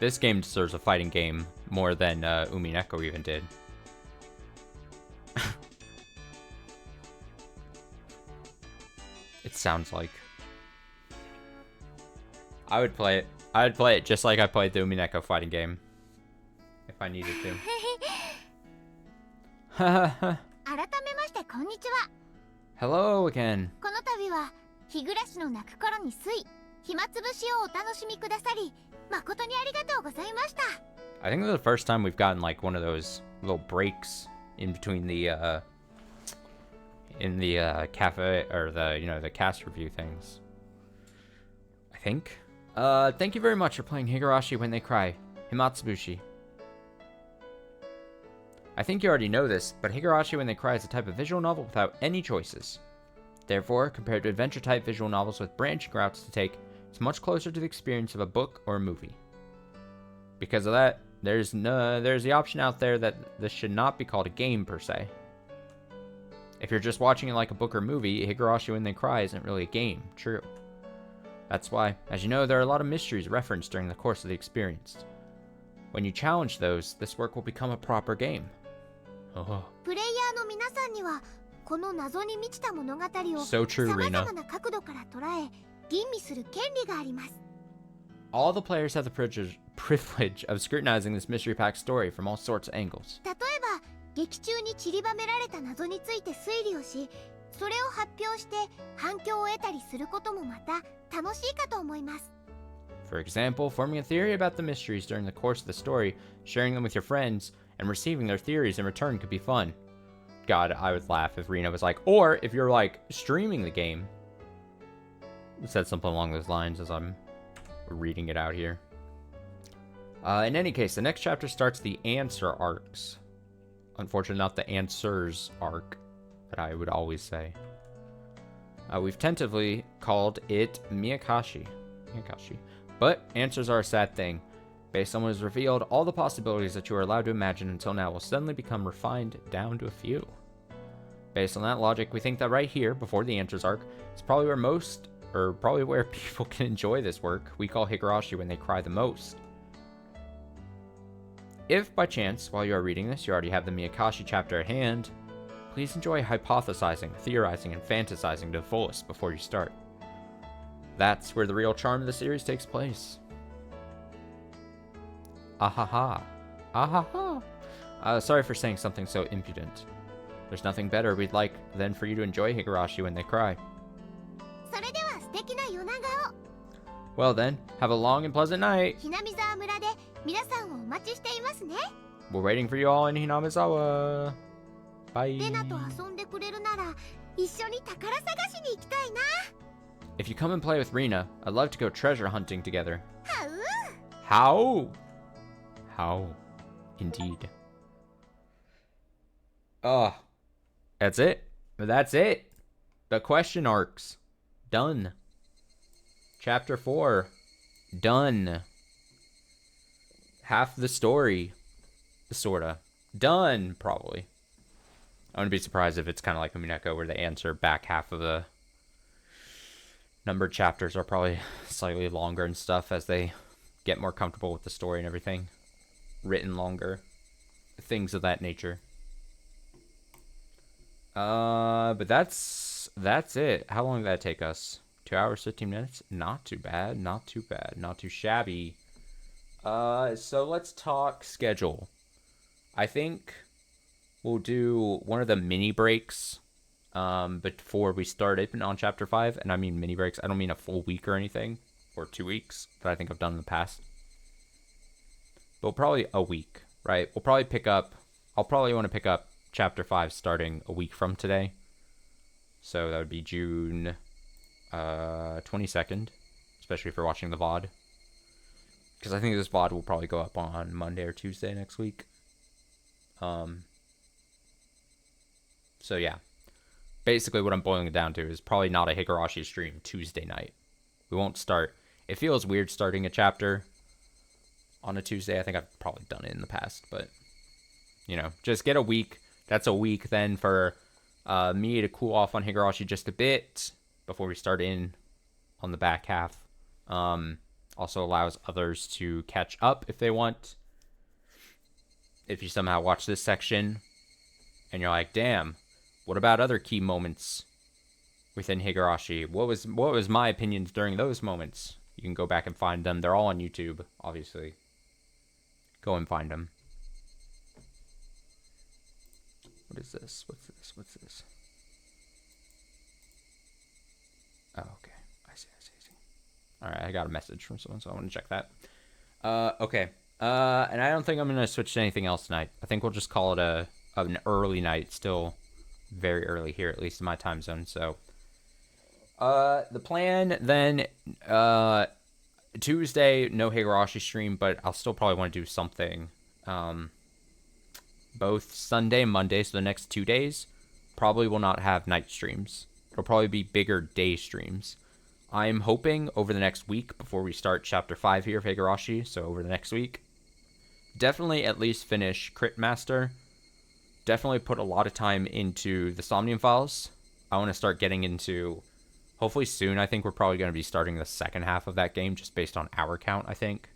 This game deserves a fighting game more than Umineko even did. It sounds like. I would play it. I would play it just like I played the Umineko fighting game. If I needed to. 改めましてこんにちは。 Hello again. この度は日暮らしの泣く頃に水、暇つぶしをお楽しみくださり、誠にありがとうございました。 I think this is the first time we've gotten like one of those little breaks in between the cafe or the cast review things. I think. Thank you very much for playing Higurashi When They Cry, Himatsubushi. I think you already know this, but Higurashi When They Cry is a type of visual novel without any choices. Therefore, compared to adventure-type visual novels with branching routes to take, it's much closer to the experience of a book or a movie. Because of that, there's the option out there that this should not be called a game per se. If you're just watching it like a book or movie, Higurashi When They Cry isn't really a game, true. That's why, as you know, there are a lot of mysteries referenced during the course of the experience. When you challenge those, this work will become a proper game. Oh. プレイヤーの皆さんにはこの謎に満ちた物語を So true, 様 Rena. 々な角度から捉え吟味する権利があります。 All the players have the privilege of scrutinizing this mystery packed story from all sorts of angles. 例えば劇中に散りばめられた謎について推理をし、それを発表して反響を得たりすることもまた楽しいかと思います。 For example, forming a theory about the mysteries during the course of the story, sharing them with your friends, and receiving their theories in return could be fun. God, I would laugh if Rena was like, or if you're like streaming the game. Said something along those lines as I'm reading it out here. In any case, the next chapter starts the answer arcs. Unfortunately, not the answers arc that I would always say. We've tentatively called it Miyakashi. But answers are a sad thing. Based on what is revealed, all the possibilities that you are allowed to imagine until now will suddenly become refined down to a few. Based on that logic, we think that right here, before the answers arc, is probably where people can enjoy this work we call Higurashi When They Cry the most. If, by chance, while you are reading this, you already have the Miyakashi chapter at hand, please enjoy hypothesizing, theorizing, and fantasizing to the fullest before you start. That's where the real charm of the series takes place. Ahaha. Ahaha. Sorry for saying something so impudent. There's nothing better we'd like than for you to enjoy Higurashi When They Cry. それでは素敵な夜長を。Well then, have a long and pleasant night. ひなみ沢村で皆さんをお待ちしていますね。 We're waiting for you all in Hinamizawa. Bye. レナと遊んでくれるなら一緒に宝探しに行きたいな。 If you come and play with Rena, I'd love to go treasure hunting together. はう。 How? How? Indeed. That's it. That's it. The question arcs. Done. Chapter 4. Done. Half the story. Sorta. Done, probably. I wouldn't be surprised if it's kind of like Umineko, where they answer back half of the numbered chapters are probably slightly longer and stuff as they get more comfortable with the story and everything. Written longer. Things of that nature. But that's it. How long did that take us? 2 hours, 15 minutes? Not too bad. Not too bad. Not too shabby. So let's talk schedule. I think we'll do one of the mini breaks before we start it on chapter 5. And I mean mini breaks. I don't mean a full week or anything. Or 2 weeks that I think I've done in the past. But probably a week, right? We'll probably pick up... I'll probably want to pick up chapter 5 starting a week from today. So that would be June 22nd. Especially if you're watching the VOD. Because I think this VOD will probably go up on Monday or Tuesday next week. So yeah. Basically what I'm boiling it down to is probably not a Higurashi stream Tuesday night. We won't start... It feels weird starting a chapter on a Tuesday. I think I've probably done it in the past, but... You know, just get a week. That's a week then for me to cool off on Higurashi just a bit before we start in on the back half. Also allows others to catch up if they want. If you somehow watch this section and you're like, damn, what about other key moments within Higurashi? What was my opinions during those moments? You can go back and find them. They're all on YouTube, obviously. Go and find them. What is this? What's this? What's this? Oh, okay. I see. Alright, I got a message from someone, so I want to check that. Okay. And I don't think I'm going to switch to anything else tonight. I think we'll just call it an early night. Still very early here, at least in my time zone, so... the plan then, Tuesday, no Higurashi stream, but I'll still probably want to do something, both Sunday and Monday, so the next 2 days, probably will not have night streams. It'll probably be bigger day streams. I'm hoping over the next week, before we start Chapter 5 here of Higurashi, so over the next week, definitely at least finish Crit Master. Definitely put a lot of time into the Somnium Files. I want to start getting into... Hopefully soon, I think we're probably going to be starting the second half of that game, just based on hour count, I think.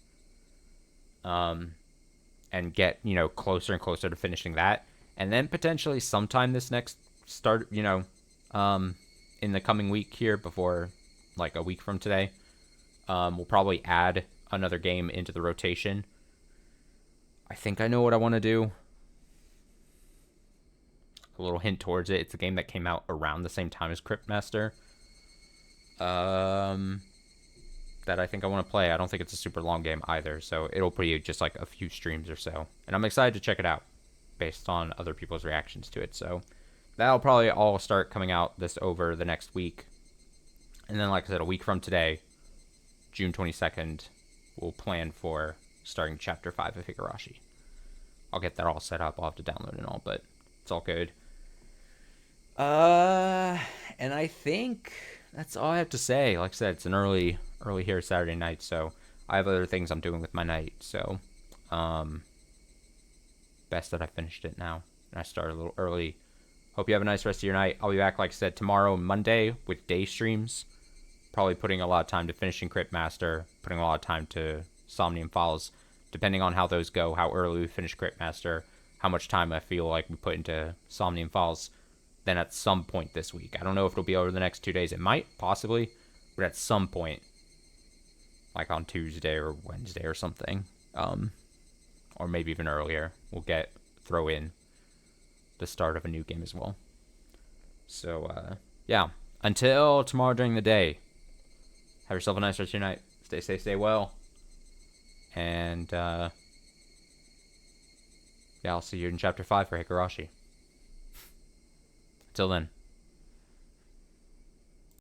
And get, you know, closer and closer to finishing that. And then potentially sometime this next start, you know, in the coming week here, before, like, a week from today, we'll probably add another game into the rotation. I think I know what I want to do. A little hint towards it. It's a game that came out around the same time as Cryptmaster. That I think I want to play. I don't think it's a super long game either, so it'll be just like a few streams or so. And I'm excited to check it out based on other people's reactions to it. So that'll probably all start coming out over the next week. And then, like I said, a week from today, June 22nd, we'll plan for starting Chapter 5 of Higurashi. I'll get that all set up. I'll have to download it and all, but it's all good. And I think that's all I have to say. Like I said, it's an early here Saturday night, so I have other things I'm doing with my night, so best that I finished it now. And I started a little early. Hope you have a nice rest of your night. I'll be back, like I said, tomorrow and Monday with day streams. Probably putting a lot of time to finishing Crit Master, putting a lot of time to Somnium Files, depending on how those go, how early we finish Crit Master, how much time I feel like we put into Somnium Files. Then at some point this week. I don't know if it'll be over the next 2 days. It might, possibly. But at some point, like on Tuesday or Wednesday or something, or maybe even earlier, we'll throw in the start of a new game as well. So, yeah. Until tomorrow during the day, have yourself a nice rest of your night. Stay Stay safe, stay well. And, yeah, I'll see you in Chapter 5 for Higurashi. Until then.